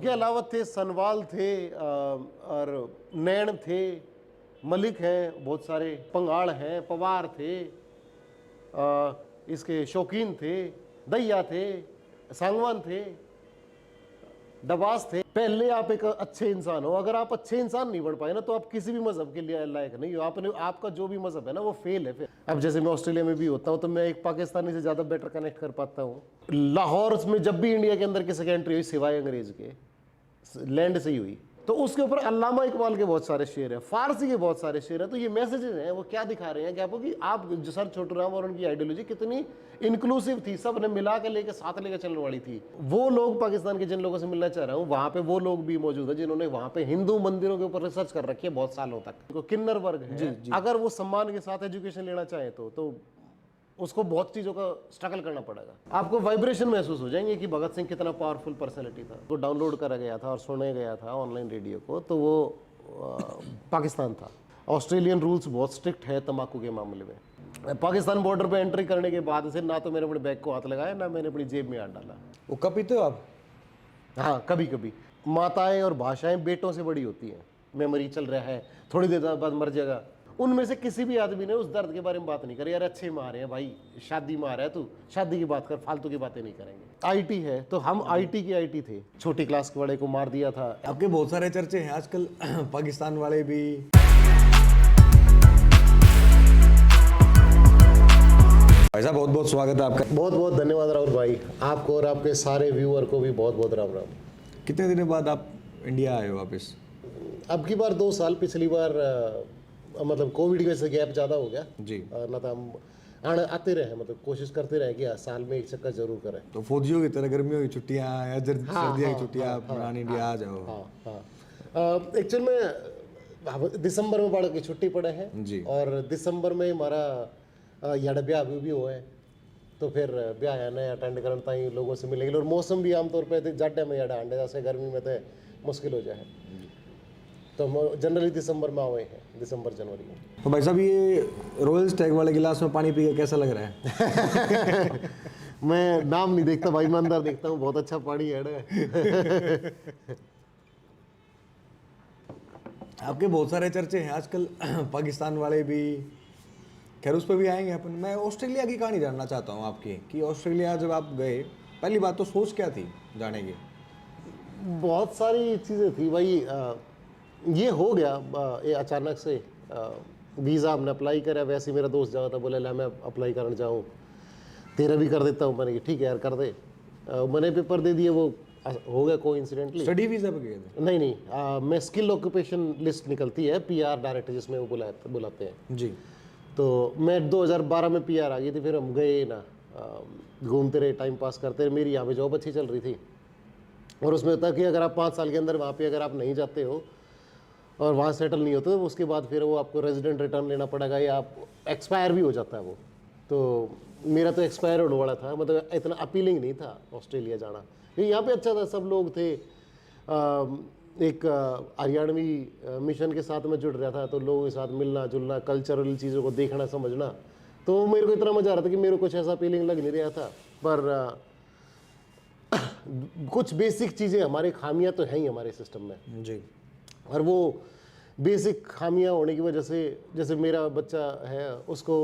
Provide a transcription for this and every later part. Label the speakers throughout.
Speaker 1: के अलावा थे सनवाल थे और नैन थे, मलिक हैं, बहुत सारे पंगाड़ हैं, पवार थे, इसके शौकीन थे, दैया थे, सांगवान थे, डबास थे। पहले आप एक अच्छे इंसान हो। अगर आप अच्छे इंसान नहीं बन पाए ना तो आप किसी भी मजहब के लिए लायक नहीं हो। आपने आपका जो भी मजहब है ना वो फेल है। फिर अब जैसे मैं ऑस्ट्रेलिया में भी होता हूँ तो मैं एक पाकिस्तानी से ज़्यादा बेटर कनेक्ट कर पाता हूँ। लाहौर में जब भी इंडिया के अंदर किसी की एंट्री हुई सिवाय अंग्रेज के लैंड से ही हुई, तो उसके ऊपर अल्लामा इकबाल के बहुत सारे शेर हैं, फारसी के बहुत सारे शेर हैं। तो ये मैसेजेस हैं वो क्या दिखा रहे हैं कि आपको कि आप जो सर छोटूराम और उनकी आइडियोलॉजी कितनी इंक्लूसिव थी, सब ने मिला के लेके साथ लेके चलने वाली थी। वो लोग पाकिस्तान के जिन लोगों से मिलना चाह रहा हूँ वहाँ पे वो लोग भी मौजूद है जिन्होंने वहाँ पे हिंदू मंदिरों के ऊपर रिसर्च कर रखी है बहुत सालों तक। किन्नर वर्ग है, अगर वो सम्मान के साथ एजुकेशन लेना चाहे तो उसको बहुत चीज़ों का स्ट्रगल करना पड़ेगा। आपको वाइब्रेशन महसूस हो जाएंगे कि भगत सिंह कितना पावरफुल पर्सनैलिटी था। वो डाउनलोड करा गया था और सुना गया था ऑनलाइन रेडियो को, तो वो पाकिस्तान था। ऑस्ट्रेलियन रूल्स बहुत स्ट्रिक्ट है तंबाकू के मामले में। पाकिस्तान बॉर्डर पे एंट्री करने के बाद से ना तो मैंने अपने बैग को हाथ लगाया ना मैंने अपनी जेब में हाथ डाला।
Speaker 2: वो कब पीते हो आप?
Speaker 1: हाँ, कभी कभी। माताएं और भाषाएं बेटों से बड़ी होती हैं। मेमोरी चल रहा है, थोड़ी देर बाद मर जाएगा। उनमें से किसी भी आदमी ने उस दर्द के बारे में बात नहीं करी। यार अच्छे मारे हैं भाई, शादी में आ रहा है तू, शादी की बात कर, फालतू की बातें नहीं करेंगे। आईटी है तो हम आईटी की आईटी थे। छोटी क्लास के बड़े को मार दिया था।
Speaker 2: आपके बहुत सारे चर्चे हैं आजकल पाकिस्तान वाले भी। भाई साहब बहुत बहुत स्वागत है आपका।
Speaker 1: बहुत बहुत धन्यवाद राहुल भाई, आपको और आपके सारे व्यूअर को भी बहुत बहुत राम राम।
Speaker 2: कितने दिनों बाद आप इंडिया आए हो वापस?
Speaker 1: अब की बार 2 साल, पिछली बार मतलब कोविड की वजह से गैप ज़्यादा हो गया
Speaker 2: जी।
Speaker 1: ना तो हम आते रहे, मतलब कोशिश करते रहे कि साल में एक चक्कर जरूर करें।
Speaker 2: तो फौजियों की तरह गर्मियों की छुट्टियां या सर्दियों की छुट्टियां पुरानी इंडिया आ जाओ।
Speaker 1: हाँ, एक्चुअल में दिसंबर में बाढ़ की छुट्टी पड़े हैं
Speaker 2: जी।
Speaker 1: और दिसंबर में हमारा यहाँ ब्याह भी हुआ है, तो फिर ब्याह है ना अटेंड करने ताई लोगों से मिलेंगे। और मौसम भी आमतौर पर जाडे में यहाँ आंडे जैसे गर्मी में तो मुश्किल हो जाए, तो हम जनरली दिसंबर में आए हैं, दिसंबर जनवरी में।
Speaker 2: तो भाई साहब ये रॉयल स्टैग वाले गिलास में पानी पी के कैसा लग रहा है?
Speaker 1: मैं नाम नहीं देखता भाई, मैं अंदर देखता हूँ, बहुत अच्छा पानी है ना।
Speaker 2: आपके बहुत सारे चर्चे हैं आजकल पाकिस्तान वाले भी, खैर उस पर भी आएंगे अपन। मैं ऑस्ट्रेलिया की कहानी जानना चाहता हूँ आपकी कि ऑस्ट्रेलिया जब आप गए पहली बात तो सोच क्या थी जाने की?
Speaker 1: बहुत सारी चीज़ें थी भाई। ये हो गया ये अचानक से वीज़ा हमने अप्लाई करा। वैसे ही मेरा दोस्त जाता बोले ला मैं अप्लाई करना चाहूँ, तेरा भी कर देता हूँ। मैंने कहा ठीक है यार कर दे। मैंने पेपर दे दिए, वो हो गया कोइंसिडेंटली।
Speaker 2: स्टडी वीज़ा पे गए थे?
Speaker 1: नहीं, मैं स्किल ऑक्यूपेशन लिस्ट निकलती है PR डायरेक्ट जिसमें वो बुलाते हैं
Speaker 2: जी।
Speaker 1: तो मैं 2012 में PR आ गई थी। फिर हम गए ना, घूमते रहे, टाइम पास करते रहे। मेरी यहाँ पे जॉब अच्छी चल रही थी और उसमें होता कि अगर आप 5 साल के अंदर वहाँ पे अगर आप नहीं जाते हो और वहाँ सेटल नहीं होते तो उसके बाद फिर वो आपको रेजिडेंट रिटर्न लेना पड़ेगा या आप एक्सपायर भी हो जाता है वो। तो मेरा तो एक्सपायर होने वाला था, मतलब इतना अपीलिंग नहीं था ऑस्ट्रेलिया जाना, क्योंकि यहाँ पे अच्छा था, सब लोग थे। एक हरियाणवी मिशन के साथ में जुड़ रहा था, तो लोगों के साथ मिलना जुलना, कल्चरल चीज़ों को देखना समझना, तो मेरे को इतना मज़ा आ रहा था कि मेरे को कुछ ऐसा अपीलिंग लग नहीं रहा था। पर कुछ बेसिक चीज़ें, हमारे खामियां तो हैं ही हमारे सिस्टम में
Speaker 2: जी।
Speaker 1: और वो बेसिक खामियां होने की वजह से, जैसे मेरा बच्चा है उसको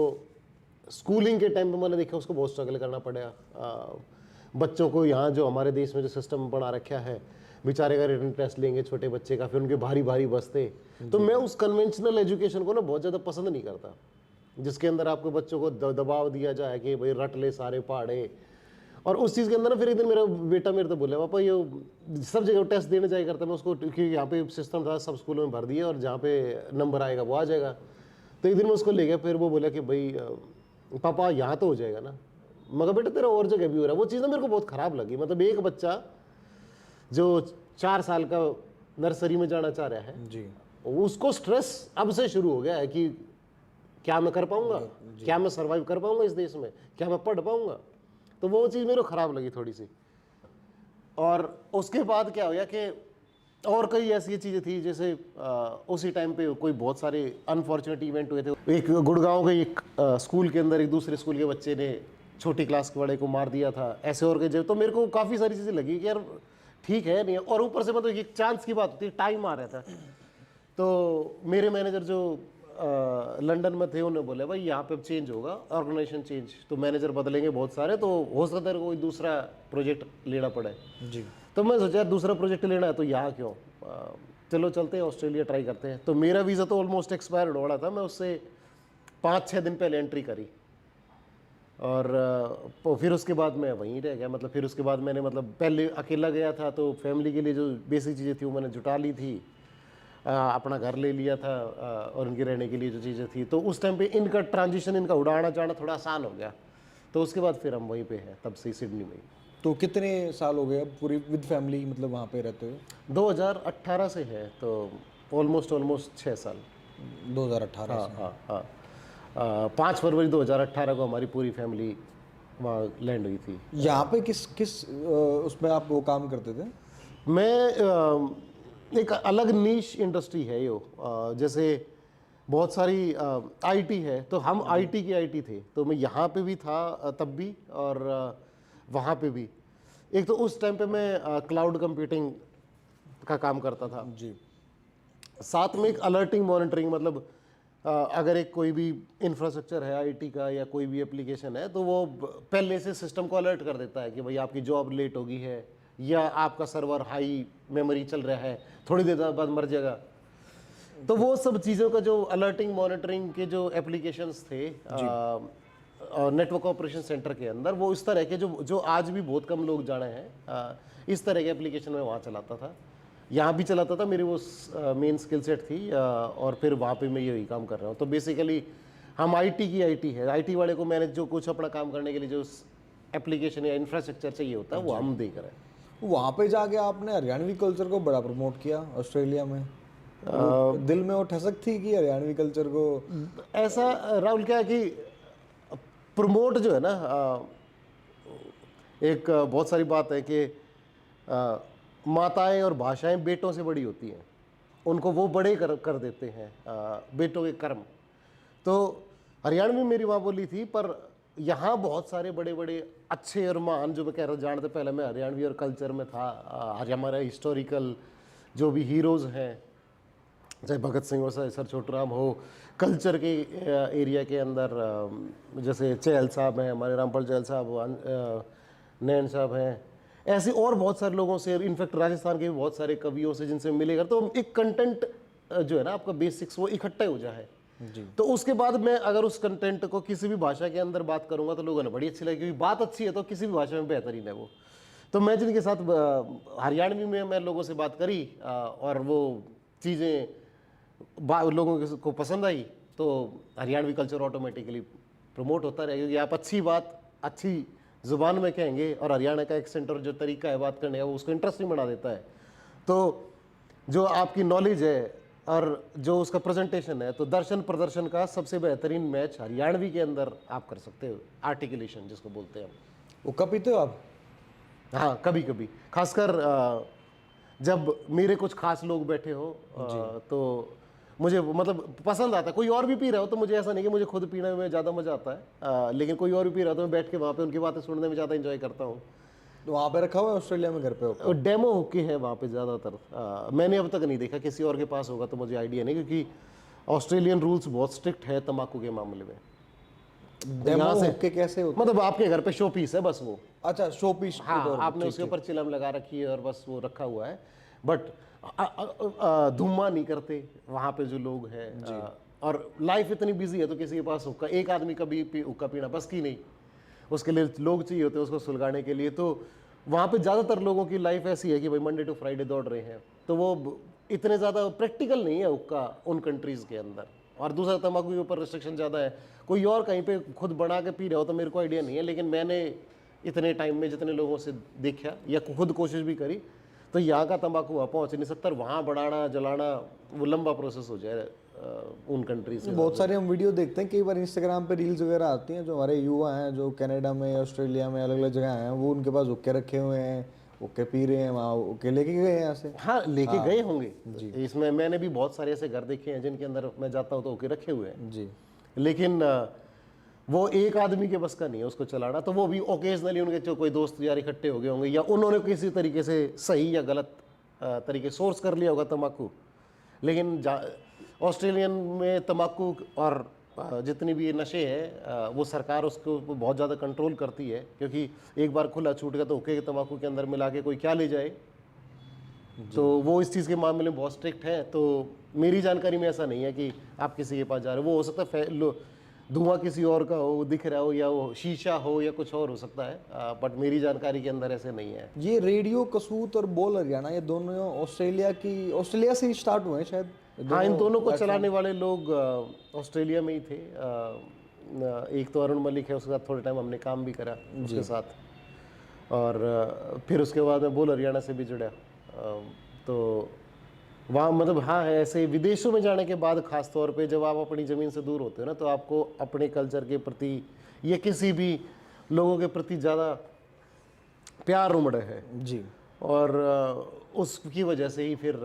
Speaker 1: स्कूलिंग के टाइम पे मैंने देखा उसको बहुत स्ट्रगल करना पड़ा। बच्चों को यहाँ जो हमारे देश में जो सिस्टम बना रखा है, बेचारे का रिटन टेस्ट लेंगे छोटे बच्चे का, फिर उनके भारी भारी बस्ते। तो मैं उस कन्वेंशनल एजुकेशन को ना बहुत ज़्यादा पसंद नहीं करता, जिसके अंदर आपको बच्चों को दबाव दिया जाए कि भाई रट ले सारे पहाड़े। और उस चीज़ के अंदर ना फिर एक दिन मेरा बेटा मेरे तो बोले पापा ये सब जगह टेस्ट देने जाया करता मैं उसको, क्योंकि यहाँ पे सिस्टम था सब स्कूलों में भर दिया और जहाँ पे नंबर आएगा वो आ जाएगा। तो एक दिन मैं उसको ले गया, फिर वो बोला कि भाई पापा यहाँ तो हो जाएगा ना। मगर बेटा तेरा और जगह भी हो रहा है। वो चीज़ ना मेरे को बहुत ख़राब लगी। मतलब एक बच्चा जो 4 साल का नर्सरी में जाना चाह रहा है
Speaker 2: जी,
Speaker 1: उसको स्ट्रेस अब से शुरू हो गया है कि क्या मैं कर पाऊँगा, क्या मैं सर्वाइव कर पाऊँगा इस देश में, क्या मैं पढ़ पाऊँगा। तो वो चीज़ मेरे को ख़राब लगी थोड़ी सी। और उसके बाद क्या हो गया कि और कई ऐसी चीज़ें थी, जैसे उसी टाइम पे कोई बहुत सारे अनफॉर्चुनेट इवेंट हुए थे। एक गुड़गांव के एक स्कूल के अंदर एक दूसरे स्कूल के बच्चे ने छोटी क्लास के बड़े को मार दिया था, ऐसे और के। तो मेरे को काफ़ी सारी चीज़ें लगी कि यार ठीक है नहीं, और ऊपर से मतलब एक चांस की बात होती है, टाइम आ रहा था। तो मेरे मैनेजर जो लंदन में थे उन्होंने बोले भाई यहाँ पे अब चेंज होगा, ऑर्गेनाइजेशन चेंज, तो मैनेजर बदलेंगे बहुत सारे, तो हो सकता है कोई दूसरा प्रोजेक्ट लेना पड़े।
Speaker 2: जी।
Speaker 1: तो मैं सोचा यार दूसरा प्रोजेक्ट लेना है तो यहाँ क्यों, चलो चलते हैं ऑस्ट्रेलिया ट्राई करते हैं। तो मेरा वीज़ा तो ऑलमोस्ट एक्सपायर्ड हो रहा था, मैं उससे 5-6 दिन पहले एंट्री करी, और फिर उसके बाद मैं वहीं रह गया। मतलब फिर उसके बाद मैंने मतलब पहले अकेला गया था, तो फैमिली के लिए जो बेसिक चीज़ें थी वो मैंने जुटा ली थी, अपना घर ले लिया था, और उनके रहने के लिए जो चीज़ें थी, तो उस टाइम पे इनका ट्रांजिशन, इनका उड़ाना जाना थोड़ा आसान हो गया। तो उसके बाद फिर हम वहीं पे हैं, तब से सिडनी में ही।
Speaker 2: तो कितने साल हो गए अब पूरी विद फैमिली मतलब वहाँ पे रहते हुए?
Speaker 1: 2018 से है, तो ऑलमोस्ट 6 साल।
Speaker 2: 2018
Speaker 1: हाँ
Speaker 2: से।
Speaker 1: हाँ हाँ। 5 फरवरी 2018 को हमारी पूरी फैमिली वहाँ लैंड हुई थी।
Speaker 2: यहाँ पे किस किस उसमें आप वो काम करते थे?
Speaker 1: मैं एक अलग नीश इंडस्ट्री है ये, जैसे बहुत सारी आईटी है, तो हम आईटी की आईटी थे, तो मैं यहाँ पे भी था तब भी, और वहाँ पे भी। एक तो उस टाइम पे मैं क्लाउड कंप्यूटिंग का काम करता था
Speaker 2: जी।
Speaker 1: साथ में एक अलर्टिंग मॉनिटरिंग, मतलब अगर एक कोई भी इंफ्रास्ट्रक्चर है आईटी का या कोई भी एप्लीकेशन है, तो वो पहले से सिस्टम को अलर्ट कर देता है कि भाई आपकी जॉब लेट होगी है, या आपका सर्वर हाई मेमोरी चल रहा है, थोड़ी देर बाद मर जाएगा। तो वो सब चीज़ों का जो अलर्टिंग मॉनिटरिंग के जो एप्लीकेशंस थे नेटवर्क ऑपरेशन सेंटर के अंदर, वो इस तरह के जो आज भी बहुत कम लोग जाने हैं, इस तरह के एप्लीकेशन में वहाँ चलाता था, यहाँ भी चलाता था। मेरी वो मेन स्किल सेट थी, और फिर वहाँ पे मैं यही काम कर रहा हूँ। तो बेसिकली हम आईटी की आईटी है, आईटी वाले को मैंने जो कुछ अपना काम करने के लिए जो एप्लीकेशन या इंफ्रास्ट्रक्चर चाहिए होता है वो हम देख रहे हैं।
Speaker 2: वहाँ पे जाके आपने हरियाणवी कल्चर को बड़ा प्रमोट किया ऑस्ट्रेलिया में। दिल में वो ठसक थी कि हरियाणवी कल्चर को
Speaker 1: ऐसा राहुल क्या है कि प्रमोट जो है ना, एक बहुत सारी बात है कि माताएं और भाषाएं बेटों से बड़ी होती हैं, उनको वो बड़े कर देते हैं बेटों के कर्म। तो हरियाणवी मेरी माँ बोली थी, पर यहाँ बहुत सारे बड़े बड़े अच्छे और महान, जो मैं कह रहा जानते पहले मैं हरियाणवी और कल्चर में था, हमारे हिस्टोरिकल जो भी हीरोज़ हैं, चाहे भगत सिंह हो, चाहे सर छोटूराम हो, कल्चर के एरिया के अंदर जैसे चहल साहब हैं, हमारे रामपाल चहल साहब, नैन साहब हैं, ऐसे और बहुत सारे लोगों से, इनफैक्ट राजस्थान के भी बहुत सारे कवियों से जिनसे मिलेगा, तो एक कंटेंट जो है ना आपका बेसिक्स वो इकट्ठा हो जाए। तो उसके बाद मैं अगर उस कंटेंट को किसी भी भाषा के अंदर बात करूंगा तो लोगों ने बड़ी अच्छी लगी, क्योंकि बात अच्छी है तो किसी भी भाषा में बेहतरीन है वो। तो मैं जिनके साथ हरियाणवी में मैं लोगों से बात करी, और वो चीज़ें लोगों को पसंद आई, तो हरियाणवी कल्चर ऑटोमेटिकली प्रमोट होता रहेगा, क्योंकि आप अच्छी बात अच्छी ज़ुबान में कहेंगे, और हरियाणा का एक्सेंट और जो तरीका है बात करने का वो उसको इंटरेस्टिंग बना देता है। तो जो आपकी नॉलेज है और जो उसका प्रेजेंटेशन है, तो दर्शन प्रदर्शन का सबसे बेहतरीन मैच हरियाणवी के अंदर आप कर सकते हो, आर्टिकुलेशन जिसको बोलते हैं हम।
Speaker 2: वो कब पीते हो आप?
Speaker 1: हाँ, कभी कभी, खासकर जब मेरे कुछ खास लोग बैठे हो, तो मुझे मतलब पसंद आता है। कोई और भी पी रहा हो तो मुझे ऐसा नहीं कि मुझे खुद पीने में ज़्यादा मज़ा आता है, लेकिन कोई और भी पी रहा हो तो मैं बैठ के वहाँ पे उनकी बातें सुनने में ज़्यादा इंजॉय करता हूँ।
Speaker 2: तो वहाँ पे रखा हुआ है ऑस्ट्रेलिया में घर पे हो?
Speaker 1: डेमो हुक्के है वहाँ पे ज़्यादातर, मैंने अब तक नहीं देखा, किसी और के पास होगा तो मुझे आइडिया नहीं, क्योंकि ऑस्ट्रेलियन रूल्स बहुत स्ट्रिक्ट है तंबाकू के मामले में।
Speaker 2: डेमो
Speaker 1: यहाँ से
Speaker 2: हुक्के कैसे होते?
Speaker 1: मतलब आपके घर पे शो पीस है बस वो,
Speaker 2: अच्छा, शो पीस।
Speaker 1: हाँ, आपने उसके ऊपर चिलम लगा रखी है और बस वो रखा हुआ है, बट धुम्मा नहीं करते वहाँ पे जो लोग हैं। और लाइफ इतनी बिजी है तो किसी के पास हुक्का, एक आदमी कभी हुक्का पीना बस की नहीं, उसके लिए लोग चाहिए होते हैं उसको सुलगाने के लिए। तो वहाँ पे ज़्यादातर लोगों की लाइफ ऐसी है कि भाई मंडे टू फ्राइडे दौड़ रहे हैं, तो वो इतने ज़्यादा प्रैक्टिकल नहीं है हुक्का उन कंट्रीज़ के अंदर। और दूसरा, तंबाकू के ऊपर रिस्ट्रिक्शन ज़्यादा है। कोई और कहीं पे खुद बना के पी रहा हो तो मेरे को आइडिया नहीं है, लेकिन मैंने इतने टाइम में जितने लोगों से देखा या खुद कोशिश भी करी, तो यहाँ का तंबाकू वहाँ पहुँच नहीं सकता, वहाँ बढ़ाना जलाना वो लंबा प्रोसेस हो जाए उन कंट्रीज से।
Speaker 2: बहुत सारे हम वीडियो देखते हैं, कई बार इंस्टाग्राम पे रील्स वगैरह आती हैं, जो हमारे युवा हैं जो कनाडा में ऑस्ट्रेलिया में अलग अलग जगह हैं, वो उनके पास हुक्के रखे हुए हैं, हुक्के पी रहे हैं, वहाँ हुक्के लेके गए हैं यहाँ से।
Speaker 1: हाँ, लेके गए होंगे इसमें। मैंने भी बहुत सारे ऐसे घर देखे हैं जिनके अंदर मैं जाता हूँ तो हुक्के रखे हुए हैं
Speaker 2: जी।
Speaker 1: लेकिन वो एक आदमी के बस का नहीं है उसको चलाना, तो वो भी ओकेजनली उनके जो कोई दोस्त यार इकट्ठे हो गए होंगे या उन्होंने किसी तरीके से सही या गलत तरीके सोर्स कर लिया होगा तम्बाकू। लेकिन ऑस्ट्रेलियन में तम्बाकू और जितनी भी ये नशे हैं वो सरकार उसको बहुत ज़्यादा कंट्रोल करती है, क्योंकि एक बार खुला छूट गया तो हुक्के के तम्बाकू के अंदर मिला के कोई क्या ले जाए, तो वो इस चीज़ के मामले में बहुत स्ट्रिक्ट है। तो मेरी जानकारी में ऐसा नहीं है कि आप किसी के पास जा रहे हो, वो हो सकता है धुआं किसी और का हो, दिख रहा हो, या वो शीशा हो या कुछ और हो सकता है, बट मेरी जानकारी के अंदर ऐसे नहीं है।
Speaker 2: ये रेडियो कसूत और बोल हरियाणा ये दोनों ऑस्ट्रेलिया से ही स्टार्ट हुए हैं शायद।
Speaker 1: हाँ, इन दोनों को चलाने वाले लोग ऑस्ट्रेलिया में ही थे। एक तो अरुण मलिक है, उसके साथ थोड़े टाइम हमने काम भी करा उसके साथ, और फिर उसके बाद मैं बोल हरियाणा से भी जुड़ा। तो वहाँ मतलब हाँ है ऐसे विदेशों में जाने के बाद खास तौर पे जब आप अपनी ज़मीन से दूर होते हो ना, तो आपको अपने कल्चर के प्रति या किसी भी लोगों के प्रति ज़्यादा प्यार उमड़े है
Speaker 2: जी।
Speaker 1: और उसकी वजह से ही फिर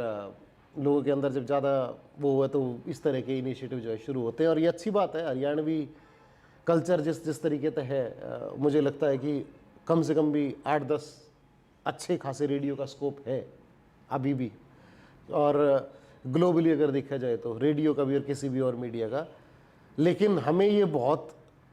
Speaker 1: लोगों के अंदर जब ज़्यादा वो हुआ तो इस तरह के इनिशिएटिव जो है शुरू होते हैं। और ये अच्छी बात है, हरियाणवी कल्चर जिस तरीके से है, मुझे लगता है कि कम से कम भी 8-10 अच्छे खासे रेडियो का स्कोप है अभी भी, और ग्लोबली अगर देखा जाए तो रेडियो का भी और किसी भी और मीडिया का। लेकिन हमें ये बहुत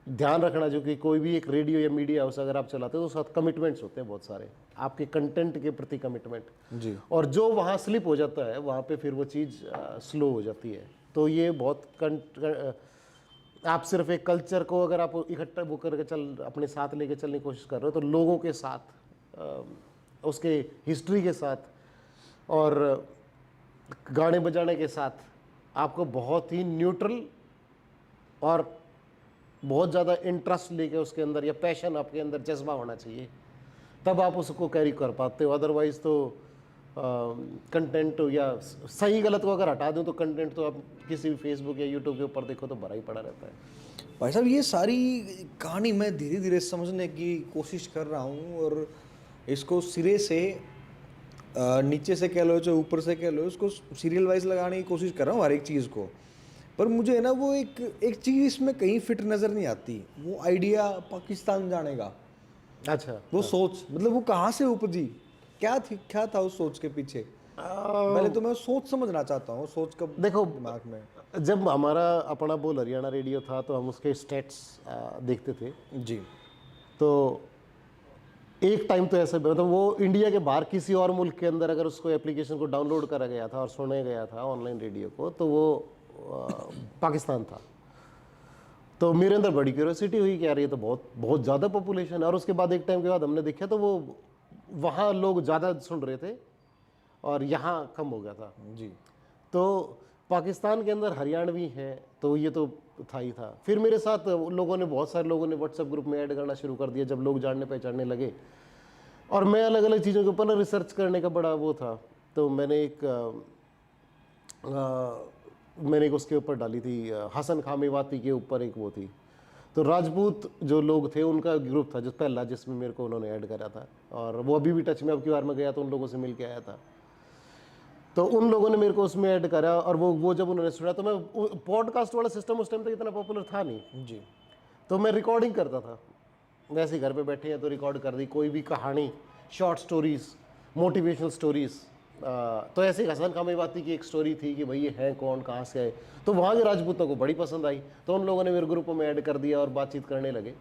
Speaker 1: ध्यान रखना जो कि कोई भी एक रेडियो या मीडिया हाउस अगर आप चलाते हो तो साथ कमिटमेंट्स होते हैं बहुत सारे, आपके कंटेंट के प्रति कमिटमेंट
Speaker 2: जी।
Speaker 1: और जो वहाँ स्लिप हो जाता है वहाँ पे फिर वो चीज़ स्लो हो जाती है। तो ये बहुत आप सिर्फ एक कल्चर को अगर आप इकट्ठा वो करके अपने साथ लेके चलने की कोशिश कर रहे हो, तो लोगों के साथ उसके हिस्ट्री के साथ और गाने बजाने के साथ आपको बहुत ही न्यूट्रल और बहुत ज़्यादा इंटरेस्ट लेके उसके अंदर या पैशन आपके अंदर जज्बा होना चाहिए, तब आप उसको कैरी कर पाते हो। अदरवाइज़ तो कंटेंट या सही गलत को अगर हटा दूं तो कंटेंट तो आप किसी भी फेसबुक या यूट्यूब के ऊपर देखो तो भरा ही पड़ा रहता है।
Speaker 2: भाई साहब, ये सारी कहानी मैं धीरे धीरे समझने की कोशिश कर रहा हूँ और इसको सिरे से नीचे से कह लो चाहे ऊपर से कह लो, इसको सीरियल वाइज लगाने की कोशिश कर रहा हूँ हर एक चीज़ को। पर मुझे है ना वो एक चीज़ इसमें कहीं फिट नज़र नहीं आती, वो आइडिया पाकिस्तान जाने का।
Speaker 1: अच्छा,
Speaker 2: वो सोच मतलब वो कहाँ से उपजी, क्या था उस सोच के पीछे? पहले तो मैं सोच समझना चाहता हूँ, सोच कब
Speaker 1: देखो
Speaker 2: दिमाग में।
Speaker 1: जब हमारा अपना बोल हरियाणा रेडियो था तो हम उसके स्टेट्स देखते थे
Speaker 2: जी।
Speaker 1: तो एक टाइम तो ऐसे मतलब वो इंडिया के बाहर किसी और मुल्क के अंदर अगर उसको एप्लीकेशन को डाउनलोड करा गया था और सुना गया था ऑनलाइन रेडियो को, तो वो पाकिस्तान था। तो मेरे अंदर बड़ी क्यूरियोसिटी हुई कि यार ये तो बहुत बहुत ज़्यादा पॉपुलेशन है। और उसके बाद एक टाइम के बाद हमने देखा तो वो वहाँ लोग ज़्यादा सुन रहे थे और यहाँ कम हो गया था
Speaker 2: जी।
Speaker 1: तो पाकिस्तान के अंदर हरियाणवी है तो ये तो था ही था। फिर मेरे साथ लोगों ने बहुत सारे लोगों ने व्हाट्सएप ग्रुप में ऐड करना शुरू कर दिया जब लोग जानने पहचानने लगे, और मैं अलग अलग चीज़ों के ऊपर ना रिसर्च करने का बड़ा वो था। तो मैंने एक उसके ऊपर डाली थी हसन खामेवाती के ऊपर एक वो थी, तो राजपूत जो लोग थे उनका ग्रुप था जो पहला जिसमें मेरे को उन्होंने ऐड करा था, और वो अभी भी टच में, अब की बार मैं गया तो उन लोगों से मिल के आया था। तो उन लोगों ने मेरे को उसमें ऐड करा और वो जब उन्होंने सुना तो मैं पॉडकास्ट वाला सिस्टम उस टाइम तक इतना पॉपुलर था नहीं
Speaker 2: जी।
Speaker 1: तो मैं रिकॉर्डिंग करता था, वैसे ही घर पे बैठे हैं तो रिकॉर्ड कर दी कोई भी कहानी, शॉर्ट स्टोरीज, मोटिवेशनल स्टोरीज। तो ऐसे ही हसन खामेवाती की एक स्टोरी थी कि भाई ये हैं कौन, कहाँ से आए, तो वहाँ के राजपूतों को बड़ी पसंद आई तो उन लोगों ने मेरे ग्रुप में ऐड कर दिया और बातचीत करने लगे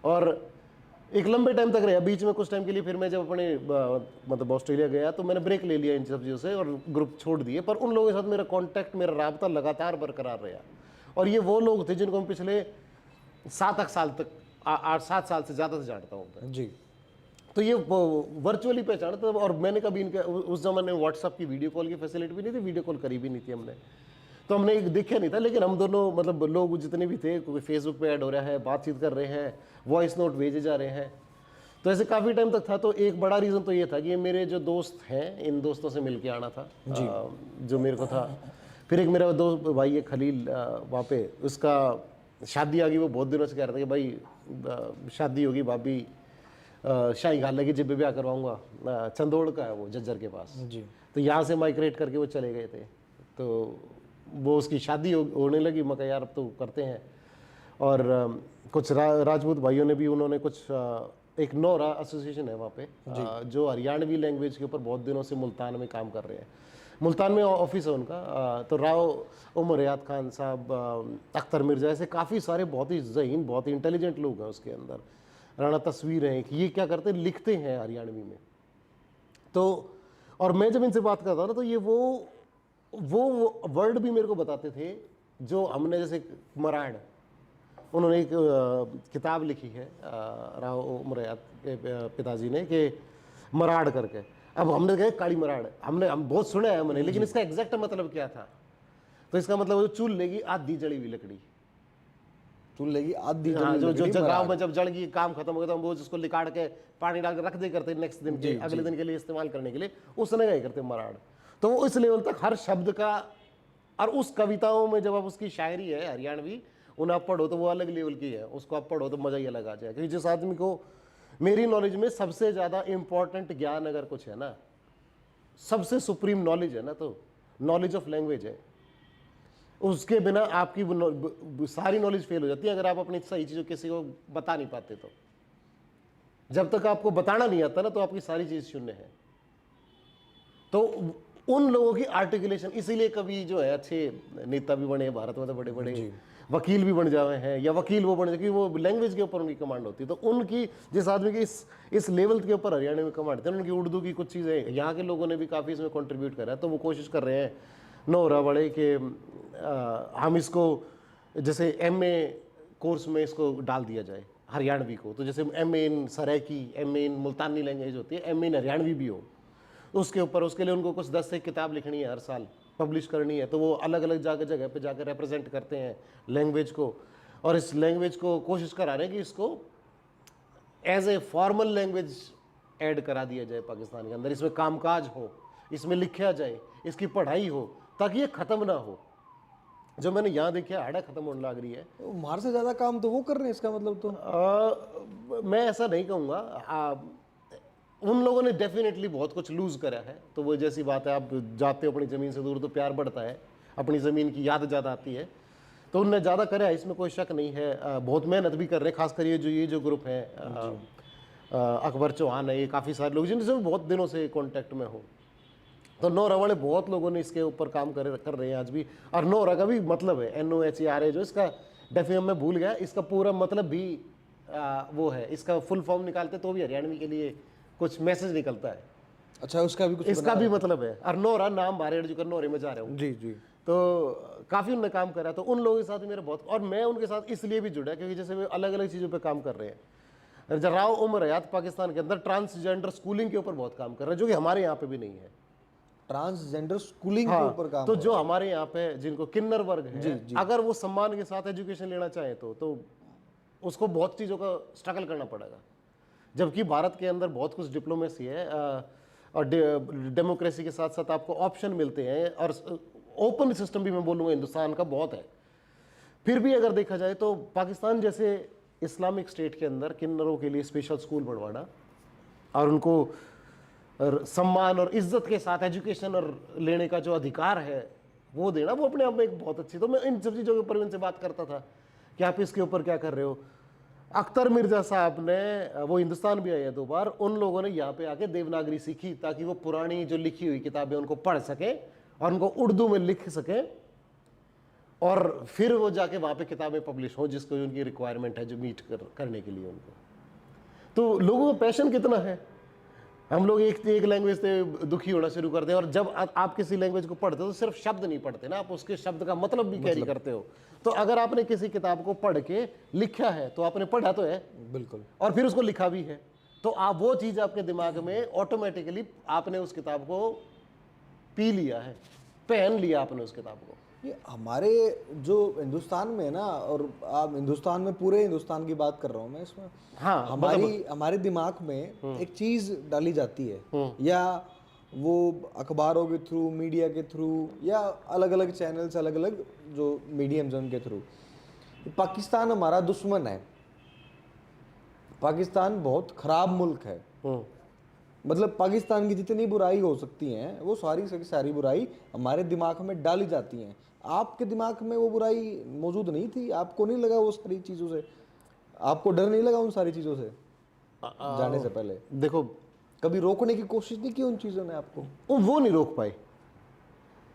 Speaker 1: और एक लंबे टाइम तक रहा। बीच में कुछ टाइम के लिए फिर मैं जब अपने मतलब ऑस्ट्रेलिया गया तो मैंने ब्रेक ले लिया इन सब चीज़ों से और ग्रुप छोड़ दिए, पर उन लोगों के साथ मेरा कांटेक्ट, मेरा राब्ता लगातार बरकरार रहा। और ये वो लोग थे जिनको हम पिछले 7 साल तक 8-7 साल से ज़्यादा से जानता हूँ
Speaker 2: जी।
Speaker 1: तो ये वर्चुअली पहचाना था। और मैंने कभी इनके उस ज़माने में व्हाट्सअप की वीडियो कॉल की फैसिलिटी भी नहीं थी, वीडियो कॉल करी भी नहीं थी हमने, तो हमने एक देखा नहीं था। लेकिन हम दोनों मतलब लोग जितने भी थे, कोई फेसबुक पे ऐड हो रहा है, बातचीत कर रहे हैं, वॉइस नोट भेजे जा रहे हैं, तो ऐसे काफ़ी टाइम तक था। तो एक बड़ा रीज़न तो ये था कि ये मेरे जो दोस्त हैं इन दोस्तों से मिल के आना था जो मेरे को था। फिर एक मेरा दोस्त भाई है खलील, वहाँ पे उसका शादी आ गई, वो बहुत दिनों से कह रहा था कि भाई शादी होगी भाभी, शाही घाल लगी जब ब्याह करवाऊंगा। चंदोड़ का है वो, जज्जर के पास
Speaker 2: जी।
Speaker 1: तो यहाँ से माइग्रेट करके वो चले गए थे, तो वो उसकी शादी होने लगी। मैं कहा यार अब तो करते हैं। और कुछ राजपूत भाइयों ने भी, उन्होंने कुछ एक नोरा एसोसिएशन है वहाँ पे, जो हरियाणवी लैंग्वेज के ऊपर बहुत दिनों से मुल्तान में काम कर रहे हैं। मुल्तान में ऑफिस है उनका। तो राव उमर याद खान साहब, अख्तर मिर्जा, ऐसे काफ़ी सारे बहुत ही ज़हीन, बहुत ही इंटेलिजेंट लोग हैं उसके अंदर। राणा तस्वीर हैं कि ये क्या करते हैं, लिखते हैं हरियाणवी में। तो और मैं जब इनसे बात करता हूँ ना, तो ये वो वर्ड भी मेरे को बताते थे जो हमने, जैसे मराड़, उन्होंने एक किताब लिखी है राव उमर याद के पिताजी ने, कि मराड़ करके। अब हमने कहा काली मराड़, हम बहुत सुना है हमने, लेकिन इसका एग्जैक्ट मतलब क्या था? तो इसका मतलब चूल लेगी आधी जली हुई लकड़ी।
Speaker 2: चूल लेगी आधी
Speaker 1: हाँ,
Speaker 2: जली
Speaker 1: जो
Speaker 2: लकड़ी
Speaker 1: गाँव में जब जल गई, काम खत्म हो गया, तो वो जिसको लिकाड़ के पानी डाल के रख दे करते नेक्स्ट दिन के, अगले दिन के लिए इस्तेमाल करने के लिए, उसने क्या करते मराड़। तो वो इस लेवल तक हर शब्द का, और उस कविताओं में जब आप उसकी शायरी है हरियाणवी, उन्हें आप पढ़ो तो वो अलग लेवल की है, उसको आप पढ़ो तो मजा ही अलग आ जाए। क्योंकि जिस आदमी को, मेरी नॉलेज में सबसे ज़्यादा इंपॉर्टेंट ज्ञान अगर कुछ है ना, सबसे सुप्रीम नॉलेज है ना, तो नॉलेज ऑफ लैंग्वेज है। उसके बिना आपकी सारी नॉलेज फेल हो जाती है, अगर आप अपनी सही चीज़ किसी को बता नहीं पाते तो। जब तक आपको बताना नहीं आता ना, तो आपकी सारी चीज़ शून्य है। तो उन लोगों की आर्टिकुलेशन, इसीलिए कभी जो है अच्छे नेता भी बने भारत में, तो बड़े बड़े वकील भी बन जाए हैं, या वकील वो बन जाए, क्योंकि वो लैंग्वेज के ऊपर उनकी कमांड होती है। तो उनकी, जिस आदमी की इस लेवल के ऊपर हरियाणा में कमांड थी, उनकी उर्दू की कुछ चीज़ें यहाँ के लोगों ने भी काफ़ी इसमें कंट्रीब्यूट करा है। तो वो कोशिश कर रहे हैं नोरा बड़े कि हम इसको जैसे MA कोर्स में इसको डाल दिया जाए हरियाणवी को। तो जैसे MA इन सराइकी, MA इन मुल्तानी लैंग्वेज होती है, MA इन हरियाणवी भी हो उसके ऊपर। उसके लिए उनको कुछ 10 से किताब लिखनी है, हर साल पब्लिश करनी है। तो वो अलग अलग जगह पे जाकर रिप्रेजेंट करते हैं लैंग्वेज को, और इस लैंग्वेज को कोशिश करा रहे हैं कि इसको as a formal language add करा दिया जाए पाकिस्तान के अंदर। इसमें कामकाज हो, इसमें लिखा जाए, इसकी पढ़ाई हो, ताकि ये ख़त्म ना हो। जो मैंने यहाँ देखा, हाड़ा ख़त्म होने लग रही है।
Speaker 2: हमारे से ज़्यादा काम तो वो कर रहे हैं, इसका मतलब तो
Speaker 1: मैं ऐसा नहीं कहूँगा। उन लोगों ने डेफिनेटली बहुत कुछ लूज़ करा है। तो वो जैसी बात है, आप जाते हो अपनी ज़मीन से दूर तो प्यार बढ़ता है, अपनी ज़मीन की याद ज़्यादा आती है। तो उनने ज़्यादा करा है, इसमें कोई शक नहीं है। बहुत मेहनत भी कर रहे हैं, खासकर ये जो ग्रुप है, अकबर चौहान है, ये काफ़ी सारे लोग जिनसे बहुत दिनों से कॉन्टैक्ट में हो। तो नोरा वाले बहुत लोगों ने इसके ऊपर काम कर रहे हैं आज भी। और नोरा का भी मतलब है NOHRA, जो इसका डेफिनेशन में भूल गया, इसका पूरा मतलब भी वो है। इसका फुल फॉर्म निकालते तो भी हरियाणवी के लिए कुछ मैसेज निकलता है।
Speaker 2: अच्छा, उसका भी कुछ
Speaker 1: इसका भी मतलब है। और नोरा नाम बारे जो कर नोरे में जा रहा हूँ
Speaker 2: जी जी।
Speaker 1: तो काफ़ी उन्होंने काम करा। तो उन लोगों के साथ मेरा बहुत, और मैं उनके साथ इसलिए भी जुड़ा क्योंकि जैसे वे अलग अलग चीज़ों पे काम कर रहे हैं। राव उमर याद पाकिस्तान के अंदर ट्रांसजेंडर स्कूलिंग के ऊपर बहुत काम कर रहे हैं, जो कि हमारे यहाँ पे भी नहीं है।
Speaker 2: ट्रांसजेंडर स्कूलिंग के
Speaker 1: हाँ,
Speaker 2: ऊपर काम
Speaker 1: तो जो हमारे यहाँ पे जिनको किन्नर वर्ग है,
Speaker 2: जी।
Speaker 1: अगर वो सम्मान के साथ एजुकेशन लेना चाहे तो उसको बहुत चीज़ों का स्ट्रगल करना पड़ेगा। जबकि भारत के अंदर बहुत कुछ डिप्लोमेसी है, और डेमोक्रेसी के साथ साथ आपको ऑप्शन मिलते हैं, और ओपन सिस्टम भी मैं बोलूँगा हिंदुस्तान का बहुत है। फिर भी अगर देखा जाए तो पाकिस्तान जैसे इस्लामिक स्टेट के अंदर किन्नरों के लिए स्पेशल स्कूल बनवाना, और उनको सम्मान और इज्जत के साथ एजुकेशन और लेने का जो अधिकार है वो देना, वो अपने आप में एक बहुत अच्छी। तो मैं इन सब चीज़ों के ऊपर इनसे बात करता था कि आप इसके ऊपर क्या कर रहे हो। अख्तर मिर्जा साहब ने, वो हिंदुस्तान भी आए हैं 2 बार, उन लोगों ने यहाँ पे आके देवनागरी सीखी ताकि वो पुरानी जो लिखी हुई किताबें उनको पढ़ सकें और उनको उर्दू में लिख सकें, और फिर वो जाके वहाँ पे किताबें पब्लिश हो जिसको उनकी रिक्वायरमेंट है, जो मीट करने के लिए उनको। तो लोगों का पैशन कितना है। हम लोग एक लैंग्वेज से दुखी होना शुरू करते हैं, और जब आप किसी लैंग्वेज को पढ़ते हो तो सिर्फ शब्द नहीं पढ़ते ना, आप उसके शब्द का मतलब भी कैरी करते हो। तो अगर आपने किसी किताब को पढ़ के लिखा है तो आपने पढ़ा तो है,
Speaker 2: बिल्कुल,
Speaker 1: और फिर उसको लिखा भी है, तो आप वो चीज़ आपके दिमाग में ऑटोमेटिकली, आपने उस किताब को पी लिया है, पहन लिया आपने उस किताब को।
Speaker 2: ये हमारे जो हिंदुस्तान में है ना, और आप हिंदुस्तान में, पूरे हिंदुस्तान की बात कर रहा हूँ मैं इसमें,
Speaker 1: हाँ,
Speaker 2: हमारे दिमाग में एक चीज़ डाली जाती है, या वो अखबारों के थ्रू, मीडिया के थ्रू, या अलग अलग चैनल्स, अलग अलग जो मीडियम्स हैं उनके थ्रू, पाकिस्तान हमारा दुश्मन है, पाकिस्तान बहुत ख़राब मुल्क है, मतलब पाकिस्तान की जितनी बुराई हो सकती हैं वो सारी से सारी बुराई हमारे दिमाग में डाली जाती हैं। आपके दिमाग में वो बुराई मौजूद नहीं थी, आपको नहीं लगा वो सारी चीज़ों से, आपको डर नहीं लगा उन सारी चीज़ों से जाने से पहले?
Speaker 1: देखो,
Speaker 2: कभी रोकने की कोशिश नहीं की उन चीज़ों ने आपको?
Speaker 1: वो नहीं रोक पाए।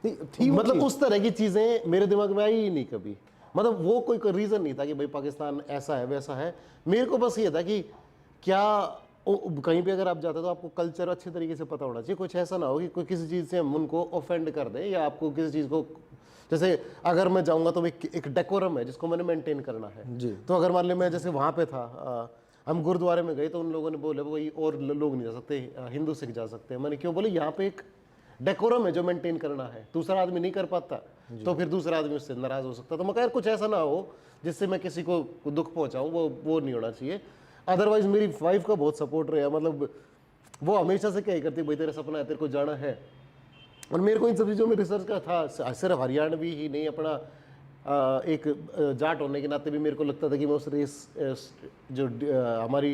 Speaker 2: थी वो
Speaker 1: मतलब
Speaker 2: चीज़?
Speaker 1: उस तरह की चीजें मेरे दिमाग में आई ही नहीं कभी। मतलब वो कोई रीजन नहीं था कि भाई पाकिस्तान ऐसा है वैसा है। मेरे को बस ये था कि क्या कहीं पे अगर आप जाते हो तो आपको कल्चर अच्छे तरीके से पता होना चाहिए। कुछ ऐसा ना हो कि कोई किसी चीज से हम उनको ऑफेंड कर दें, या आपको किसी चीज को, जैसे अगर मैं जाऊंगा तो एक डेकोरम है जिसको मैंने मेंटेन करना है।
Speaker 2: जी।
Speaker 1: तो अगर मान ली मैं जैसे वहां पे था, हम गुरुद्वारे में गए तो उन लोगों ने बोले वही और लोग नहीं जा सकते, हिंदू सिख जा सकते हैं। मैंने क्यों बोले, यहाँ पे एक डेकोरम है जो मेंटेन करना है, दूसरा आदमी नहीं कर पाता तो फिर दूसरा आदमी उससे नाराज हो सकता। तो मैं कह कुछ ऐसा ना हो जिससे मैं किसी को दुख पहुंचाऊं, वो नहीं होना चाहिए। अदरवाइज मेरी वाइफ का बहुत सपोर्ट रहा, मतलब वो हमेशा से क्या ही करती, भाई तेरा सपना है, तेरे को जाना है। और मेरे को इन सब चीज़ों में रिसर्च का था, सिर्फ हरियाणवी ही नहीं, अपना एक जाट होने के नाते भी मेरे को लगता था कि मैं उस रेस जो हमारी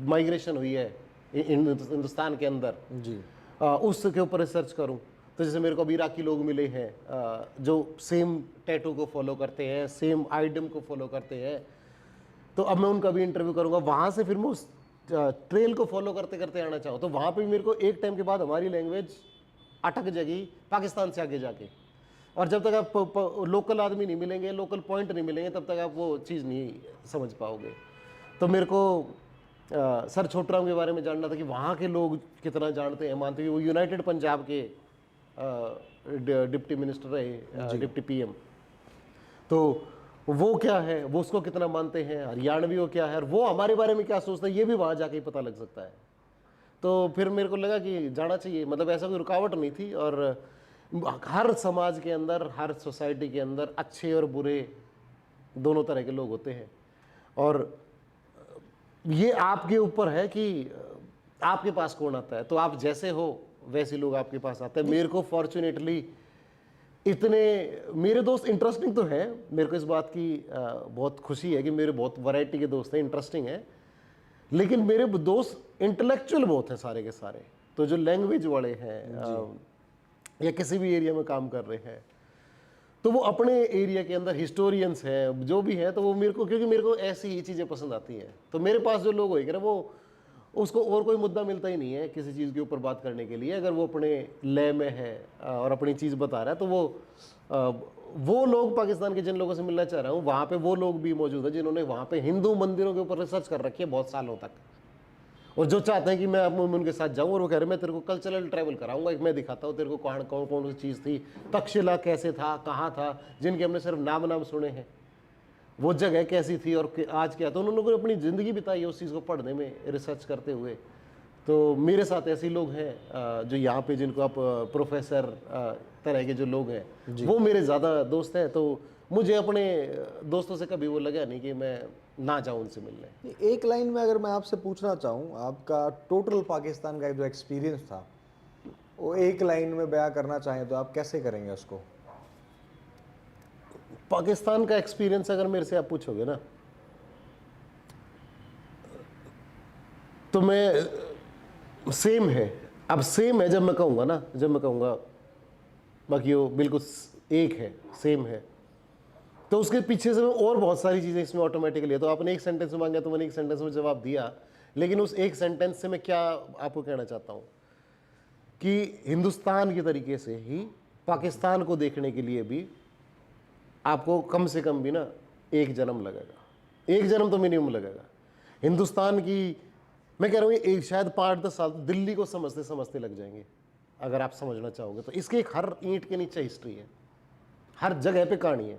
Speaker 1: माइग्रेशन हुई है हिंदुस्तान के अंदर,
Speaker 2: जी।
Speaker 1: उसके ऊपर रिसर्च करूं। तो जैसे मेरे को अभी इराकी लोग मिले हैं जो सेम टैटू को फॉलो करते हैं, सेम आइडम को फॉलो करते हैं, तो अब मैं उनका भी इंटरव्यू करूंगा। वहां से फिर मैं उस ट्रेल को फॉलो करते करते आना चाहूँ, तो वहां पे भी मेरे को एक टाइम के बाद हमारी लैंग्वेज अटक जाएगी पाकिस्तान से आगे जाके। और जब तक आप लोकल आदमी नहीं मिलेंगे, लोकल पॉइंट नहीं मिलेंगे, तब तक आप वो चीज़ नहीं समझ पाओगे। तो मेरे को सर छोटराम के बारे में जानना था कि वहाँ के लोग कितना जानते हैं, मानते हैं। वो यूनाइटेड पंजाब के डिप्टी मिनिस्टर रहे, डिप्टी पीएम। तो वो क्या है, वो उसको कितना मानते हैं, हरियाणवी वो क्या है, और वो हमारे बारे में क्या सोचता है, ये भी वहाँ जाके ही पता लग सकता है। तो फिर मेरे को लगा कि जाना चाहिए, मतलब ऐसा कोई रुकावट नहीं थी। और हर समाज के अंदर, हर सोसाइटी के अंदर अच्छे और बुरे दोनों तरह के लोग होते हैं, और ये आपके ऊपर है कि आपके पास कौन आता है। तो आप जैसे हो वैसे लोग आपके पास आते हैं। मेरे को फॉर्चुनेटली इतने मेरे दोस्त इंटरेस्टिंग तो है, मेरे को इस बात की बहुत खुशी है कि मेरे बहुत वैरायटी के दोस्त हैं, इंटरेस्टिंग है। लेकिन मेरे दोस्त इंटेलेक्चुअल बहुत हैं सारे के सारे। तो जो लैंग्वेज वाले हैं या किसी भी एरिया में काम कर रहे हैं, तो वो अपने एरिया के अंदर हिस्टोरियंस हैं, जो भी हैं, तो वो मेरे को, क्योंकि मेरे को ऐसी ही चीज़ें पसंद आती हैं। तो मेरे पास जो लोग होएंगे ना, वो उसको और कोई मुद्दा मिलता ही नहीं है किसी चीज़ के ऊपर बात करने के लिए। अगर वो अपने लय में है और अपनी चीज़ बता रहा है, तो वो लोग, पाकिस्तान के जिन लोगों से मिलना चाह रहा हूँ, वहाँ पे वो लोग भी मौजूद हैं जिन्होंने वहाँ पे हिंदू मंदिरों के ऊपर रिसर्च कर रखी है बहुत सालों तक, और जो चाहते हैं कि मैं अब उनके साथ जाऊं। और वो कह रहे हैं मैं तेरे को कल्चरल ट्रैवल कराऊंगा, एक मैं दिखाता हूँ तेरे को कौन कौन कौन सी चीज़ थी, तक्षशिला कैसे था, कहाँ था, जिनके हमने सिर्फ नाम सुने हैं, वो जगह कैसी थी और आज क्या। तो उन लोगों ने अपनी ज़िंदगी बिताई है उस चीज़ को पढ़ने में, रिसर्च करते हुए। तो मेरे साथ ऐसे लोग हैं जो यहाँ पे, जिनको आप प्रोफेसर तरह के जो लोग हैं, वो मेरे ज़्यादा दोस्त हैं। तो मुझे अपने दोस्तों से कभी वो लगा नहीं कि मैं ना जाऊँ उनसे मिलने।
Speaker 2: एक लाइन में अगर मैं आपसे पूछना चाहूँ, आपका टोटल पाकिस्तान का जो एक्सपीरियंस था वो एक लाइन में बयां करना चाहें तो आप कैसे करेंगे उसको?
Speaker 1: पाकिस्तान का एक्सपीरियंस अगर मेरे से आप पूछोगे ना, तो मैं सेम है। अब सेम है जब मैं कहूँगा ना, जब मैं कहूँगा बाकी वो बिल्कुल एक है, सेम है, तो उसके पीछे से मैं और बहुत सारी चीज़ें इसमें ऑटोमेटिकली है। तो आपने एक सेंटेंस में मांगा तो मैंने एक सेंटेंस में जवाब दिया, लेकिन उस एक सेंटेंस से मैं क्या आपको कहना चाहता हूँ कि हिंदुस्तान के तरीके से ही पाकिस्तान को देखने के लिए भी आपको कम से कम भी ना एक जन्म लगेगा, एक जन्म तो मिनिमम लगेगा। हिंदुस्तान की मैं कह रहा हूँ एक शायद 5-10 साल दिल्ली को समझते समझते लग जाएंगे अगर आप समझना चाहोगे तो। इसके एक हर ईंट के नीचे हिस्ट्री है, हर जगह पे कहानी है।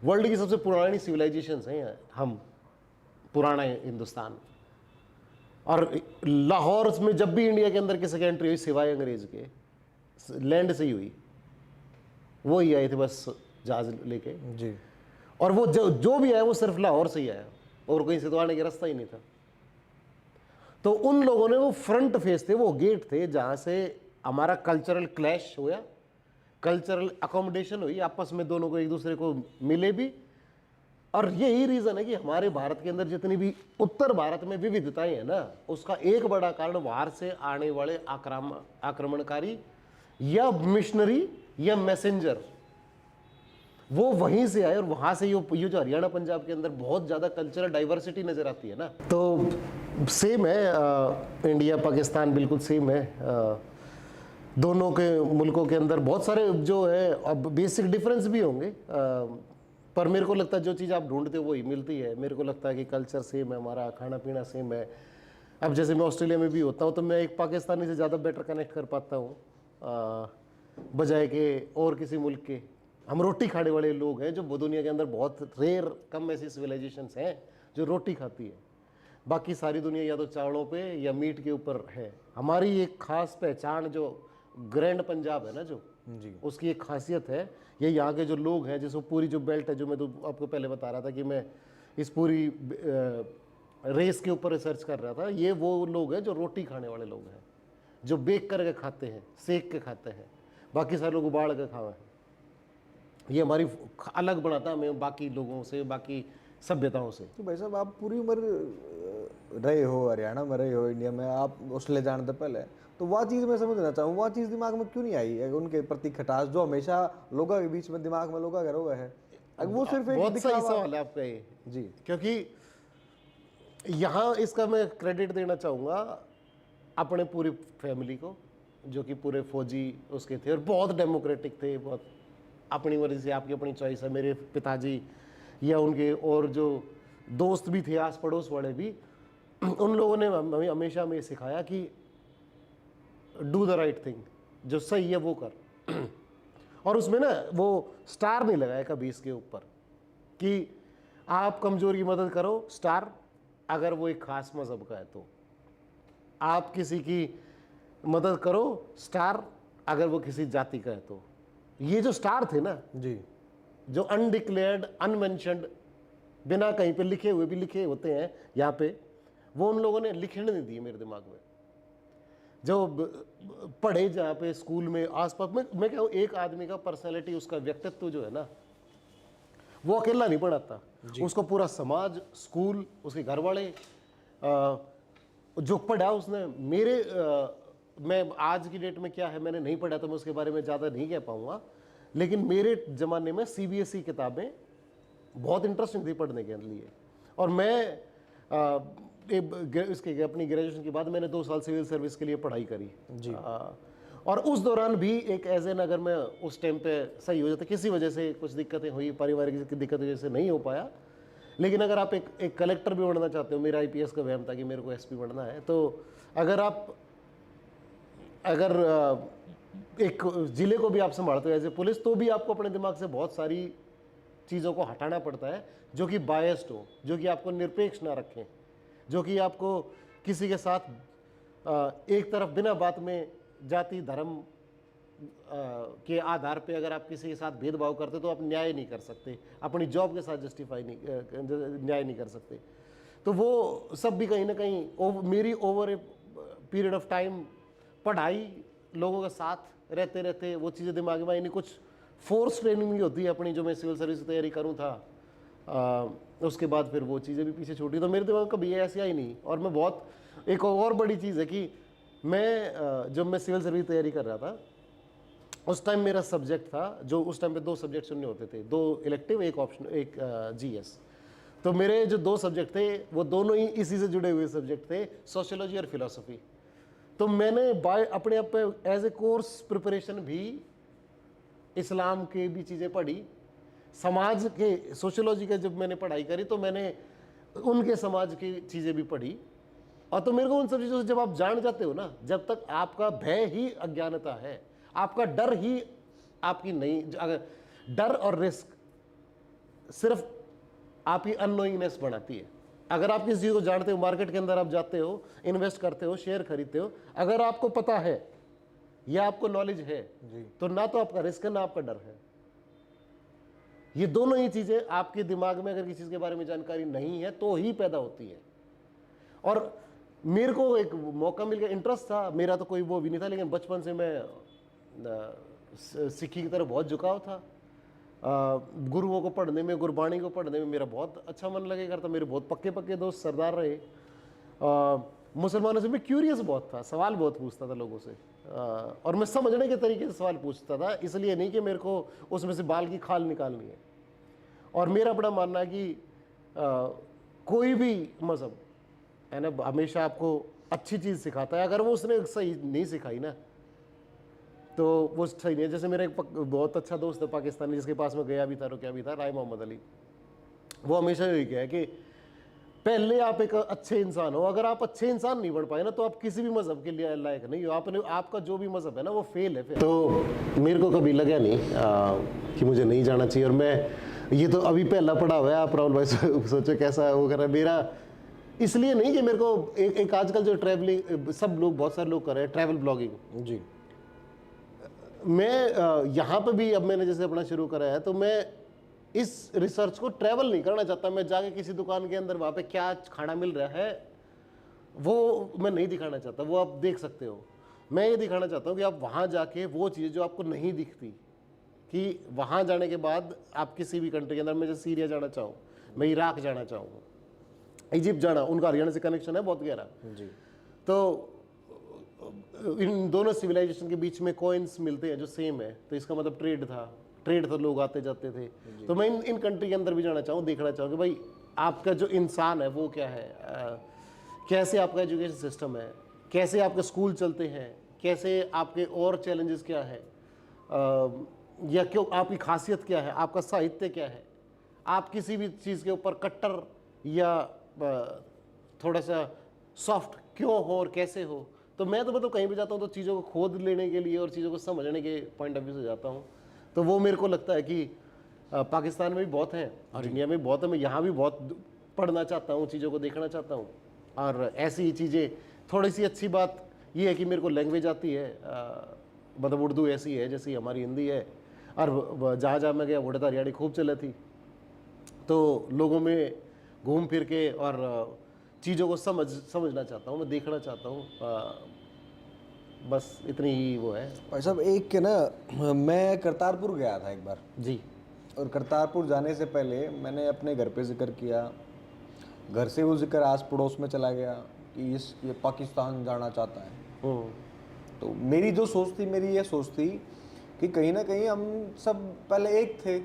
Speaker 1: वर्ल्ड की सबसे पुरानी सिविलाइजेशंस हैं हम, पुराना हिंदुस्तान। और लाहौर में जब भी इंडिया के अंदर किसी की एंट्री हुई सिवाय अंग्रेज के, लैंड से ही हुई, वो ही आए थे बस जहाज लेके
Speaker 2: जी।
Speaker 1: और वो जो भी आया वो सिर्फ लाहौर से ही आया, और कहीं से तो आने का रास्ता ही नहीं था। तो उन लोगों ने वो फ्रंट फेस थे, वो गेट थे जहां से हमारा कल्चरल क्लैश हुआ, कल्चरल अकोमोडेशन हुई, आपस में दोनों को एक दूसरे को मिले भी, और यही रीजन है कि हमारे भारत के अंदर जितनी भी उत्तर भारत में विविधताएं है ना, उसका एक बड़ा कारण बाहर से आने वाले आक्रमणकारी या मिशनरी या मैसेंजर, वो वहीं से आए और वहां से ये जो हरियाणा पंजाब के अंदर बहुत ज्यादा कल्चरल डाइवर्सिटी नजर आती है ना, तो सेम है। इंडिया पाकिस्तान बिल्कुल सेम है। दोनों के मुल्कों के अंदर बहुत सारे जो है अब बेसिक डिफरेंस भी होंगे, पर मेरे को लगता है जो चीज़ आप ढूंढते हो वही मिलती है। मेरे को लगता है कि कल्चर सेम है, हमारा खाना पीना सेम है। अब जैसे मैं ऑस्ट्रेलिया में भी होता हूँ तो मैं एक पाकिस्तानी से ज़्यादा बेटर कनेक्ट कर पाता हूँ बजाय के और किसी मुल्क के। हम रोटी खाने वाले लोग हैं, जो दुनिया के अंदर बहुत रेयर कम ऐसी सिविलाइजेशंस हैं जो रोटी खाती है। बाकी सारी दुनिया या तो चावलों पे या मीट के ऊपर है। हमारी एक खास पहचान जो ग्रैंड पंजाब है ना, जो
Speaker 2: जी,
Speaker 1: उसकी एक खासियत है, ये यहाँ के जो लोग हैं, जैसे पूरी जो बेल्ट है, जो मैं तो आपको पहले बता रहा था कि मैं इस पूरी रेस के ऊपर रिसर्च कर रहा था, ये वो लोग हैं जो रोटी खाने वाले लोग हैं, जो बेक करके खाते हैं, सेक के खाते हैं। बाकी सारे लोग उबाल के खाए हैं। ये हमारी अलग बनाता है हमें बाकी लोगों से, बाकी सभ्यताओं से।
Speaker 2: तो भाई साहब आप पूरी उम्र रहे हो हरियाणा में, रहे हो इंडिया में, आप ऑस्ट्रेलिया जाने से पहले, तो वह चीज़ मैं समझना चाहूँ, वह चीज़ दिमाग में क्यों नहीं आई उनके प्रति खटास जो हमेशा लोगों के बीच में दिमाग में लोगों का रहा है? वो सिर्फ एक
Speaker 1: बहुत सही सवाल है आपका ये
Speaker 2: जी,
Speaker 1: क्योंकि यहाँ इसका मैं क्रेडिट देना चाहूँगा अपने पूरी फैमिली को, जो कि पूरे फौजी उसके थे और बहुत डेमोक्रेटिक थे, बहुत अपनी मर्जी से, आपकी अपनी चॉइस है। मेरे पिताजी या उनके और जो दोस्त भी थे आस पड़ोस वाले भी, उन लोगों ने हमें हमेशा हमें सिखाया कि डू द राइट थिंग, जो सही है वो कर। और उसमें ना वो स्टार नहीं लगाया कभी इसके ऊपर कि आप कमजोर की मदद करो, स्टार अगर वो एक खास मजहब का है तो, आप किसी की मदद करो, स्टार अगर वो किसी जाति का है तो। ये जो स्टार थे ना
Speaker 2: जी,
Speaker 1: जो अनडिक्लेयर्ड, अनमेंशनड, बिना कहीं पे लिखे हुए भी लिखे होते हैं यहाँ पे, वो उन लोगों ने लिखने नहीं दिए मेरे दिमाग में। जो पढ़े जहाँ पे स्कूल में आसपास में, मैं कहूँ एक आदमी का पर्सनैलिटी, उसका व्यक्तित्व जो है ना, वो अकेला नहीं पढ़ाता, उसको पूरा समाज, स्कूल, उसके घर वाले जो पढ़ा उसने। मेरे मैं आज की डेट में क्या है मैंने नहीं पढ़ा तो मैं उसके बारे में ज़्यादा नहीं कह पाऊँगा, लेकिन मेरे ज़माने में CBSE किताबें बहुत इंटरेस्टिंग थी पढ़ने के लिए। और मैं इसके अपनी ग्रेजुएशन के बाद मैंने 2 साल सिविल सर्विस के लिए पढ़ाई करी
Speaker 2: जी।
Speaker 1: और उस दौरान भी एक एज एन, अगर मैं उस टाइम पे सही हो जाता, किसी वजह से कुछ दिक्कतें हुई, पारिवारिक दिक्कत की वजह से नहीं हो पाया, लेकिन अगर आप एक कलेक्टर भी बनना चाहते हो, मेरा IPS का वहम था कि मेरे को SP बनना है, तो अगर एक ज़िले को भी आप संभालते हो एज ए पुलिस, तो भी आपको अपने दिमाग से बहुत सारी चीज़ों को हटाना पड़ता है जो कि बायस्ड हो, जो कि आपको निरपेक्ष ना रखें, जो कि आपको किसी के साथ एक तरफ बिना बात में जाति धर्म के आधार पे अगर आप किसी के साथ भेदभाव करते तो आप न्याय नहीं कर सकते, अपनी जॉब के साथ जस्टिफाई नहीं न्याय नहीं कर सकते। तो वो सब भी कहीं ना कहीं मेरी over a period of time पढ़ाई, लोगों के साथ रहते रहते वो चीज़ें दिमाग में आई नहीं। कुछ फोर्स ट्रेनिंग भी होती है अपनी, जो मैं सिविल सर्विस की तैयारी करूँ था, उसके बाद फिर वो चीज़ें भी पीछे छूटी, तो मेरे दिमाग कभी ऐसी आई नहीं। और मैं बहुत, एक और बड़ी चीज़ है कि मैं जब मैं सिविल सर्विस तैयारी कर रहा था उस टाइम मेरा सब्जेक्ट था, जो उस टाइम पे 2 सब्जेक्ट चुनने होते थे, 2 इलेक्टिव, एक ऑप्शन, एक GS। तो मेरे जो 2 सब्जेक्ट थे वो दोनों ही इसी से जुड़े हुए सब्जेक्ट थे, सोशियोलॉजी और फिलोसफी। तो मैंने अपने आप पे एज ए कोर्स प्रिपरेशन भी इस्लाम के भी चीज़ें पढ़ी, समाज के सोशियोलॉजी का जब मैंने पढ़ाई करी तो मैंने उनके समाज की चीज़ें भी पढ़ी। और तो मेरे को उन सब चीज़ों से जब आप जान जाते हो ना, जब तक आपका भय ही अज्ञानता है, आपका डर ही आपकी नहीं, अगर डर और रिस्क सिर्फ आपकी अननोइंगनेस बढ़ाती है। अगर आप किसी चीज़ को जानते हो, मार्केट के अंदर आप जाते हो, इन्वेस्ट करते हो, शेयर खरीदते हो, अगर आपको पता है या आपको नॉलेज है तो ना तो आपका रिस्क है ना आपका डर है। ये दोनों ही चीज़ें आपके दिमाग में अगर किसी चीज़ के बारे में जानकारी नहीं है तो ही पैदा होती है। और मेरे को एक मौका मिल गया, इंटरेस्ट था मेरा, तो कोई वो भी नहीं था, लेकिन बचपन से मैं सिक्खी की तरफ बहुत झुकाव था। गुरुओं को पढ़ने में, गुरबाणी को पढ़ने में मेरा बहुत अच्छा मन लगे करता। मेरे बहुत पक्के पक्के दोस्त सरदार रहे। मुसलमानों से मैं क्यूरियस बहुत था, सवाल बहुत पूछता था लोगों से, और मैं समझने के तरीके से सवाल पूछता था, इसलिए नहीं कि मेरे को उसमें से बाल की खाल निकालनी है। और मेरा बड़ा मानना है कि कोई भी मज़हब है ना हमेशा आपको अच्छी चीज़ सिखाता है। अगर वो उसने सही नहीं सिखाई ना तो वो सही नहीं है। जैसे मेरा एक बहुत अच्छा दोस्त है पाकिस्तानी, जिसके पास में गया भी था, रुकया भी था, राय मोहम्मद अली। वो हमेशा यही कहा है कि पहले आप एक अच्छे इंसान हो। अगर आप अच्छे इंसान नहीं बन पाए ना तो आप किसी भी मज़हब के लिए लायक नहीं हो। आपने आपका जो भी मज़हब है ना वो फेल है फिर। तो मेरे को कभी लगा नहीं कि मुझे नहीं जाना चाहिए। और मैं ये तो अभी पहला पढ़ा हुआ है। आप राहुल भाई सोचो कैसा वो कर रहा है। मेरा इसलिए नहीं कि मेरे को एक आजकल जो ट्रैवलिंग सब लोग, बहुत सारे लोग कर रहे हैं ट्रैवल ब्लॉगिंग
Speaker 2: जी।
Speaker 1: मैं यहाँ पे भी अब मैंने जैसे अपना शुरू करा है, तो मैं इस रिसर्च को ट्रैवल नहीं करना चाहता। मैं जाके किसी दुकान के अंदर वहाँ पे क्या खाना मिल रहा है वो मैं नहीं दिखाना चाहता, वो आप देख सकते हो। मैं ये दिखाना चाहता हूँ कि आप वहाँ जाके वो चीज़ जो आपको नहीं दिखती, कि वहाँ जाने के बाद आप किसी भी कंट्री के अंदर, मैं जैसे सीरिया जाना चाहूँ, मैं इराक जाना चाहूँ, इजिप्ट जाना, उनका हरियाणा से कनेक्शन है बहुत गहरा।
Speaker 2: जी।
Speaker 1: तो इन दोनों सिविलाइजेशन के बीच में कॉइन्स मिलते हैं जो सेम है, तो इसका मतलब ट्रेड था, लोग आते जाते थे। तो मैं इन कंट्री के अंदर भी जाना चाहूँ, देखना चाहूँ कि भाई आपका जो इंसान है वो क्या है, कैसे आपका एजुकेशन सिस्टम है, कैसे आपके स्कूल चलते हैं, कैसे आपके और चैलेंजेस क्या है, या क्यों आपकी खासियत क्या है, आपका साहित्य क्या है, आप किसी भी चीज़ के ऊपर कट्टर या थोड़ा सा सॉफ्ट क्यों हो और कैसे हो। तो मैं तो मतलब कहीं भी जाता हूँ तो चीज़ों को खोद लेने के लिए और चीज़ों को समझने के पॉइंट ऑफ व्यू से जाता हूँ। तो वो मेरे को लगता है कि पाकिस्तान में भी बहुत है और इंडिया में भी बहुत है। मैं यहाँ भी बहुत पढ़ना चाहता हूँ, चीज़ों को देखना चाहता हूँ। और ऐसी चीज़ें, थोड़ी सी अच्छी बात ये है कि मेरे को लैंग्वेज आती है, मतलब उर्दू ऐसी है जैसी हमारी हिंदी है। और जहाँ जहाँ मैं गया वोडे हरियाणी खूब चले थी, तो लोगों में घूम फिर के और चीज़ों को समझना चाहता हूँ, मैं देखना चाहता हूँ। बस इतनी ही वो है
Speaker 2: भाई साहब। एक के ना, मैं करतारपुर गया था एक बार
Speaker 1: जी।
Speaker 2: और करतारपुर जाने से पहले मैंने अपने घर पे जिक्र किया, घर से वो जिक्र आस पड़ोस में चला गया कि ये पाकिस्तान जाना चाहता है। तो मेरी जो सोच थी, मेरी ये सोच थी कि कहीं ना कहीं हम सब पहले एक थे।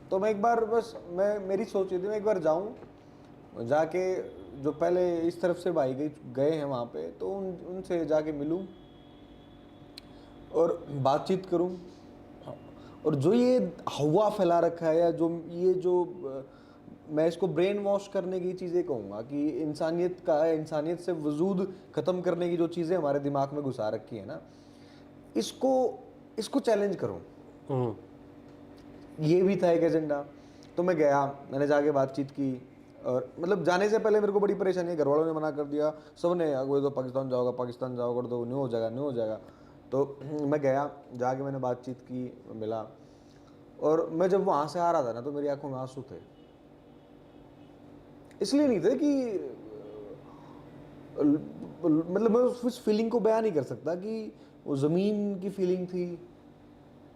Speaker 2: तो मैं एक बार बस मेरी सोच ये थी मैं एक बार जाऊं, जाके जो पहले इस तरफ से भाई गए हैं वहाँ पे, तो उनसे जाके मिलूं और बातचीत करूं। और जो ये हवा फैला रखा है, या जो मैं इसको ब्रेन वॉश करने की चीज़ें कहूँगा कि इंसानियत से वजूद ख़त्म करने की जो चीज़ें हमारे दिमाग में घुसा रखी है ना, इसको चैलेंज करूँ। ये भी था एक एजेंडा। तो मैं गया, मैंने जाके बातचीत की। और मतलब जाने से पहले मेरे को बड़ी परेशानी है, घर वालों ने मना कर दिया, सब ने वो तो पाकिस्तान जाओगा तो नहीं हो जाएगा। तो मैं गया, जाके मैंने बातचीत की, मिला। और मैं जब वहाँ से आ रहा था ना तो मेरी आंखों में आंसू थे। इसलिए नहीं थे कि मतलब मैं उस फीलिंग को बयान नहीं कर सकता कि वो ज़मीन की फीलिंग थी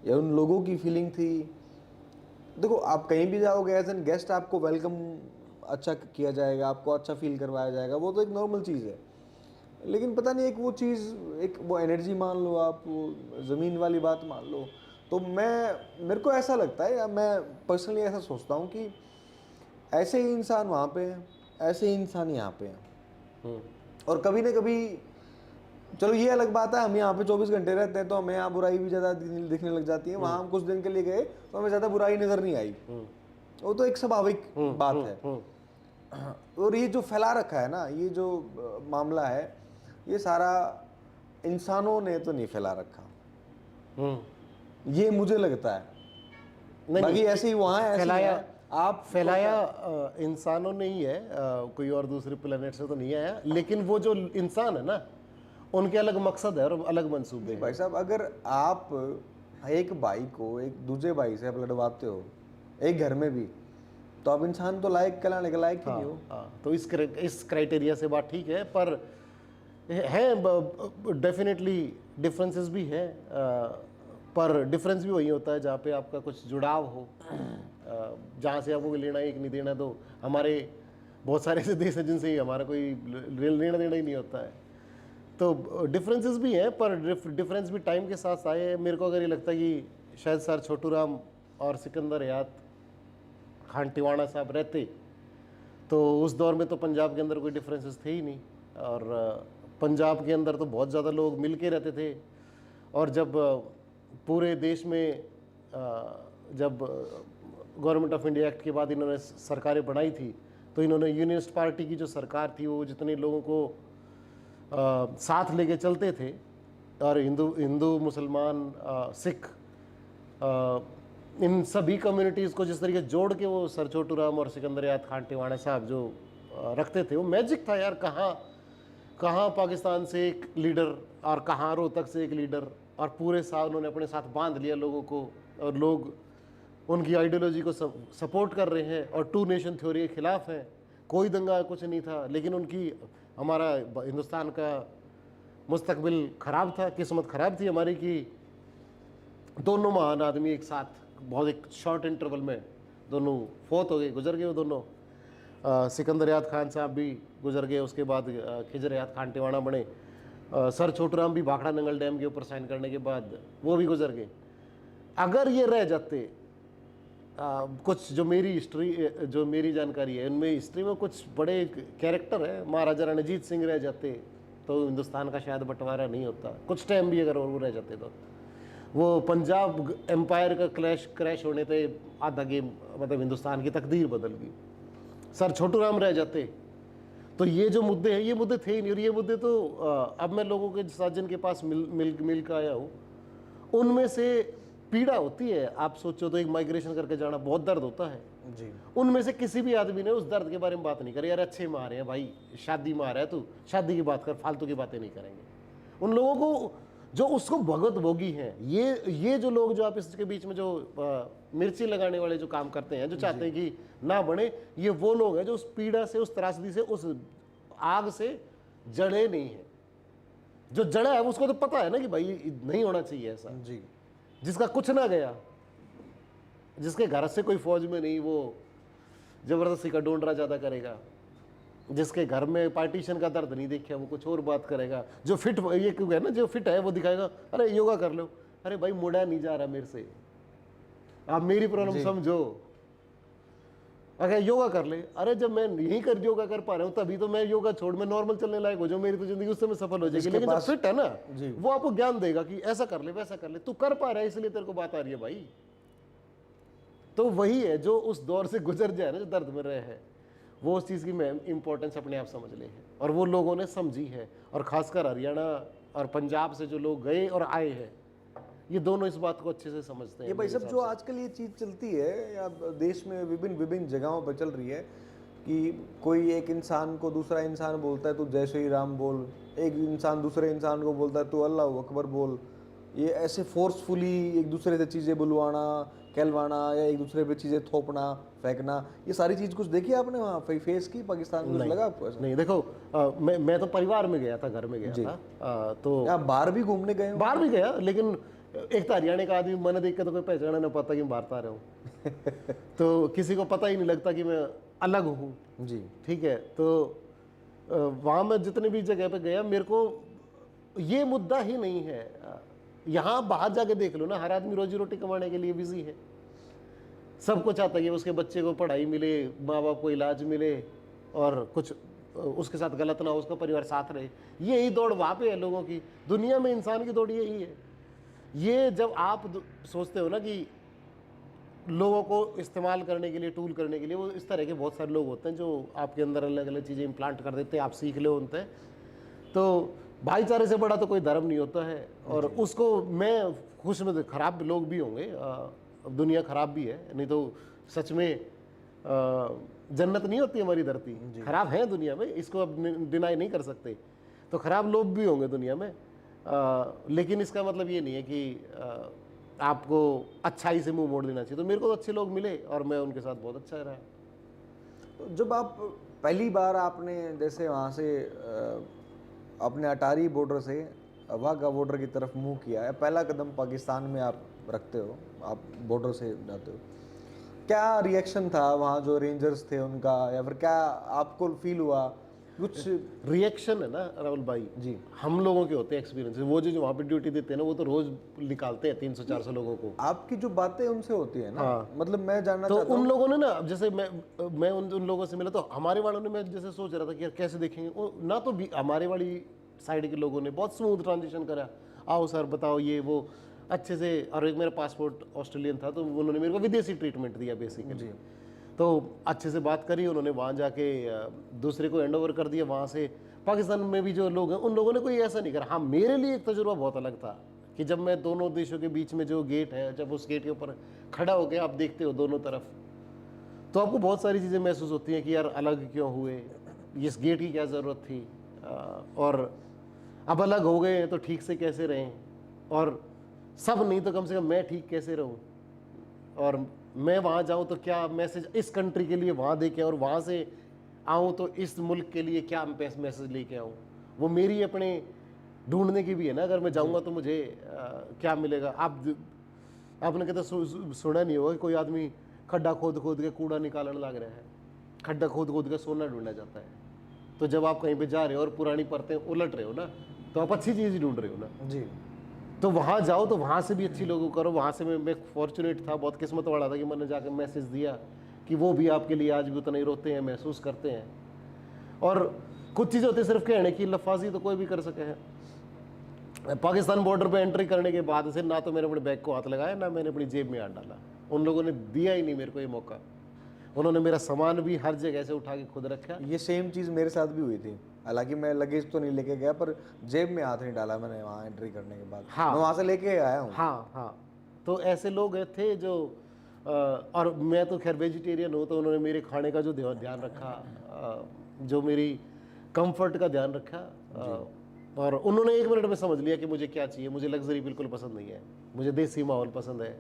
Speaker 2: या उन लोगों की फीलिंग थी। देखो, आप कहीं भी जाओगे एज एन गेस्ट, आपको वेलकम अच्छा किया जाएगा, आपको अच्छा फील करवाया जाएगा, वो तो एक नॉर्मल चीज़ है। लेकिन पता नहीं, एक वो चीज़, एक वो एनर्जी मान लो, आप वो ज़मीन वाली बात मान लो। तो मेरे को ऐसा लगता है, या मैं पर्सनली ऐसा सोचता हूँ कि ऐसे ही इंसान वहाँ पे हैं, ऐसे ही इंसान यहाँ पे हैं। और कभी ना कभी, चलो ये अलग बात है, हम यहाँ पे 24 घंटे रहते हैं तो हमें यहाँ बुराई भी ज़्यादा दिखने लग जाती है। वहाँ हम कुछ दिन के लिए गए तो हमें ज़्यादा बुराई नज़र नहीं आई। वो तो एक स्वाभाविक बात है। और ये जो फैला रखा है ना, ये जो मामला है, ये सारा इंसानों ने तो नहीं फैला रखा, ये मुझे लगता है। बाकी ऐसे ही वहाँ
Speaker 1: फैलाया, आप फैलाया इंसानों ने ही है, कोई और दूसरे प्लेनेट से तो नहीं आया। लेकिन वो जो इंसान है ना, उनके अलग मकसद है और अलग मंसूबे हैं।
Speaker 2: भाई साहब, अगर आप एक भाई को एक दूसरे भाई से आप लड़वाते हो एक घर में भी, तो आप इंसान तो लायक कहलाने के लायक ही नहीं हो।
Speaker 1: तो इस क्राइटेरिया से बात ठीक है, पर है डेफिनेटली डिफरेंसेस भी है। पर डिफरेंस भी वही होता है जहाँ पे आपका कुछ जुड़ाव हो, जहाँ से आपको कोई लेना एक नहीं देना। तो हमारे बहुत सारे ऐसे देश हैं जिनसे हमारा कोई लेना देना ही नहीं होता है। तो डिफरेंसेस भी हैं, पर डिफरेंस भी टाइम के साथ आए हैं। मेरे को अगर ये लगता है कि शायद सर छोटू राम और सिकंदर हयात खान टिवाणा साहब रहते तो उस दौर में तो पंजाब के अंदर कोई डिफरेंसेस थे ही नहीं, और पंजाब के अंदर तो बहुत ज़्यादा लोग मिल के रहते थे। और जब पूरे देश में जब गवर्नमेंट ऑफ इंडिया एक्ट के बाद इन्होंने सरकारें बनाई थी, तो इन्होंने यूनियनिस्ट पार्टी की जो सरकार थी वो जितने लोगों को साथ लेके चलते थे, और हिंदू मुसलमान सिख इन सभी कम्युनिटीज़ को जिस तरीके जोड़ के वो सर छोटू राम और सिकंदर हयात खान टिवाणा साहब जो रखते थे, वो मैजिक था यार। कहाँ पाकिस्तान से एक लीडर और कहाँ रोहतक से एक लीडर, और पूरे साथ उन्होंने अपने साथ बांध लिया लोगों को, और लोग उनकी आइडियोलॉजी को सपोर्ट कर रहे हैं और टू नेशन थ्योरी के खिलाफ हैं। कोई दंगा कुछ नहीं था, लेकिन उनकी हमारा हिंदुस्तान का मुस्तकबिल ख़राब था, किस्मत ख़राब थी हमारी कि दोनों महान आदमी एक साथ बहुत एक शॉर्ट इंटरवल में दोनों फोत हो गए, गुजर गए वो दोनों। सिकंदर हयात खान साहब भी गुजर गए, उसके बाद खिजर हयात खान टिवाणा बने। सर छोटू राम भी भाखड़ा नंगल डैम के ऊपर साइन करने के बाद वो भी गुजर गए। अगर ये रह जाते कुछ जो मेरी हिस्ट्री, जो मेरी जानकारी है उनमें हिस्ट्री में कुछ बड़े कैरेक्टर है, महाराजा रणजीत सिंह रह जाते तो हिंदुस्तान का शायद बंटवारा नहीं होता। कुछ टाइम भी अगर वो रह जाते तो वो पंजाब एम्पायर का क्रैश होने पे आधा गेम मतलब हिंदुस्तान की तकदीर बदल गई। सर छोटू राम रह जाते तो ये जो मुद्दे हैं ये मुद्दे थे ही नहीं, और ये मुद्दे तो अब मैं लोगों के साथ जिनके पास मिल कर आया हूँ उनमें से पीड़ा होती है। आप सोचो तो एक माइग्रेशन करके जाना बहुत दर्द होता है
Speaker 2: जी।
Speaker 1: उनमें से किसी भी आदमी ने उस दर्द के बारे में बात नहीं करी। यार अच्छे में आ रहे हैं भाई, शादी में आ रहा है तू, शादी की बात कर, फालतू की बातें नहीं करेंगे। उन लोगों को जो उसको भगत भोगी हैं, ये जो लोग जो आप इसके बीच में जो मिर्ची लगाने वाले जो काम करते हैं, जो चाहते हैं कि ना बने, ये वो लोग हैं जो उस पीड़ा से, उस त्रासदी से, उस आग से जड़े नहीं है। जो जड़ा है उसको तो पता है ना कि भाई नहीं होना चाहिए ऐसा
Speaker 2: जी।
Speaker 1: जिसका कुछ ना गया, जिसके घर से कोई फौज में नहीं, वो जबरदस्ती का डोंडरा ज्यादा करेगा। जिसके घर में पार्टीशन का दर्द नहीं देखा वो कुछ और बात करेगा। जो फिट, ये क्यों है ना, जो फिट है वो दिखाएगा अरे योगा कर लो। अरे भाई मुड़ा नहीं जा रहा मेरे से, आप मेरी प्रॉब्लम समझो। अगर योगा कर ले, अरे जब मैं यही कर योगा कर पा रहा हूँ तभी तो मैं योगा छोड़ मैं नॉर्मल चलने लायक हो जाऊँ, मेरी तो जिंदगी उससे मैं सफल हो जाएगी। लेकिन जो फिट है ना वो आपको ज्ञान देगा कि ऐसा कर ले वैसा कर ले, तू कर पा रहा है इसलिए तेरे को बात आ रही है भाई। तो वही है जो उस दौर से गुजर जाए ना, जो दर्द में रहे हैं, वो उस चीज़ की इम्पोर्टेंस अपने आप समझ ले है, और वो लोगों ने समझी है। और खासकर हरियाणा और पंजाब से जो लोग गए और आए हैं, ये दोनों इस बात को अच्छे से समझते हैं।
Speaker 2: ये भाई सब जो आजकल ये चीज़ चलती है या देश में विभिन्न जगहों पर चल रही है कि कोई एक इंसान को दूसरा इंसान बोलता है तू जय श्री राम बोल, एक इंसान दूसरे इंसान को बोलता है तू अल्लाह अकबर बोल। ये ऐसे फोर्सफुली एक दूसरे से चीज़ें बुलवाना, कहलवाना, या एक दूसरे पे चीज़ें थोपना, फेंकना, ये सारी चीज़ कुछ देखी आपने वहाँ फेस की पाकिस्तान में? लगा आपको ऐसा?
Speaker 1: नहीं, देखो मैं तो परिवार में गया था, घर में गया था। तो
Speaker 2: आप बाहर भी घूमने गए?
Speaker 1: बाहर भी गया, लेकिन एक तो हरियाणा का आदमी मैंने देख के तो कोई पहचाना नहीं पाता कि मैं बाहर आ रहा हूँ तो किसी को पता ही नहीं लगता कि मैं अलग हूँ
Speaker 2: जी।
Speaker 1: ठीक है। तो वहाँ मैं जितने भी जगह पे गया, मेरे को ये मुद्दा ही नहीं है। यहाँ बाहर जाके देख लो ना, हर आदमी रोजी रोटी कमाने के लिए बिजी है। सबको चाहता है कि उसके बच्चे को पढ़ाई मिले, माँ बाप को इलाज मिले, और कुछ उसके साथ गलत ना हो, उसका परिवार साथ रहे। यही दौड़ वहाँ पे है लोगों की। दुनिया में इंसान की दौड़ यही है। ये जब आप सोचते हो ना कि लोगों को इस्तेमाल करने के लिए, टूल करने के लिए, वो इस तरह के बहुत सारे लोग होते हैं जो आपके अंदर अलग अलग चीज़ें इम्प्लांट कर देते हैं, आप सीख लो उनसे। तो भाईचारे से बड़ा तो कोई धर्म नहीं होता है। और उसको मैं खुश में, खराब लोग भी होंगे, दुनिया खराब भी है, नहीं तो सच में जन्नत नहीं होती हमारी धरती। खराब है दुनिया में, इसको अब डिनाई नहीं कर सकते। तो खराब लोग भी होंगे दुनिया में, लेकिन इसका मतलब ये नहीं है कि आपको अच्छाई से मुंह मोड़ देना चाहिए। तो मेरे को तो अच्छे लोग मिले और मैं उनके साथ बहुत अच्छा रहा।
Speaker 2: तो जब आप पहली बार आपने जैसे वहाँ से अपने अटारी बॉर्डर से वाघा बॉर्डर की तरफ मुंह किया है, पहला कदम पाकिस्तान में आप रखते हो, आप बॉर्डर से जाते हो, क्या रिएक्शन था वहाँ जो रेंजर्स थे उनका, या फिर क्या आपको फील हुआ कुछ?
Speaker 1: रिएक्शन है ना राहुल भाई
Speaker 2: जी,
Speaker 1: हम लोगों के होते हैं एक्सपीरियंस, वो जो वहाँ पे ड्यूटी देते हैं ना वो तो रोज निकालते हैं 300-400 लोगों को।
Speaker 2: आपकी जो बातें उनसे होती है ना,
Speaker 1: हाँ।
Speaker 2: मतलब मैं जानना
Speaker 1: तो
Speaker 2: चाहता
Speaker 1: उन
Speaker 2: हूँ।
Speaker 1: लोगों ने ना, अब जैसे मैं उन लोगों से मिला तो हमारे वालों ने, मैं जैसे सोच रहा था कि यार कैसे देखेंगे ना, तो हमारे वाली साइड के लोगों ने बहुत स्मूथ ट्रांजिशन करा, आओ सर बताओ ये वो अच्छे से। और एक मेरा पासपोर्ट ऑस्ट्रेलियन था तो उन्होंने मेरे को विदेशी ट्रीटमेंट दिया बेसिकली। तो अच्छे से बात करी उन्होंने, वहाँ जाके दूसरे को हैंड ओवर कर दिया। वहाँ से पाकिस्तान में भी जो लोग हैं उन लोगों ने कोई ऐसा नहीं करा। हाँ, मेरे लिए एक तजुर्बा बहुत अलग था कि जब मैं दोनों देशों के बीच में जो गेट है, जब उस गेट के ऊपर खड़ा हो गया, आप देखते हो दोनों तरफ, तो आपको बहुत सारी चीज़ें महसूस होती हैं कि यार अलग क्यों हुए, इस गेट की क्या ज़रूरत थी, और अब अलग हो गए हैं तो ठीक से कैसे रहें, और सब नहीं तो कम से कम मैं ठीक कैसे रहूं, और मैं वहाँ जाऊँ तो क्या मैसेज इस कंट्री के लिए वहाँ दे के, और वहाँ से आऊँ तो इस मुल्क के लिए क्या मैसेज लेके आऊँ। वो मेरी अपने ढूंढने की भी है ना, अगर मैं जाऊँगा तो मुझे क्या मिलेगा। आपने कहते सुना नहीं होगा कि कोई आदमी खड्डा खोद खोद के कूड़ा निकालने लग रहा है, खड्डा खोद खोद के सोना ढूंढा जाता है। तो जब आप कहीं पे जा रहे हो और पुरानी परतें उलट रहे हो ना, तो आप अच्छी चीज़ ढूंढ रहे हो ना
Speaker 2: जी,
Speaker 1: तो वहाँ जाओ, तो वहाँ से भी अच्छी लोगों करो। वहाँ से मैं फॉर्चुनेट था, बहुत किस्मत वाला था कि मैंने जाकर मैसेज दिया कि वो भी आपके लिए आज भी उतना ही रोते हैं, महसूस करते हैं। और कुछ चीज़ें होती है सिर्फ कहने की, लफाजी तो कोई भी कर सके है। पाकिस्तान बॉर्डर पे एंट्री करने के बाद से ना तो मैंने अपने बैग को हाथ लगाया, ना मैंने अपनी जेब में हाथ डाला। उन लोगों ने दिया ही नहीं मेरे को ये मौका। उन्होंने मेरा सामान भी हर जगह से उठा के खुद रखा।
Speaker 2: ये सेम चीज़ मेरे साथ भी हुई थी। हालांकि मैं लगेज तो नहीं लेके गया, पर जेब में हाथ नहीं डाला मैंने वहाँ एंट्री करने के बाद।
Speaker 1: हाँ।
Speaker 2: मैं वहाँ से लेके आया हूँ।
Speaker 1: हाँ हाँ, तो ऐसे लोग थे जो और मैं तो खैर वेजिटेरियन हूँ, तो उन्होंने मेरे खाने का जो ध्यान रखा, जो मेरी कंफर्ट का ध्यान रखा, और उन्होंने 1 मिनट में समझ लिया कि मुझे क्या चाहिए। मुझे लग्जरी बिल्कुल पसंद नहीं है, मुझे देसी माहौल पसंद है,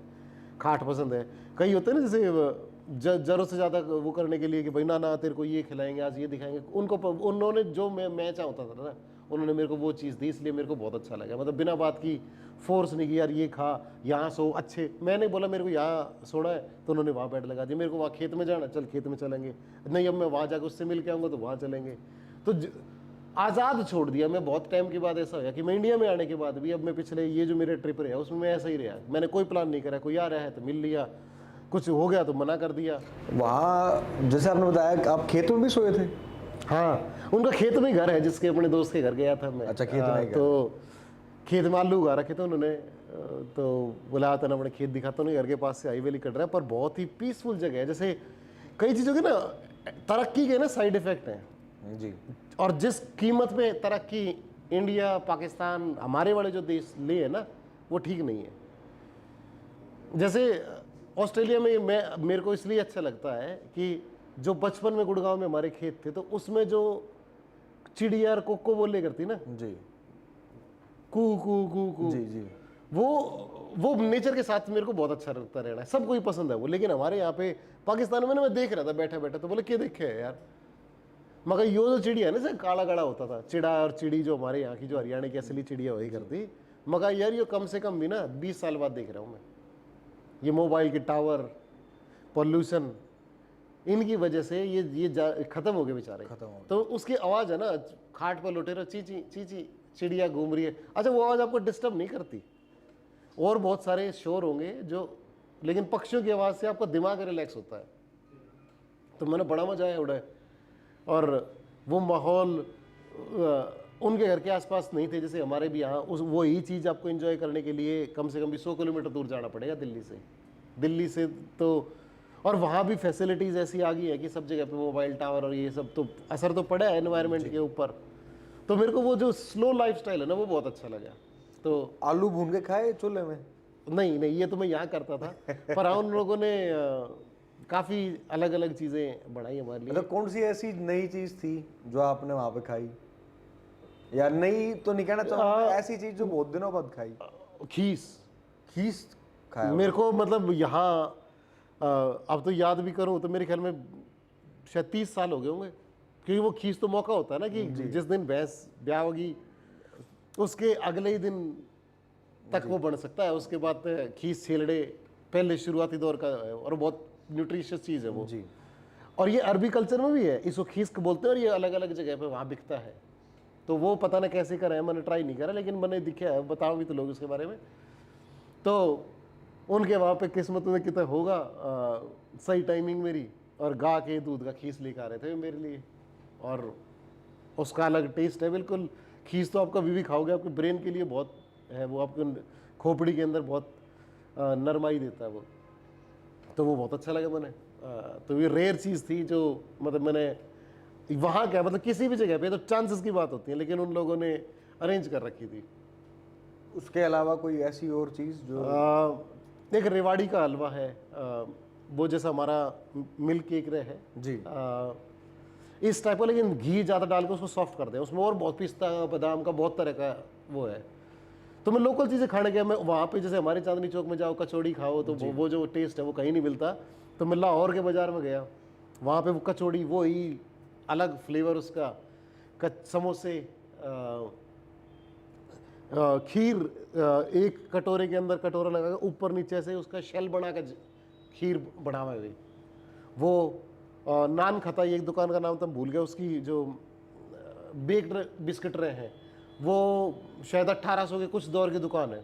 Speaker 1: खाट पसंद है। कई होते हैं ना जैसे जरूरत से ज़्यादा वो करने के लिए कि भाई ना तेरे को ये खिलाएंगे, आज ये दिखाएंगे। उन्होंने जो मैं चाहता था ना, उन्होंने मेरे को वो चीज़ दी, इसलिए मेरे को बहुत अच्छा लगा। मतलब बिना बात की फोर्स नहीं की, यार ये खा, यहाँ सो। अच्छे मैंने बोला मेरे को यहाँ सोना है, तो उन्होंने वहाँ बेड लगा दिया। मेरे को वहाँ खेत में जाना, चल खेत में चलेंगे, नहीं अब मैं वहाँ जाकर उससे मिल के आऊँगा तो वहाँ चलेंगे। तो आज़ाद छोड़ दिया। मैं बहुत टाइम के बाद ऐसा होया कि मैं इंडिया में आने के बाद भी, अब मैं पिछले ये जो मेरे ट्रिप रहा उसमें मैं ऐसा ही रहा। मैंने कोई प्लान नहीं करा, कोई आ रहा है तो मिल लिया, कुछ हो गया तो मना कर दिया।
Speaker 2: वहाँ जैसे आपने बताया कि आप खेत में भी सोए थे।
Speaker 1: हाँ, उनका खेत में घर है, जिसके अपने दोस्त के घर गया था मैं।
Speaker 2: अच्छा, खेत में घर।
Speaker 1: तो खेत में आलू उगा रखे थे उन्होंने, तो बुलाया था ना, अपने खेत दिखाता हूँ। घर के पास से हाईवे कट रहा है, पर बहुत ही पीसफुल जगह है। जैसे कई चीज़ों के ना तरक्की के ना साइड इफेक्ट हैं
Speaker 2: जी,
Speaker 1: और जिस कीमत पे तरक्की इंडिया, पाकिस्तान, हमारे वाले जो देश ले है ना, वो ठीक नहीं है। जैसे ऑस्ट्रेलिया में मेरे को इसलिए अच्छा लगता है कि जो बचपन में गुड़गांव में हमारे खेत थे, तो उसमें जो चिड़िया कोको बोले करती ना,
Speaker 2: जी,
Speaker 1: कू कू कू कू,
Speaker 2: जी, जी,
Speaker 1: वो नेचर के साथ मेरे को बहुत अच्छा लगता रहना है। सबको ही पसंद है वो। लेकिन हमारे यहाँ पे पाकिस्तान में ना, मैं देख रहा था बैठा बैठा, तो बोले क्या देखे है यार, मगर यो जो चिड़िया है ना, जैसे काला काला होता था, चिड़ा और चिड़ी जो हमारे यहाँ की, जो हरियाणा की असली चिड़िया वही करती, मगर यार ये कम से कम भी ना 20 साल बाद देख रहा हूँ मैं। ये मोबाइल के टावर, पॉल्यूशन, इनकी वजह से ये खत्म हो गए बेचारे।
Speaker 2: खत्म हो गए।
Speaker 1: तो उसकी आवाज़ है ना, खाट पर लुटे रहो, चीची चीची, चिड़िया घूम रही है। अच्छा, वो आवाज़ आपको डिस्टर्ब नहीं करती? और बहुत सारे शोर होंगे जो, लेकिन पक्षियों की आवाज़ से आपका दिमाग रिलैक्स होता है। तो मैंने बड़ा मजा आया उड़े। और वो माहौल उनके घर के आसपास नहीं थे जैसे हमारे भी यहाँ। वो ही चीज़ आपको एंजॉय करने के लिए कम से कम भी 100 किलोमीटर दूर जाना पड़ेगा दिल्ली से तो। और वहाँ भी फैसिलिटीज़ ऐसी आ गई है कि सब जगह पे मोबाइल टावर और ये सब, तो असर तो पड़ा है एनवायरनमेंट के ऊपर। तो मेरे को वो जो स्लो लाइफस्टाइल है ना, वो बहुत अच्छा लगा। तो
Speaker 2: आलू भून के खाए चूल्हे में?
Speaker 1: नहीं, ये तो मैं यहाँ करता था, पर हाँ उन लोगों ने काफ़ी अलग अलग चीज़ें बढ़ाई हमारे लिए।
Speaker 2: मतलब कौन सी ऐसी नई चीज थी जो आपने वहां पे खाई, या नई तो नहीं कहना चाहूंगा, ऐसी चीज जो बहुत दिनों बाद खाई?
Speaker 1: खीस
Speaker 2: खाया
Speaker 1: मेरे को, मतलब यहाँ अब तो याद भी करूँ तो मेरे ख्याल में शायद 30 साल हो गए होंगे। क्योंकि वो खीस तो मौका होता है ना कि जिस दिन भैंस ब्याह होगी, उसके अगले ही दिन तक वो बन सकता है। उसके बाद खीस छेलड़े पहले शुरुआती दौर का है और बहुत न्यूट्रिशियस चीज़ है वो
Speaker 2: जी।
Speaker 1: और ये अरबी कल्चर में भी है, इसको खीस बोलते हैं और ये अलग अलग जगह पे वहाँ बिकता है। तो वो पता ना कैसे करा है, मैंने ट्राई नहीं करा, लेकिन मैंने दिखा है, बताऊँ भी तो लोग इसके बारे में। तो उनके वहाँ पे किस्मत में कितना होगा, सही टाइमिंग मेरी, और गा के दूध का खीस लेकर आ रहे थे मेरे लिए, और उसका अलग टेस्ट है बिल्कुल। खीस तो आप कभी भी खाओगे आपके ब्रेन के लिए बहुत है, वो आपके खोपड़ी के अंदर बहुत नरमाई देता है वो, तो वो बहुत अच्छा लगा मैंने। तो ये रेयर चीज़ थी जो मतलब मैंने वहाँ क्या मतलब किसी भी जगह पे तो चांसेस की बात होती है, लेकिन उन लोगों ने अरेंज कर रखी थी।
Speaker 2: उसके अलावा कोई ऐसी और चीज़ जो
Speaker 1: एक रेवाड़ी का हलवा है, वो जैसा हमारा मिल्क केक रहे है
Speaker 2: जी।
Speaker 1: इस टाइप का, लेकिन घी ज़्यादा डाल के उसको सॉफ्ट कर दें, उसमें और बहुत पिस्ता बादाम का बहुत तरह का वो है। तो मैं लोकल चीज़ें खाने गया, मैं वहाँ पे जैसे हमारे चांदनी चौक में जाओ कचौड़ी खाओ तो वो जो टेस्ट है वो कहीं नहीं मिलता। तो मैं लाहौर के बाज़ार में गया, वहाँ पे वो कचौड़ी वो ही अलग फ्लेवर उसका, समोसे, खीर, एक कटोरे के अंदर कटोरा लगा के ऊपर नीचे से उसका शेल बना के खीर बना हुआ है वो। नान खाता, एक दुकान का नाम तो भूल गया, उसकी जो बेक्ड बिस्किट रहे हैं वो शायद 1800 के कुछ दौर की दुकान है,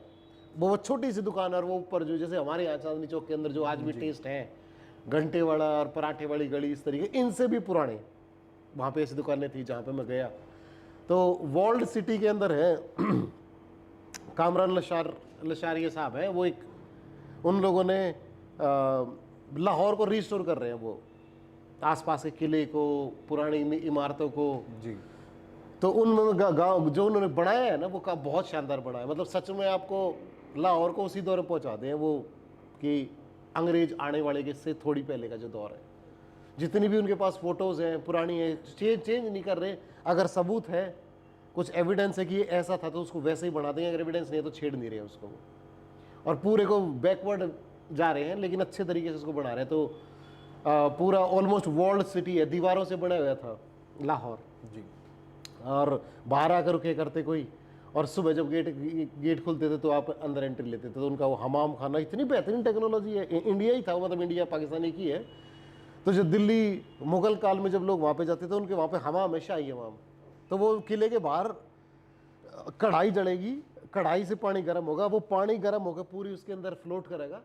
Speaker 1: वो छोटी सी दुकान है। और वो ऊपर जो जैसे हमारे यहाँ चांदनी चौक के अंदर जो आज भी टेस्ट है, घंटे वाला और पराठे वाली गली, इस तरीके इनसे भी पुराने वहाँ पे ऐसी दुकानें थी जहाँ पे मैं गया। तो वर्ल्ड सिटी के अंदर है कामरान लशारिया साहब है, वो एक उन लोगों ने लाहौर को रिस्टोर कर रहे हैं, वो आसपास के किले को, पुरानी इमारतों को
Speaker 2: जी।
Speaker 1: तो उनमें गाँव जो उन्होंने बनाया है ना वो का बहुत शानदार बनाया है। मतलब सच में आपको लाहौर को उसी दौर में पहुँचा दें वो कि अंग्रेज आने वाले के से थोड़ी पहले का जो दौर है। जितनी भी उनके पास फोटोज़ हैं पुरानी है, चेंज नहीं कर रहे। अगर सबूत है, कुछ एविडेंस है कि ये ऐसा था तो उसको वैसे ही बना देंगे, अगर एविडेंस नहीं है तो छेड़ नहीं रहे उसको वो, और पूरे को बैकवर्ड जा रहे हैं लेकिन अच्छे तरीके से उसको बना रहे हैं। तो पूरा ऑलमोस्ट वर्ल्ड सिटी है, दीवारों से बना हुआ था लाहौर
Speaker 2: जी।
Speaker 1: और बाहर आकर क्या करते कोई, और सुबह जब गेट खुलते थे तो आप अंदर एंट्री लेते थे, तो उनका वो हमाम खाना इतनी बेहतरीन टेक्नोलॉजी है, इंडिया ही था मतलब इंडिया पाकिस्तानी की है। तो जो दिल्ली मुगल काल में जब लोग वहाँ पे जाते थे उनके वहाँ पे हमाम है, शाही हमाम। तो वो किले के बाहर कढ़ाई जलेगी, कढ़ाई से पानी गर्म होगा, वो पानी गर्म होकर पूरी उसके अंदर फ्लोट करेगा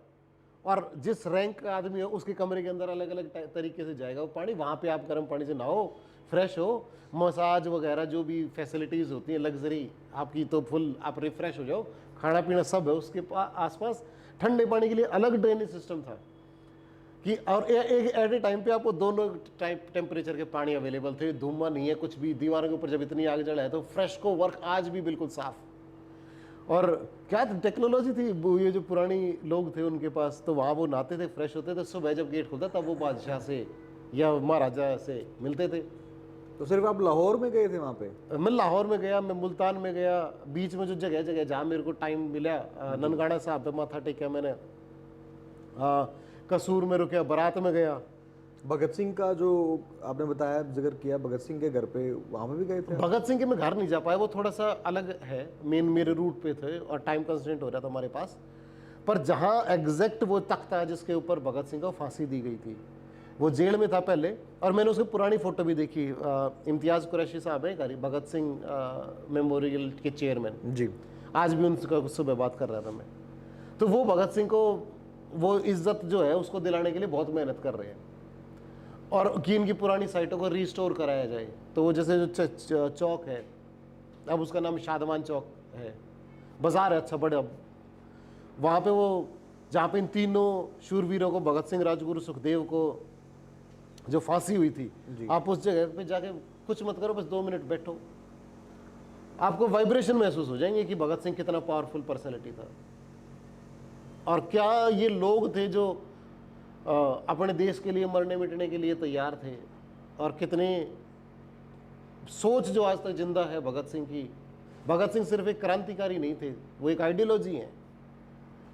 Speaker 1: और जिस रैंक का आदमी हो उसके कमरे के अंदर अलग अलग तरीके से जाएगा वो पानी। वहाँ पे आप गर्म पानी से नहाओ, फ्रेश हो, मसाज वगैरह जो भी फैसिलिटीज़ होती हैं लग्जरी आपकी, तो फुल आप रिफ्रेश हो जाओ, खाना पीना सब है उसके आसपास। ठंडे पानी के लिए अलग ड्रेनेज सिस्टम था कि, और एक एट ए टाइम पे आपको दोनों टाइप टेम्परेचर के पानी अवेलेबल थे, धुआं नहीं है कुछ भी। दीवारों के ऊपर जब इतनी आग जला है तो फ्रेश को वर्क आज भी बिल्कुल साफ। और क्या टेक्नोलॉजी थी वो, ये जो पुरानी लोग थे उनके पास, तो वहाँ वो नहाते थे, फ्रेश होते थे, सुबह जब गेट खुलता तब वो बादशाह से या महाराजा से मिलते थे।
Speaker 2: तो सिर्फ आप लाहौर में गए थे वहाँ पे?
Speaker 1: मैं लाहौर में गया, मैं मुल्तान में गया, बीच में जो जगह जगह जहाँ मेरे को टाइम मिला, ननकाना साहब पे माथा टेका मैंने, कसूर में रुके, बारात में गया।
Speaker 2: भगत सिंह का जो आपने बताया जिक्र किया, भगत सिंह के घर पे वहाँ पे भी गए थे?
Speaker 1: भगत सिंह के मैं घर नहीं जा पाया, वो थोड़ा सा अलग है, मेन मेरे रूट पे थे और टाइम कंस्टेंट हो रहा था हमारे पास। पर जहाँ एग्जैक्ट वो तख्ता है जिसके ऊपर भगत सिंह को फांसी दी गई थी, वो जेल में था पहले, और मैंने उसकी पुरानी फ़ोटो भी देखी। इम्तियाज़ कुरैशी साहब है भगत सिंह मेमोरियल के चेयरमैन
Speaker 2: जी।
Speaker 1: आज भी उनसे सुबह बात कर रहा था मैं। तो वो भगत सिंह को वो इज्जत जो है उसको दिलाने के लिए बहुत मेहनत कर रहे हैं, और कि इनकी पुरानी साइटों को रिस्टोर कराया जाए। तो वो जैसे जो चौक है, अब उसका नाम शादमान चौक है, बाज़ार है अच्छा बड़े, अब वहाँ पे वो जहाँ पे इन तीनों शूरवीरों को, भगत सिंह, राजगुरु, सुखदेव को जो फांसी हुई थी, आप उस जगह पे जाके कुछ मत करो, बस 2 मिनट बैठो, आपको वाइब्रेशन महसूस हो जाएंगे कि भगत सिंह कितना पावरफुल पर्सनैलिटी था, और क्या ये लोग थे जो अपने देश के लिए मरने मिटने के लिए तैयार थे, और कितने सोच जो आज तक जिंदा है भगत सिंह की। भगत सिंह सिर्फ एक क्रांतिकारी नहीं थे, वो एक आइडियोलॉजी है।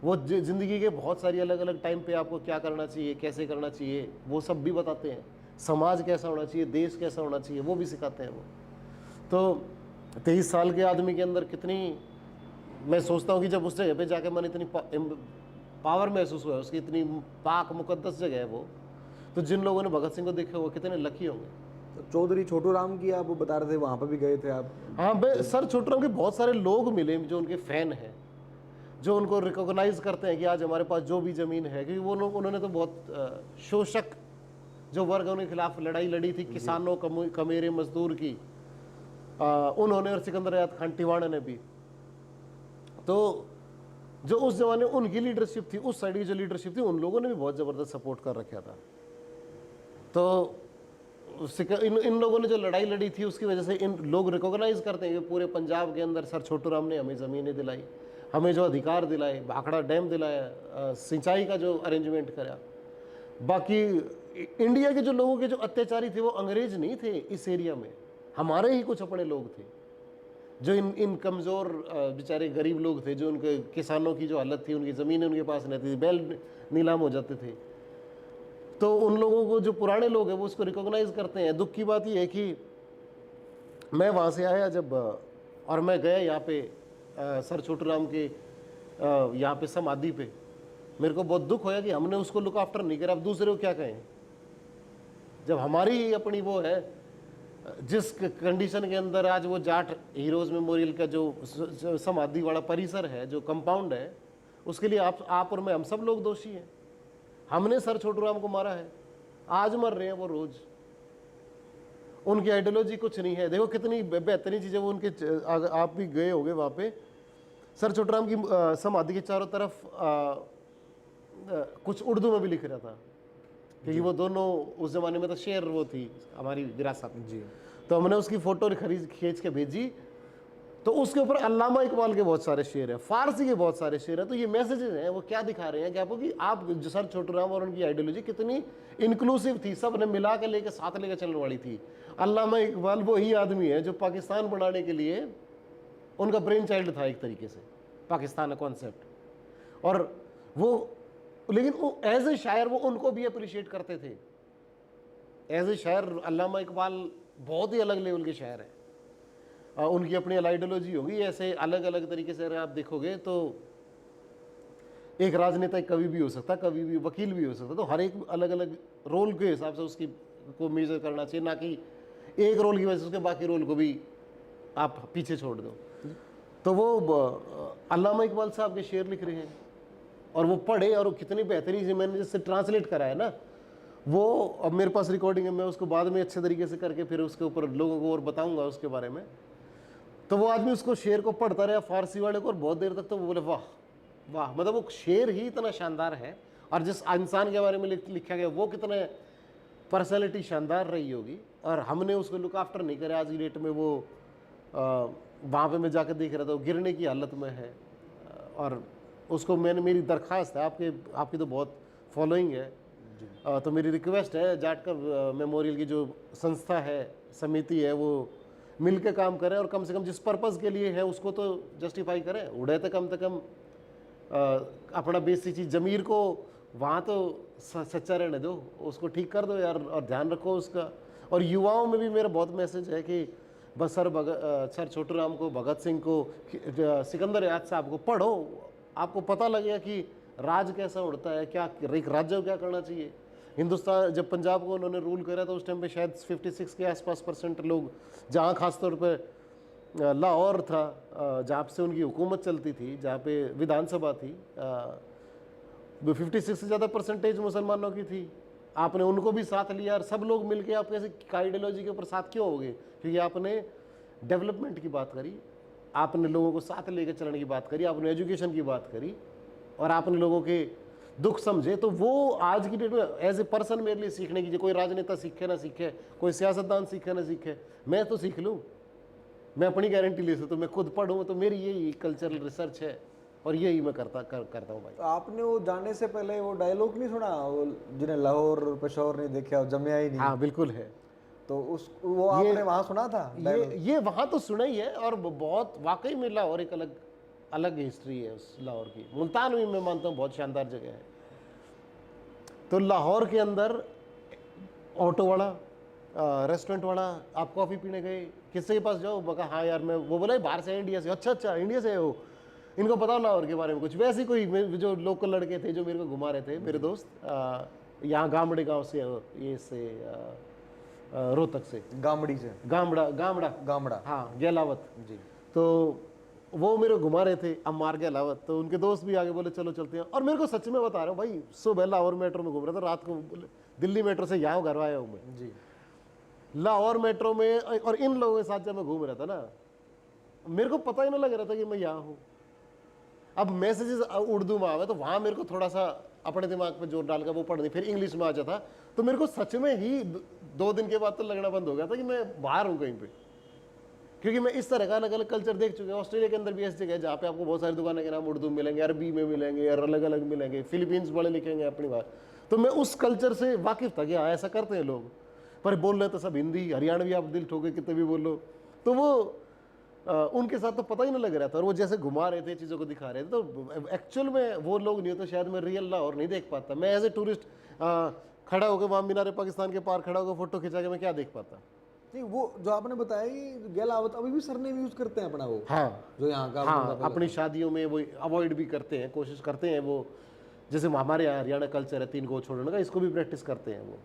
Speaker 1: वो ज़िंदगी के बहुत सारी अलग अलग टाइम पे आपको क्या करना चाहिए, कैसे करना चाहिए, वो सब भी बताते हैं। समाज कैसा होना चाहिए, देश कैसा होना चाहिए, वो भी सिखाते हैं वो। तो 23 साल के आदमी के अंदर कितनी, मैं सोचता हूँ कि जब उस जगह पे जाके मैंने इतनी पावर महसूस हुआ, उसकी इतनी पाक मुकद्दस जगह है वो, तो जिन लोगों ने भगत सिंह को देखा वो कितने लकी होंगे।
Speaker 2: तो चौधरी छोटू राम की आप बता रहे थे, वहाँ पर भी गए थे आप?
Speaker 1: हाँ सर, छोटू राम के बहुत सारे लोग मिले जो उनके फैन हैं, जो उनको रिकॉग्नाइज करते हैं कि आज हमारे पास जो भी ज़मीन है, क्योंकि वो लोग, उन्होंने तो बहुत शोषक जो वर्ग उनके खिलाफ लड़ाई लड़ी थी, किसानों, कमेरे मजदूर की, उन्होंने और सिकंदर आयात खान टिवाणा ने भी। तो जो उस जमाने उनकी लीडरशिप थी, उस साइड की जो लीडरशिप थी, उन लोगों ने भी बहुत ज़बरदस्त सपोर्ट कर रखा था। तो इन लोगों ने जो लड़ाई लड़ी थी उसकी वजह से इन लोग रिकॉग्नाइज करते हैं कि पूरे पंजाब के अंदर सर छोटू राम ने हमें ज़मीनें दिलाई, हमें जो अधिकार दिलाए, भाखड़ा डैम दिलाया, सिंचाई का जो अरेंजमेंट करा। बाकी इंडिया के जो लोगों के जो अत्याचारी थे वो अंग्रेज नहीं थे इस एरिया में, हमारे ही कुछ अपने लोग थे, जो इन कमज़ोर बेचारे गरीब लोग थे, जो उनके किसानों की जो हालत थी, उनकी ज़मीनें उनके पास रहती थी, बैल नीलाम हो जाते थे। तो उन लोगों को, जो पुराने लोग हैं, वो उसको रिकॉग्नाइज करते हैं। दुख की बात ये है कि मैं वहाँ से आया जब, और मैं गया यहाँ पे सर छोटू राम के यहाँ पे समाधि पे, मेरे को बहुत दुख होया कि हमने उसको लुक आफ्टर नहीं करा। अब दूसरे को क्या कहें, जब हमारी अपनी वो है, जिस कंडीशन के अंदर आज वो जाट हीरोज मेमोरियल का जो समाधि वाला परिसर है, जो कंपाउंड है, उसके लिए आप और मैं, हम सब लोग दोषी हैं। हमने सर छोटू राम को मारा है, आज मर रहे हैं वो रोज। उनकी आइडियोलॉजी कुछ नहीं है। देखो कितनी बेहतरीन चीज़ें वो उनके, आप भी गए होंगे वहाँ पे, सर छोटू राम की समाधि के चारों तरफ कुछ उर्दू में भी लिख रहा था, क्योंकि वो दोनों उस जमाने में तो शेर वो थी हमारी विरासत जी। तो हमने उसकी फोटो खींच के भेजी, तो उसके ऊपर अल्लामा इकबाल के बहुत सारे शेर हैं, फारसी के बहुत सारे शेर हैं। तो ये मैसेजेस हैं, वो क्या दिखा रहे हैं कि आपको, कि आप जो सर छोटू राम और उनकी आइडियोलॉजी कितनी इंक्लूसिव थी, सब ने मिला के लेके साथ लेके चलने वाली थी। अल्लामा इकबाल वो ही आदमी है जो पाकिस्तान बनाने के लिए उनका ब्रेन चाइल्ड था एक तरीके से, पाकिस्तान का कॉन्सेप्ट। और वो, लेकिन वो एज ए शायर वो उनको भी अप्रिशिएट करते थे। एज ए शायर अल्लामा इकबाल बहुत ही अलग लेवल के शायर हैं। उनकी अपनी आइडियोलॉजी होगी। ऐसे अलग अलग तरीके से अगर आप देखोगे तो एक राजनेता कभी भी हो सकता, कभी भी वकील भी हो सकता, तो हर एक अलग अलग रोल के हिसाब से उसकी को मेजर करना चाहिए, ना कि एक रोल की वजह से उसके बाकी रोल को भी आप पीछे छोड़ दो। तो वो अल्लामा इकबाल साहब के शेर लिख रहे हैं और वो पढ़े, और वो कितनी बेहतरीन से मैंने जिससे ट्रांसलेट करा है ना, वो अब मेरे पास रिकॉर्डिंग है, मैं उसको बाद में अच्छे तरीके से करके फिर उसके ऊपर लोगों को और बताऊंगा उसके बारे में। तो वो आदमी उसको शेर को पढ़ता रहा फारसी वाले को, और बहुत देर तक तो वो बोले वाह वाह, मतलब वो शेर ही इतना शानदार है, और जिस इंसान के बारे में लिखा गया वो कितने पर्सनैलिटी शानदार रही होगी, और हमने उसको लुक आफ्टर नहीं करे। आज की डेट में वो वहाँ पे मैं जाकर देख रहा था, वो गिरने की हालत में है। और उसको मैंने, मेरी दरख्वास्त है, आपकी तो बहुत फॉलोइंग है, तो मेरी रिक्वेस्ट है, जाट का मेमोरियल की जो संस्था है, समिति है, वो मिल के काम करें, और कम से कम जिस पर्पज़ के लिए है उसको तो जस्टिफाई करें। उड़े तो कम से कम अपना बेसिक चीज़ ज़मीर को वहाँ तो सच्चा रहने दो, उसको ठीक कर दो यार, और ध्यान रखो उसका। और युवाओं में भी मेरा बहुत मैसेज है कि बस सर छोटू राम को, भगत सिंह को, सिकंदर आयात साहब को पढ़ो, आपको पता लगेगा कि राज कैसा उड़ता है, क्या एक राज्य को क्या करना चाहिए। हिंदुस्तान जब पंजाब को उन्होंने रूल करा तो उस टाइम पे शायद 56 के आसपास % लोग, जहाँ खासतौर पे लाहौर था जहाँ से उनकी हुकूमत चलती थी, जहाँ पे विधानसभा थी, 56 से ज़्यादा % मुसलमानों की थी। आपने उनको भी साथ लिया, और सब लोग मिलके आप कैसे आइडियोलॉजी के ऊपर साथ क्यों हो गए? क्योंकि आपने डेवलपमेंट की बात करी, आपने लोगों को साथ लेकर चलने की बात करी, आपने एजुकेशन की बात करी, और आपने लोगों के दुख समझे। तो वो आज की डेट में एज ए पर्सन मेरे लिए सीखने की, कोई राजनेता सीखे ना सीखे, कोई सियासतदान सीखे ना सीखे, मैं तो सीख लूँ, मैं अपनी गारंटी ले सकता हूँ, मैं खुद पढ़ूँ, तो मेरी यही कल्चरल रिसर्च है, और यही मैं करता हूँ भाई।
Speaker 2: तो आपने वो जाने से पहले वो डायलॉग नहीं सुना, वो जिन्हें लाहौर पेशोर नहीं देखा जमया ही नहीं?
Speaker 1: हाँ बिल्कुल है।
Speaker 2: तो वो आपने वहाँ सुना था?
Speaker 1: ये वहाँ तो सुना ही है, और बहुत वाकई में लाहौर एक अलग हिस्ट्री है उस लाहौर की। मुल्तान भी मैं मानता हूँ बहुत शानदार जगह है। तो लाहौर के अंदर ऑटो वाला रेस्टोरेंट वाला, आप कॉफ़ी पीने गए, किससे के पास जाओ, मैं कहा हाँ यार मैं, वो बोला बाहर से इंडिया से, अच्छा अच्छा इंडिया से हो, इनको पता हो लाहौर के बारे में कुछ। वैसे ही कोई जो लोकल लड़के थे जो मेरे को घुमा रहे थे, मेरे दोस्त, यहाँ गामड़े गांव से, ये से रोहतक से,
Speaker 2: गामड़ी से,
Speaker 1: गामड़ा गामड़ा
Speaker 2: गामड़ा,
Speaker 1: हाँ गेलावत
Speaker 2: जी।
Speaker 1: तो वो मेरे को घुमा रहे थे अम्मार गेलावत, तो उनके दोस्त भी आगे बोले चलो चलते हैं। और मेरे को सच में बता रहा हूँ भाई, सुबह लाहौर मेट्रो में घूम रहा था, रात को दिल्ली मेट्रो से यहाँ घर आया हूँ मैं
Speaker 2: जी।
Speaker 1: लाहौर मेट्रो में, और इन लोगों के साथ जब मैं घूम रहा था ना, मेरे को पता ही नहीं लग रहा था कि मैं यहाँ हूँ। अब मैसेजेस उर्दू में आवे तो वहाँ मेरे को थोड़ा सा अपने दिमाग पे जोर डाल कर वो पढ़नी, फिर इंग्लिश में आ जाता, तो मेरे को सच में ही 2 दिन के बाद तो लगना बंद हो गया था कि मैं बाहर हूँ कहीं पे, क्योंकि मैं इस तरह का अलग अलग कल्चर देख चुका हूँ। ऑस्ट्रेलिया के अंदर भी ऐसी जगह है जहाँ पे आपको बहुत सारी दुकानें के नाम उर्दू मिलेंगे, अरबी में मिलेंगे, और अलग अलग मिलेंगे, फिलीपींस वाले लिखेंगे अपनी बात। तो मैं उस कल्चर से वाकिफ था कि हाँ ऐसा करते हैं लोग, पर बोल रहे तो सब हिंदी हरियाणवी, आप दिल ठोके कितने भी बोलो। तो वो उनके साथ तो पता ही नहीं लग रहा था, और वो जैसे घुमा रहे थे, चीज़ों को दिखा रहे थे, तो एक्चुअल में वो लोग नहीं हो तो शायद मैं रियल लाहौर नहीं देख पाता। मैं एज ए टूरिस्ट खड़ा होकर वहाँ मीनार पाकिस्तान के पार खड़ा होकर फोटो खिंचा के मैं क्या देख पाता।
Speaker 2: नहीं, वो जो आपने बताया कि गेलावत अभी भी सरनेम यूज करते हैं अपना, वो
Speaker 1: हाँ
Speaker 2: जो यहाँ का,
Speaker 1: हाँ, अपनी शादियों में वो अवॉइड भी करते हैं, कोशिश करते हैं वो, जैसे हमारे यहाँ हरियाणा कल्चर है 3 गो छोड़ने का, इसको भी प्रैक्टिस करते हैं वो।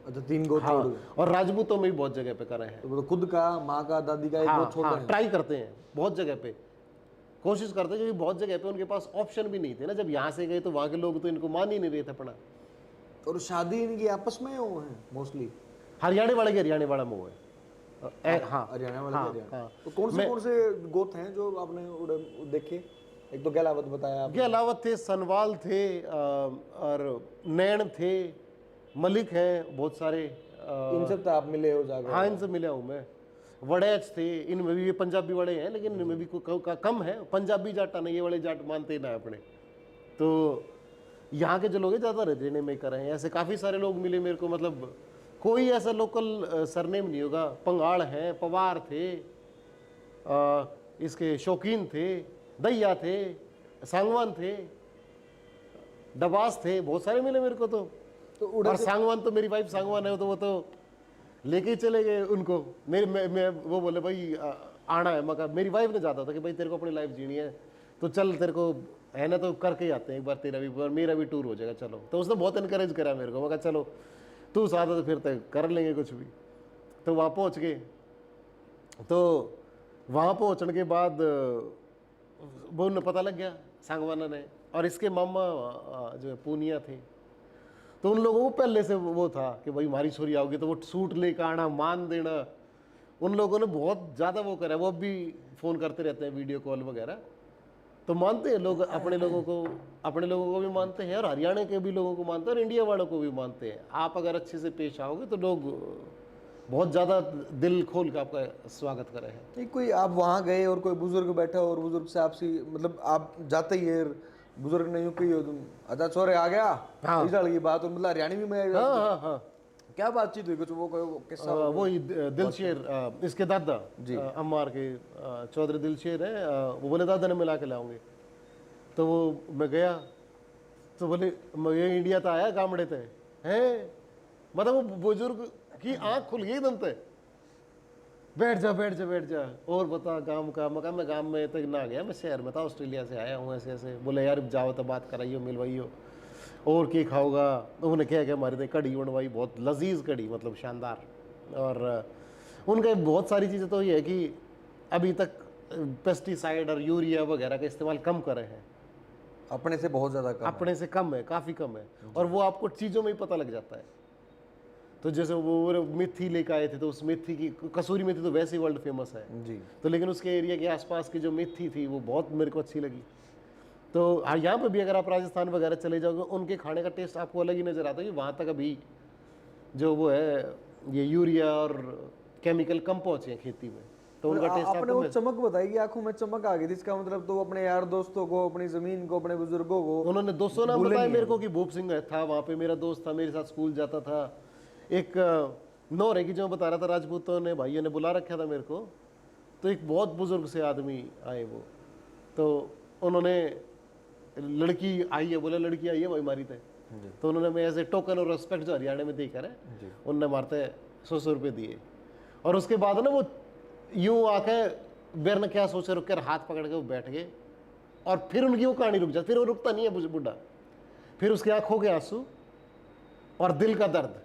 Speaker 2: अच्छा 3 गो
Speaker 1: हाँ,
Speaker 2: छोड़,
Speaker 1: और राजपूतों में भी बहुत जगह पे करे हैं।
Speaker 2: तो वो खुद का, माँ का, दादी का एक
Speaker 1: हाँ,
Speaker 2: गो छोड़
Speaker 1: हाँ,
Speaker 2: रहे हैं।
Speaker 1: ट्राई करते हैं बहुत जगह पे, कोशिश करते हैं, क्योंकि बहुत जगह पे उनके पास ऑप्शन भी नहीं थे ना, जब यहाँ से गए तो वहाँ के लोग तो इनको मान ही नहीं रहे थे अपना।
Speaker 2: और शादी इनकी आपस में वो है मोस्टली,
Speaker 1: हरियाणा वाले के हरियाणा वाला मुँह है। हाँ
Speaker 2: हरियाणा वाले
Speaker 1: हाँ,
Speaker 2: हरियाणा।
Speaker 1: हाँ।
Speaker 2: तो कौन से गोत हैं जो आपने देखे? एक तो गेलावत बताया आपने।
Speaker 1: गेलावत थे, सनवाल थे, और नैन थे, मलिक हैं बहुत सारे,
Speaker 2: इनसे तो आप मिले हो जाकर?
Speaker 1: हाँ इनसे मिला हूँ मैं। वड़ैच थे, इनमें भी ये पंजाबी वाले हैं, लेकिन इनमें भी कम है, पंजाबी जाटा नहीं, ये वाले जाट मानते ही ना अपने। तो यहाँ के जो लोग हैं ज़्यादा रहने में कर रहे हैं, ऐसे काफ़ी सारे लोग मिले मेरे को, मतलब कोई ऐसा लोकल सरनेम नहीं होगा। पंगाड़ हैं, पवार थे, इसके शौकीन थे, दैया थे, सांगवान थे, डबास थे, बहुत सारे मिले मेरे को तो। और सांगवान तो मेरी वाइफ सांगवान है, तो वो तो लेके ही चले गए उनको। मैं वो बोले भाई आना है, मगर मेरी वाइफ ने जाता था कि भाई तेरे को अपनी लाइफ जीनी है तो चल, तेरे को है ना तो करके ही आते हैं एक बार, तेरा भी और मेरा भी टूर हो जाएगा चलो। तो उसने बहुत इनकरेज करा मेरे को, मगर चलो तू साथ है तो फिर तक कर लेंगे कुछ भी। तो वहाँ पहुँच गए, तो वहाँ पहुँचने के बाद वो उन्हें पता लग गया सांगवाना ने, और इसके मामा जो है पूनिया थे, तो उन लोगों को पहले से वो था कि भाई हमारी छोरी आओगी तो वो सूट लेकर आना, मान देना। उन लोगों ने बहुत ज़्यादा वो करा, वो अब भी फ़ोन करते रहते हैं, वीडियो कॉल वगैरह। तो मानते हैं लोग अपने लोगों को भी मानते हैं, और हरियाणा के भी लोगों को मानते हैं, और इंडिया वालों को भी मानते हैं। आप अगर अच्छे से पेश आओगे तो लोग बहुत ज़्यादा दिल खोल कर आपका स्वागत करे हैं।
Speaker 2: नहीं, कोई आप वहाँ गए और कोई बुजुर्ग बैठा और बुजुर्ग से आपसी, मतलब आप जाते ही है, बुजुर्ग नहीं हो कि तुम अच्छा छोरे आ गया,
Speaker 1: हाँ।
Speaker 2: इस की बात, और मतलब हरियाणवी में
Speaker 1: हाँ हाँ हाँ,
Speaker 2: क्या बातचीत हुई कुछ? वो कोई किस्सा?
Speaker 1: वही दिलशेर, इसके दादा जी, अम्मार के चौधरी दिलशेर है, वो बोले दादा ने मिला के लाऊंगे। तो वो मैं गया तो बोले ये इंडिया तो आया गामड़े थे हैं, मतलब वो बुजुर्ग की आंख खुल गई एकदम से, बैठ जा बैठ जा बैठ जा, और बता गांव का। मका मैं गांव में तक ना गया, मैं शहर में था, ऑस्ट्रेलिया से आया हूँ ऐसे ऐसे। बोले यार जाओ तो बात कराइयो, मिलवाइयो, और क्या खाओगा? उन्होंने क्या क्या हमारे कढ़ी बनवाई, बहुत लजीज कढ़ी, मतलब शानदार। और उनका बहुत सारी चीज़ें तो ये है कि अभी तक पेस्टिसाइड और यूरिया वगैरह का इस्तेमाल कम करे हैं,
Speaker 2: अपने से बहुत ज़्यादा कम
Speaker 1: अपने से कम है, काफ़ी कम है, और वो आपको चीज़ों में ही पता लग जाता है। तो जैसे वो मेथी लेकर आए थे, तो उस मेथी की, कसूरी मेथी तो वैसे ही वर्ल्ड फेमस है
Speaker 2: जी,
Speaker 1: तो लेकिन उसके एरिया के आसपास की जो मेथी थी वो बहुत मेरे को अच्छी लगी। तो यहाँ पे भी अगर आप राजस्थान वगैरह चले जाओगे, उनके खाने का टेस्ट आपको अलग ही नज़र आता है, कि वहाँ तक अभी जो वो है ये यूरिया और केमिकल कम पहुँचे हैं खेती में, तो उनका टेस्ट
Speaker 2: आपने वो चमक बताई कि आंखों में चमक आ गई थी, इसका मतलब तो अपने यार दोस्तों को, अपनी जमीन को, अपने बुजुर्गों को
Speaker 1: उन्होंने 200 नाम बताया मेरे को, कि भूप सिंह था वहाँ पे, मेरा दोस्त था, मेरे साथ स्कूल जाता था। एक नौरे की जो मैं बता रहा था, राजपूतों ने भाइयों ने बुला रखा था मेरे को, तो एक बहुत बुजुर्ग से आदमी आए वो, तो उन्होंने लड़की आई है, बोले लड़की आई है वही मारी थे, तो उन्होंने मैं ऐसे टोकन और रेस्पेक्ट जो हरियाणा में देकर है, उनने मारते 100 रुपये दिए। और उसके बाद ना वो यूं आके बेर ने क्या सोचे, रुक कर हाथ पकड़ के वो बैठ गए, और फिर उनकी वो कहानी रुक जाती, फिर वो रुकता नहीं है बुढ़ा, फिर उसकी आंखों के आंसू और दिल का दर्द,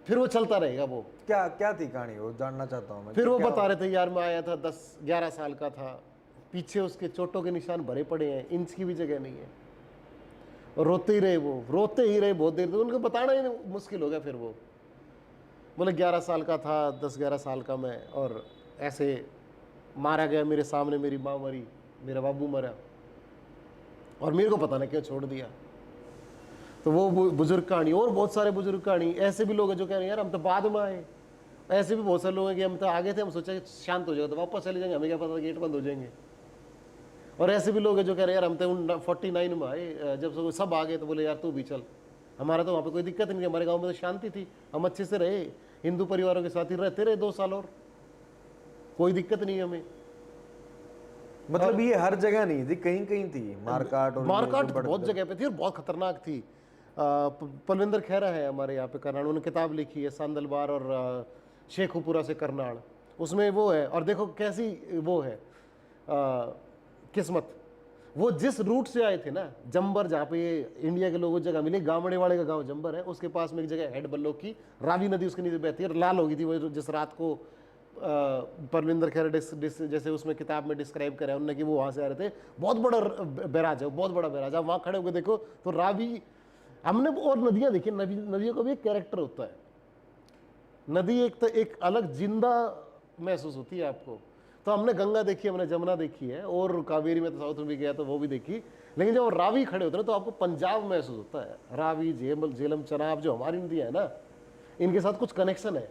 Speaker 1: फिर वो चलता रहेगा। वो
Speaker 2: क्या क्या थी कहानी, वो जानना चाहता हूँ मैं।
Speaker 1: फिर वो बता रहे थे, यार मैं आया था 10-11 साल का था, पीछे उसके चोटों के निशान भरे पड़े हैं, इंच की भी जगह नहीं है, और रोते ही रहे, वो रोते ही रहे बहुत देर तक, उनको बताना ही मुश्किल हो गया। फिर वो बोले 11 साल का था, 10-11 साल का मैं, और ऐसे मारा गया मेरे सामने, मेरी माँ मरी, मेरा बाबू मरा, और मेरे को पता नहीं क्यों छोड़ दिया। तो वो बुजुर्ग कहानी, और बहुत सारे बुजुर्ग कहानी, ऐसे भी लोग हैं जो कह रहे हैं यार हम तो बाद में आए, ऐसे भी बहुत सारे लोग हैं कि हम तो आगे थे, हम सोचा कि शांत हो जाएगा तो वापस चले जाएंगे, हमें क्या पता गेट बंद हो जाएंगे। और ऐसे भी लोग हैं जो कह रहे हैं यार हम तो 49 में आए, जब सब आ गए तो बोले यार तू भी चल, हमारा तो वहाँ पे कोई दिक्कत नहीं थी, हमारे गाँव में तो शांति थी, हम अच्छे से रहे, हिंदू परिवारों के साथ ही रहते रहे 2 साल, और कोई दिक्कत नहीं हमें।
Speaker 2: मतलब ये हर जगह नहीं थी, कहीं कहीं थी मारकाट, और
Speaker 1: मारकाट बहुत जगह पे थी और बहुत खतरनाक थी। पलविंदर खैरा है हमारे यहाँ पे करनाल, उन्होंने किताब लिखी है सांदलबार और शेखुपुरा से करनाल, उसमें वो है। और देखो कैसी वो है किस्मत, वो जिस रूट से आए थे ना, जंबर, जहाँ पे इंडिया के लोगों को जगह मिली, गामड़े वाले का गांव जंबर है, उसके पास में एक जगह हेड बल्लो की, रावी नदी उसके नीचे बहती है, और लाल हो गई थी वो जिस रात को परविंदर खैर जैसे उसमें किताब में डिस्क्राइब करा उन्होंने कि वो वहाँ से आ रहे थे। बहुत बड़ा बैराज है, बहुत बड़ा बैराज है, वहाँ खड़े होकर देखो तो रावी, हमने और नदियाँ देखी, नदियों का भी एक कैरेक्टर होता है, नदी एक तो एक अलग जिंदा महसूस होती है आपको। तो हमने गंगा देखी, हमने जमुना देखी है, और कावेरी में तो साउथ में भी गया तो वो भी देखी, लेकिन जब रावी खड़े होते हैं तो आपको पंजाब महसूस होता है। रावी, झेलम, चनाब, जो हमारी नदियाँ है ना, इनके साथ कुछ कनेक्शन है,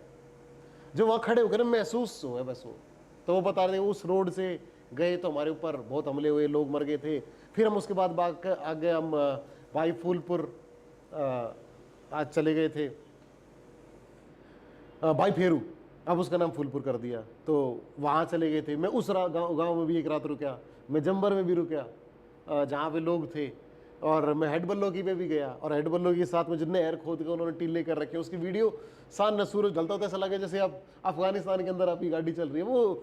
Speaker 1: जो वहाँ खड़े होकर महसूस हो है बस वो। तो वो बता रहे थे उस रोड से गए तो हमारे ऊपर बहुत हमले हुए, लोग मर गए थे। फिर हम उसके बाद आगे हम भाई फूलपुर आज चले गए थे, भाई फेरू, अब उसका नाम फूलपुर कर दिया, तो वहाँ चले गए थे। मैं उस गांव में भी एक रात रुका, मैं जंबर में भी रुका जहाँ पे लोग थे, और मैं हेड बल्लोकी पे भी गया, और हेड बल्लोकी के साथ में जो नहर खोद के उन्होंने टीले कर रखे, उसकी वीडियो सान न सूरज ढलता होता ऐसा लगे जैसे आप अफगानिस्तान के अंदर आपकी गाड़ी चल रही है। वो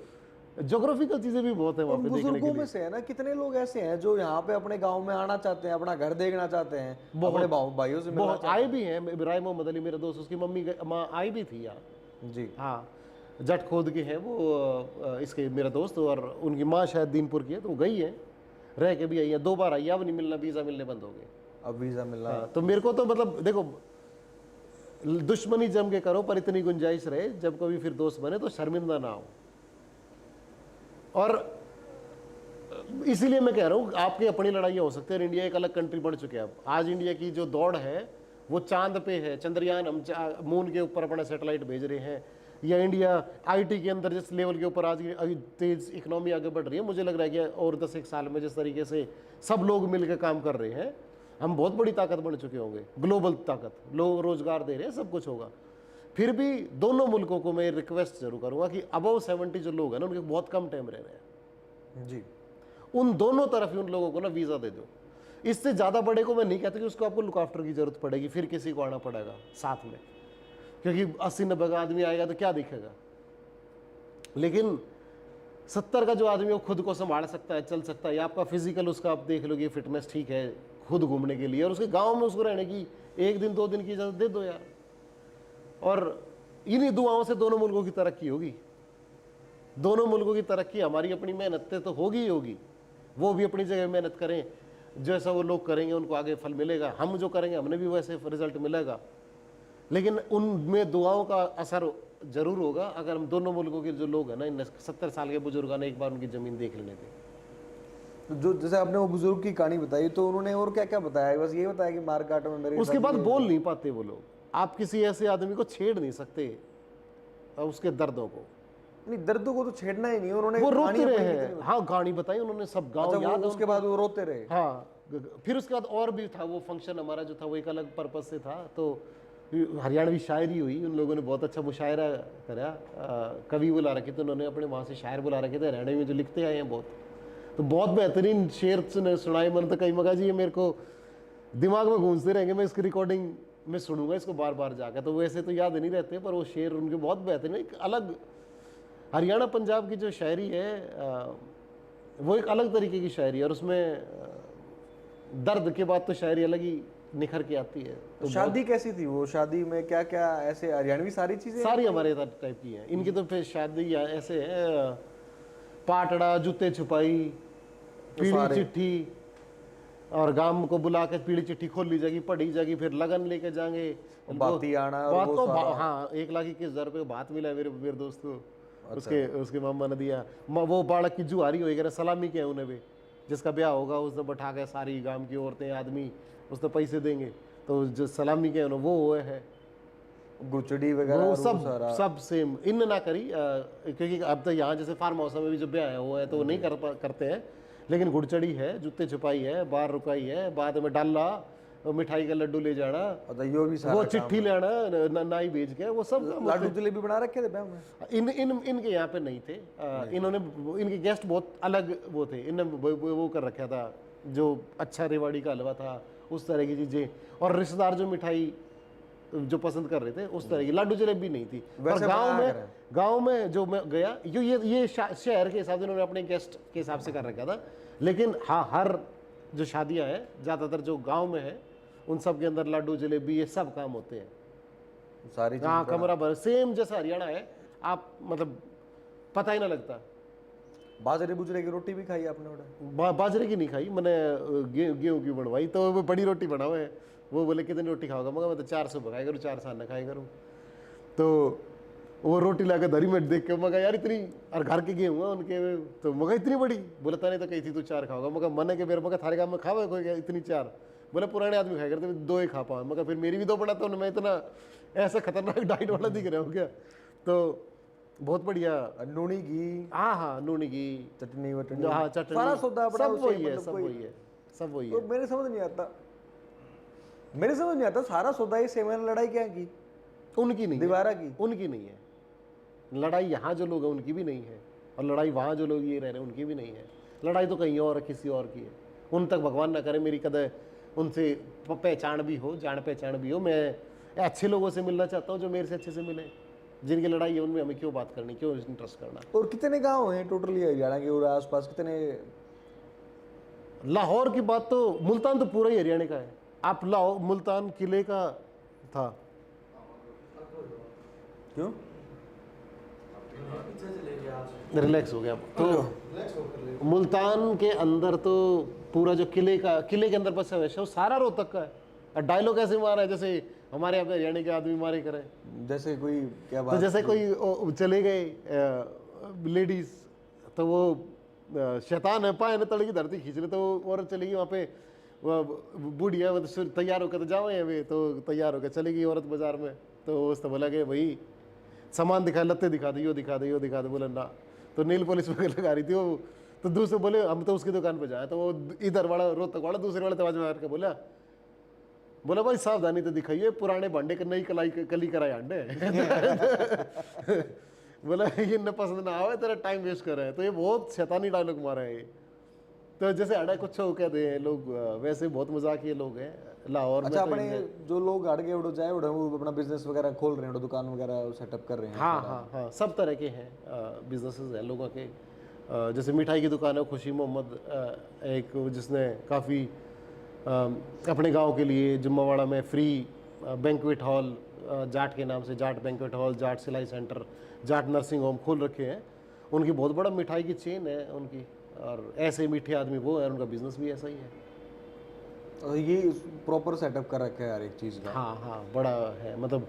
Speaker 1: ज्योग्राफिकल चीजें भी बहुत है वहाँ पे देखने के
Speaker 2: बुजुर्गों
Speaker 1: लिए।
Speaker 2: में से है ना, कितने लोग ऐसे हैं जो यहाँ पे अपने गांव में आना चाहते हैं, अपना घर देखना चाहते हैं, अपने भाइयों से मिलना
Speaker 1: बहुत आए भी हैं। इब्राहिम मोहम्मद अली मेरे दोस्त, उसकी मम्मी माँ आई भी थी यार
Speaker 2: जी।
Speaker 1: हाँ, जट खोद के हैं वो इसके मेरा दोस्त, और उनकी माँ शायद दीनपुर की है, तो वो गई है, रह के भी आई है, 2 बार आई, अब नहीं मिलना, वीज़ा मिलने बंद हो गए,
Speaker 2: अब वीजा मिलना।
Speaker 1: हाँ। तो मेरे को तो मतलब देखो, दुश्मनी जम के करो पर इतनी गुंजाइश रहे, जब कभी फिर दोस्त बने तो शर्मिंदा ना हो। और इसीलिए मैं कह रहा हूँ आपकी अपनी लड़ाइयाँ हो सकती है, इंडिया एक अलग कंट्री बन चुके हैं अब। आज इंडिया की जो दौड़ है वो चांद पे है, चंद्रयान, हम मून के ऊपर अपना सैटेलाइट भेज रहे हैं, या इंडिया आईटी के अंदर जिस लेवल के ऊपर आज की तेज इकोनॉमी आगे बढ़ रही है, मुझे लग रहा है कि और 10-1 साल में जिस तरीके से सब लोग मिलकर काम कर रहे हैं, हम बहुत बड़ी ताकत बन चुके होंगे, ग्लोबल ताकत, लोग रोजगार दे रहे हैं, सब कुछ होगा। फिर भी दोनों मुल्कों को मैं रिक्वेस्ट जरूर करूंगा कि अबव 70 जो लोग हैं ना, उनके बहुत कम टाइम रह रहे हैं
Speaker 2: जी,
Speaker 1: उन दोनों तरफ ही उन लोगों को ना वीज़ा दे दो। इससे ज़्यादा बड़े को मैं नहीं कहता कि उसको आपको लुक आफ्टर की जरूरत पड़ेगी, फिर किसी को आना पड़ेगा साथ में, क्योंकि 80-90 का आदमी आएगा तो क्या दिखेगा। लेकिन 70 का जो आदमी वो खुद को संभाल सकता है, चल सकता है, या आपका फिजिकल उसका आप देख लो कि फिटनेस ठीक है खुद घूमने के लिए, और उसके गांव में उसको रहने की 1 दिन 2 दिन की इजाज़त दे दो यार। और इन्हीं दुआओं से दोनों मुल्कों की तरक्की होगी। दोनों मुल्कों की तरक्की हमारी अपनी मेहनत से तो होगी ही होगी, वो भी अपनी जगह मेहनत करें, जैसा वो लोग करेंगे उनको आगे फल मिलेगा, हम जो करेंगे हमने भी वैसे रिजल्ट मिलेगा। लेकिन उनमें दुआओं का असर जरूर होगा अगर हम दोनों मुल्कों के जो लोग हैं ना, इन 70 साल के बुजुर्गों ने एक बार उनकी ज़मीन देख लेने दें।
Speaker 2: तो जो जैसे आपने वो बुजुर्ग की कहानी बताई, तो उन्होंने और क्या क्या बताया? बस ये बताया कि मारकाट में मेरे
Speaker 1: उसके बाद बोल नहीं पाते वो लोग, आप किसी ऐसे आदमी को छेड़ नहीं सकते उसके दर्दों को।
Speaker 2: नहीं, दर्दों को तो छेड़ना ही नहीं, उन्होंने
Speaker 1: वो
Speaker 2: कहानी
Speaker 1: रोते
Speaker 2: अपनी
Speaker 1: रहे
Speaker 2: कितनी
Speaker 1: हैं, हाँ गाड़ी बताई उन्होंने, सब गाँव
Speaker 2: अच्छा,
Speaker 1: याद है
Speaker 2: उसके बाद वो रोते रहे।
Speaker 1: हाँ, फिर उसके बाद और भी था वो फंक्शन हमारा जो था, वो एक अलग पर्पज से था। तो हरियाणवी शायरी हुई, उन लोगों ने बहुत अच्छा मुशायरा करा, कवि बुला रखे थे उन्होंने, अपने वहाँ से शायर बुला रखे थे हरियाणवी में जो लिखते आए हैं बहुत, तो बहुत बेहतरीन शेर सुनाए। मैंने तो कई मगा जी ये मेरे को दिमाग में गूंजते रहेंगे, मैं इसकी रिकॉर्डिंग मैं सुनूंगा इसको बार बार जाकर, तो वैसे तो याद नहीं रहते, पर वो शेर उनके बहुत बेहतरीन, एक अलग हरियाणा पंजाब की जो शायरी है वो एक अलग तरीके की शायरी है, और उसमें दर्द के बाद तो शायरी अलग ही निखर के आती है।
Speaker 2: तो शादी कैसी थी वो? शादी में क्या क्या ऐसे हरियाणवी सारी चीजें?
Speaker 1: सारी हमारे टाइप की है इनकी। तो फिर शादी ऐसे है, पाटड़ा, जूते छुपाई, पीली चिट्ठी, और गांव को बुला के पीली चिट्ठी खोल ली जाएगी, पढ़ी जाएगी, फिर लगन लेके जाएंगे,
Speaker 2: बाती आना और
Speaker 1: बात
Speaker 2: वो
Speaker 1: तो
Speaker 2: सारा।
Speaker 1: हाँ 1,21,000 रुपये बात मिला मेरे दोस्त को, उसके मामा ने दिया। वो बालक की जुआरी होएगा ना, सलामी के उन्हें भी, जिसका ब्याह होगा उसने बैठा के सारी गांव की औरतें आदमी उसने पैसे देंगे, तो जो सलामी के वो है
Speaker 2: गुचड़ी वगैरह
Speaker 1: वो
Speaker 2: और
Speaker 1: सब
Speaker 2: सारा।
Speaker 1: सब सेम। इन ना करी क्योंकि अब तो यहाँ जैसे फार्म हाउस में भी जो ब्याह है वो है तो वो नहीं करते हैं, लेकिन गुड़चड़ी है, जूते छुपाई है, बार रुकाई है, बाद में डाला, मिठाई का लड्डू ले जाना,
Speaker 2: यो भी सारा
Speaker 1: वो चिट्ठी लेना, नाई भेज के, वो सब
Speaker 2: लाडू जलेबी बना रखे थे में।
Speaker 1: इनके यहाँ पे नहीं थे। इन्होंने इनके गेस्ट बहुत अलग वो थे, इन्होंने वो कर रखा था, जो अच्छा रेवाड़ी का हलवा था उस तरह की चीजें, और रिश्तेदार जो मिठाई जो पसंद कर रहे थे उस तरह की, लाडू जलेबी नहीं थी। और गांव में जो मैं गया, ये शहर के हिसाब से इन्होंने अपने गेस्ट के हिसाब से कर रखा था, लेकिन हाँ हर जो शादियां हैं ज्यादातर जो गांव में है उन सब के अंदर लाडू जलेबी ये सब काम होते हैं
Speaker 2: सारी।
Speaker 1: हाँ कमरा भर सेम जैसा हरियाणा है, आप मतलब पता ही ना लगता।
Speaker 2: बाजरे बुजरे की रोटी भी खाई आपने?
Speaker 1: बाजरे की नहीं खाई मैंने, गेहूं की बनवाई, तो वो बड़ी रोटी बना हुआ है। वो बोले कितनी रोटी खाओगा, मगर मैं तो 4 सुबह खाया करूँ, 4 साल न खाया करूँ। तो वो रोटी ला के धरी में देख के मगर यार इतनी, और घर के गेहूँ है उनके, तो मगर इतनी बड़ी, बोले तने तो कही थी तू 4 खाओगा, मगर मन के बेर मगर थारे गाँव में खावा कोई इतनी 4, बोले पुराने आदमी खाया करते 2 ही खा पाओ, मगर फिर मेरी भी 2 बना, तो मैं इतना ऐसा खतरनाक डाइट वाला दिख रहा हूँ क्या। तो बहुत बढ़िया।
Speaker 2: नूनी घी,
Speaker 1: हाँ नूनी घी,
Speaker 2: चटनी वटनी,
Speaker 1: हाँ चटनी,
Speaker 2: सारा सौदा
Speaker 1: सब वही है, सब वही है, सब वही है।
Speaker 2: तो मेरे समझ नहीं आता सारा सौदा ही सेम है। लड़ाई क्या की?
Speaker 1: उनकी नहीं,
Speaker 2: दीवारा की
Speaker 1: उनकी नहीं है लड़ाई। यहाँ जो लोग हैं उनकी भी नहीं है, और लड़ाई वहाँ जो लोग ये रह रहे हैं उनकी भी नहीं है। लड़ाई तो कहीं और किसी और की है। उन तक भगवान ना करे मेरी कदर उनसे पहचान भी हो, जान पहचान भी हो। मैं अच्छे लोगों से मिलना चाहता हूँ जो मेरे से अच्छे से मिले। जिनकी लड़ाई है उनमें हमें क्यों बात करनी, क्यों इंटरेस्ट करना।
Speaker 2: और कितने गांव हैं टोटली हरियाणा के और आसपास कितने?
Speaker 1: लाहौर की बात तो, मुल्तान तो पूरा ही हरियाणा का है। आप लाहौर मुल्तान किले का था
Speaker 2: क्यों?
Speaker 1: रिलैक्स हो गया तो मुल्तान के अंदर तो पूरा जो किले के अंदर बसा हुआ है वो सारा रोहतक का है। और डायलॉग ऐसे मारा है जैसे हमारे यहाँ पे हरियाणा के आदमी मारे करें,
Speaker 2: जैसे कोई क्या बात,
Speaker 1: तो जैसे कोई चले गए लेडीज, तो वो शैतान है पाए ना तड़े की धरती खींच रहे, तो वो औरत चलेगी वहाँ पे, बूढ़िया मतलब तैयार होकर तो जाओ यहाँ, तो तैयार होकर चलेगी औरत बाजार में, तो उसने बोला कि भाई सामान दिखा, लत्ते दिखा दे, यो दिखा दे, यो दिखा दे, बोले ना। तो नील पुलिस में लगा रही थी वो, तो दूसरे बोले हम तो उसकी दुकान पे जाए, तो वो इधर वाला रोहतक वाला दूसरे वाले तवाज में मार के बोला भाई सावधानी तो दिखाइए, पुराने भांडे के नई कली कराए अंडे बोला ये न पसंद ना आवे तेरा टाइम वेस्ट कर रहे हैं। तो ये बहुत शैतानी डायलॉग मारा है ये। तो जैसे अड़ा कुछ हो कहते हैं लोग, वैसे बहुत मजाकिये लोग हैं लाहौर में।
Speaker 2: अच्छा, अपने जो लोग अड़गे उड़ो जाए उड़ो वो अपना बिजनेस वगैरह खोल रहे हैं, दुकान वगैरह सेटअप कर रहे हैं?
Speaker 1: हाँ सब तरह के हैं बिजनेसेस हैं लोगों के। जैसे मिठाई की दुकान है खुशी मोहम्मद, एक जिसने काफ़ी अपने गांव के लिए जुम्मावाड़ा में फ्री बैंक्वेट हॉल, जाट के नाम से जाट बैंक्वेट हॉल, जाट सिलाई सेंटर, जाट नर्सिंग होम खोल रखे हैं। उनकी बहुत बड़ा मिठाई की चेन है उनकी, और ऐसे मीठे आदमी वो है, उनका बिजनेस भी ऐसा ही है।
Speaker 2: और ये प्रॉपर सेटअप कर रखा है हर एक चीज़ का।
Speaker 1: हाँ बड़ा है। मतलब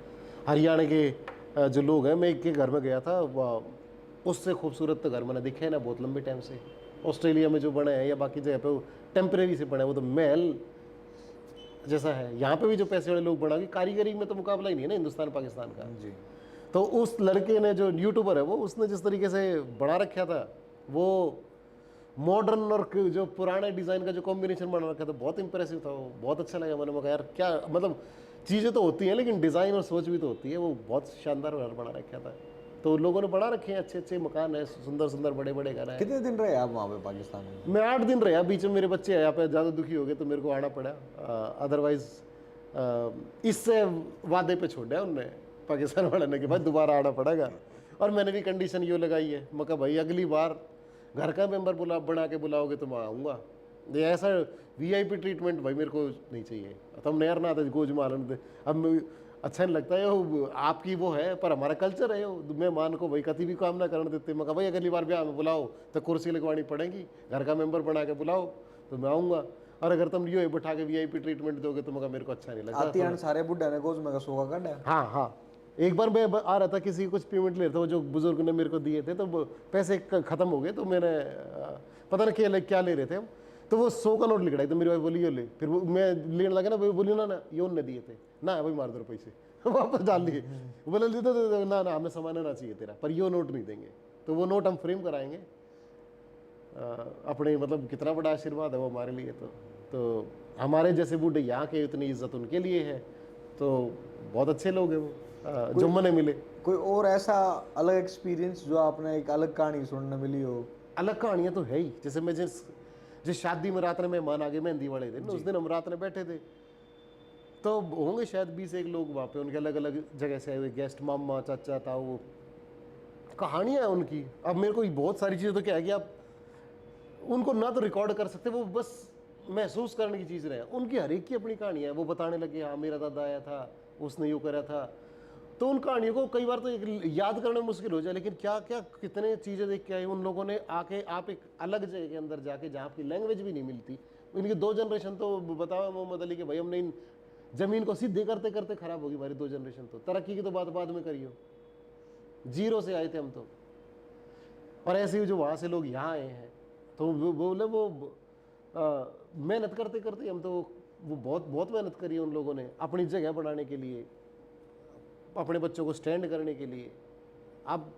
Speaker 1: हरियाणा के जो लोग हैं, मैं एक के घर में गया था, उससे खूबसूरत तो घर मैंने दिखे है ना बहुत लंबे टाइम से। ऑस्ट्रेलिया में जो बने हैं या बाकी जगह पे वो टेम्परेरी से बने हैं, वो तो महल जैसा है। यहाँ पे भी जो पैसे वाले लोग बना, कारीगरी में तो मुकाबला ही नहीं है ना हिंदुस्तान पाकिस्तान का
Speaker 2: जी।
Speaker 1: तो उस लड़के ने जो यूट्यूबर है वो, उसने जिस तरीके से बना रखा था, वो मॉडर्न और जो पुराने डिज़ाइन का जो कॉम्बिनेशन बना रखा था, बहुत इंप्रेसिव था वो, बहुत अच्छा लगा। मैंने कहा यार क्या मतलब, चीज़ें तो होती हैं लेकिन डिज़ाइन और सोच भी तो होती है। वो बहुत शानदार घर बना रखा था। तो लोगों ने बना रखे हैं, अच्छे अच्छे मकान है, सुंदर सुंदर बड़े बड़े घर हैं।
Speaker 2: कितने दिन रहे आप वहाँ पे पाकिस्तान में?
Speaker 1: मैं 8 दिन रहा। बीच में मेरे बच्चे यहाँ पे ज़्यादा दुखी हो गए तो मेरे को आना पड़ा, अदरवाइज इससे वादे पे छोड़ा उनने पाकिस्तान वाले ने कि भाई दोबारा आना पड़ेगा। और मैंने भी कंडीशन ये लगाई है, मैं कहा भाई अगली बार घर का मेंबर बना के बुलाओगे तो मैं आऊँगा। ये ऐसा वीआईपी ट्रीटमेंट भाई मेरे को नहीं चाहिए। तो हम नहर ना आते गोज मारन दे, अब अच्छा नहीं लगता है वो, आपकी वो है पर हमारा कल्चर है वो, मेहमान को भाई कभी भी काम ना करने देते। मैं कहा भाई अगली बार ब्याह में बुलाओ तो कुर्सी लगवानी पड़ेगी, घर का मेंबर बना के बुलाओ तो मैं आऊँगा। और अगर तुम यो बैठा के वीआईपी ट्रीटमेंट दोगे तो मगर मेरे को अच्छा नहीं लगता।
Speaker 2: आती आन सारे बुढ़ा ने गोज में का सोगा काटा है।
Speaker 1: हाँ हाँ, एक बार मैं आ रहा था, किसी कुछ पेमेंट ले रहा था, वो जो बुजुर्ग ने मेरे को दिए थे, तो वो पैसे खत्म हो गए, तो मैंने पता नहीं क्या ले रहे थे हम, तो वो 100 का नोट लिख रहा है, तो मेरी वाइफ बोली ये ले, फिर मैं लेने लगा ना, बोली ना ये उनने दिए थे ना भाई, मार दो पैसे वापस डाल दिए। बोले तो ना हमें सामान ना चाहिए तेरा, पर ये नोट नहीं देंगे। तो वो नोट हम फ्रेम कराएंगे अपने, मतलब कितना बड़ा आशीर्वाद है वो हमारे लिए। तो हमारे जैसे बूढ़े यहाँ के इतनी इज्जत उनके लिए है, तो बहुत अच्छे लोग हैं वो जो मने मिले।
Speaker 2: कोई और ऐसा अलग एक्सपीरियंस जो आपने एक अलग कहानी सुनने मिली हो?
Speaker 1: अलग कहानियां तो है ही, जैसे मैं जिस शादी में रात में मेहमान आ गए मेहंदी वाले दिन, उस दिन हम रात में बैठे थे, तो होंगे शायद 20 लोग वहाँ पे, उनके अलग अलग जगह से आए हुए गेस्ट, मामा चाचा था, वो कहानियां हैं उनकी। अब मेरे को बहुत सारी चीज़ें तो क्या है कि आप उनको ना तो रिकॉर्ड कर सकते, वो बस महसूस करने की चीज़ रहे। उनकी हर एक की अपनी कहानी है, वो बताने लगे हाँ मेरा दादा आया था, उसने यूँ करा था। तो उन कहानियों को कई बार तो याद करना मुश्किल हो जाए, लेकिन क्या क्या कितने चीज़ें देख के आए उन लोगों ने आके। आप एक अलग जगह के अंदर जाके जहाँ आपकी लैंग्वेज भी नहीं मिलती, इनकी 2 जनरेशन तो बताओ मोहम्मद अली के भाई, हमने इन ज़मीन को सीधे करते करते ख़राब होगी हमारी 2 जनरेशन। तो तरक्की की तो बात बाद में करियो, 0 से आए थे हम तो। और ऐसे ही जो वहाँ से लोग यहाँ आए हैं, तो बोले वो मेहनत करते करते हम तो, वो बहुत मेहनत करी है उन लोगों ने अपनी जगह बनाने के लिए, अपने बच्चों को स्टैंड करने के लिए। अब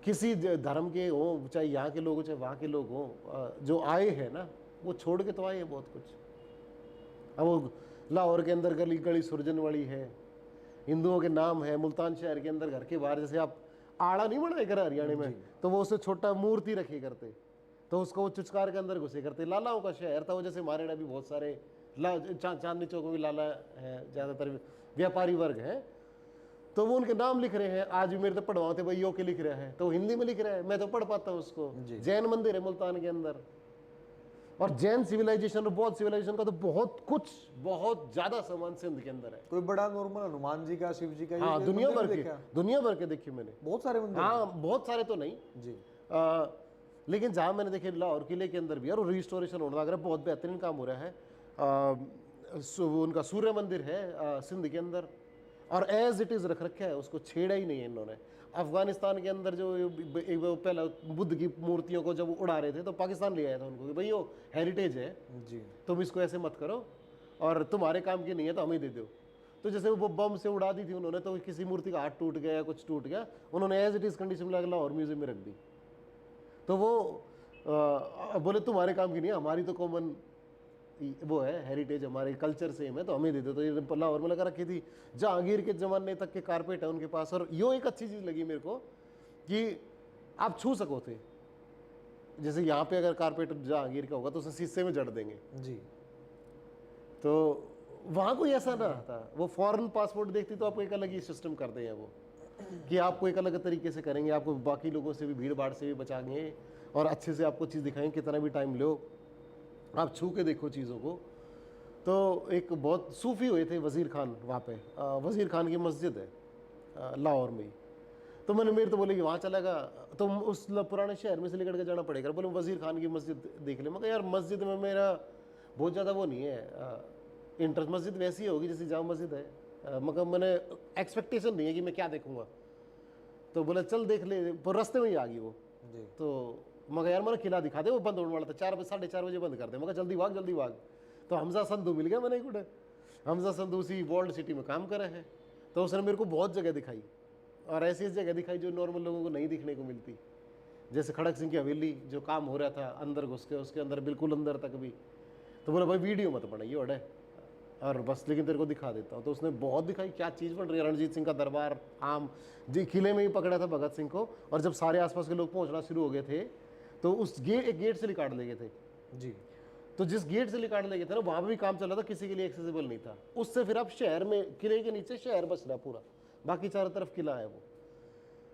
Speaker 1: किसी धर्म के हों, चाहे यहाँ के लोग हों चाहे वहाँ के लोग हों, जो आए हैं ना वो छोड़ के तो आए हैं बहुत कुछ। अब वो लाहौर के अंदर गली गली सुरजन वाली है, हिंदुओं के नाम है। मुल्तान शहर के अंदर घर के बाहर जैसे आप आड़ा नहीं बनाए कर हरियाणा में, तो वो उससे छोटा मूर्ति रखे करते, तो उसको वो चुचकार के अंदर घुसे करते। लालाओं का शहर था वो, जैसे हमारे यहाँ भी बहुत सारे चांदनी चौक में भी लाला है, ज़्यादातर व्यापारी वर्ग है, तो वो उनके नाम लिख रहे हैं। आज भी मेरे तो पढ़वाते भाई यो के लिख रहे हैं, तो हिंदी में लिख रहे हैं, मैं तो पढ़ पाता हूँ उसको। जैन मंदिर है मुल्तान के अंदर, और जैन सिविलाइजेशन और बौद्ध सिविलाइजेशन का तो बहुत ज्यादा सामान सिंध के अंदर है।
Speaker 2: कोई बड़ा नॉर्मल हनुमान जी का, शिव जी का?
Speaker 1: हाँ, दुनिया भर के देखिए मैंने,
Speaker 2: बहुत सारे मंदिर।
Speaker 1: हाँ बहुत सारे तो नहीं
Speaker 2: जी,
Speaker 1: लेकिन जहाँ मैंने देखे लाहौर किले के अंदर भी यार रिस्टोरेशन होने लग रहा है, बहुत बेहतरीन काम हो रहा है। उनका सूर्य मंदिर है सिंध के अंदर, और एज इट इज़ रख रखा है, उसको छेड़ा ही नहीं है इन्होंने। अफगानिस्तान के अंदर जो पहला बुद्ध की मूर्तियों को जब उड़ा रहे थे, तो पाकिस्तान ले आया था उनको कि भाई वो हेरिटेज है
Speaker 2: जी,
Speaker 1: तुम इसको ऐसे मत करो, और तुम्हारे काम की नहीं है तो हमें दे दो। तो जैसे वो बम से उड़ा दी थी उन्होंने, तो किसी मूर्ति का हाथ टूट गया या कुछ टूट गया, उन्होंने एज इट इज़ कंडीशन में लाहौर म्यूजियम में रख दी। तो वो बोले तुम्हारे काम की नहीं है, हमारी तो कॉमन वो है, हेरिटेज हमारे कल्चर सेम है, तो हमें दे दो। तो ये लाहौर में लगा रखी थी, जहांगीर के ज़माने तक के कारपेट है उनके पास। और यो एक अच्छी चीज़ लगी मेरे को कि आप छू सको थे, जैसे यहाँ पे अगर कारपेट जहांगीर का होगा तो उसे शीशे में जड़ देंगे
Speaker 2: जी,
Speaker 1: तो वहाँ कोई ऐसा ना था। वो फॉरेन पासपोर्ट देखती तो आपको एक अलग ही सिस्टम कर देंगे वो, कि आपको एक अलग तरीके से करेंगे, आपको बाकी लोगों से भी, भीड़ भाड़ से भी बचाएंगे, और अच्छे से आपको चीज़ दिखाएंगे, कितना भी टाइम लो आप छू के देखो चीज़ों को। तो एक बहुत सूफी हुए थे वज़ीर खान, वहाँ पे वज़ीर खान की मस्जिद है लाहौर में ही। तो मैंने मेरे तो बोले कि वहाँ चलेगा तो उस पुराने शहर में से लेकर के जाना पड़ेगा। बोले वज़ीर खान की मस्जिद देख ले। मगर यार मस्जिद में मेरा बहुत ज़्यादा वो नहीं है इंटरेस्ट, मस्जिद वैसी होगी जैसी जामा मस्जिद है, मगर मैंने एक्सपेक्टेशन नहीं है कि मैं क्या देखूँगा। तो बोले चल देख ले, पर रास्ते में ही आ गई वो
Speaker 2: जी।
Speaker 1: तो मगर यार मैंने किला दिखा दे, वो बंद होने वाला था 4-4:30 बजे बंद कर दे। मगर जल्दी भाग। तो हमजा संधू मिल गया मैंने एक, हमजा संधू उसी वर्ल्ड सिटी में काम कर रहे हैं, तो उसने मेरे को बहुत जगह दिखाई, और ऐसी जगह दिखाई जो नॉर्मल लोगों को नहीं दिखने को मिलती। जैसे खड़क सिंह की हवेली जो काम हो रहा था अंदर घुस के, उसके अंदर बिल्कुल अंदर तक भी। तो बोला भाई वीडियो मत बनाइए ओडे, और बस लेकिन तेरे को दिखा देता हूँ। तो उसने बहुत दिखाई क्या चीज़ बन रही है। रणजीत सिंह का दरबार आम जी किले में ही पकड़ा था भगत सिंह को, और जब सारे आसपास के लोग पहुँचना शुरू हो गए थे तो उस एक गेट से निकाल ले गए थे
Speaker 2: जी,
Speaker 1: तो जिस गेट से निकाल ले गए थे ना, वहां पे भी काम चल रहा था, किसी के लिए एक्सेसिबल नहीं था। उससे फिर आप शहर में, किले के नीचे शहर बस रहा पूरा, बाकी चारों तरफ किला है वो।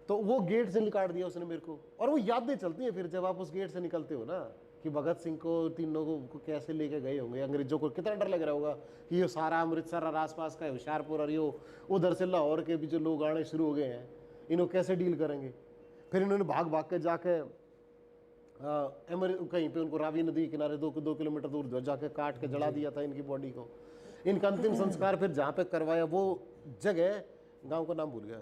Speaker 1: तो वो गेट से निकाल दिया उसने मेरे को, और वो यादें चलती हैं फिर जब आप उस गेट से निकलते हो ना, कि भगत सिंह को, तीनों को कैसे लेके गए होंगे, अंग्रेजों को कितना डर लग रहा होगा कि ये सारा अमृतसर और आसपास का होशियारपुर और ये उधर से लाहौर के भी जो लोग आने शुरू हो गए हैं, इन्हों कैसे डील करेंगे। फिर इन्होंने भाग भाग के जाके कहीं पे उनको रावी नदी किनारे 2 किलोमीटर दूर जाके काट के जला दिया था इनकी बॉडी को। इनका अंतिम संस्कार फिर जहाँ पे करवाया, वो जगह गांव का नाम भूल गया,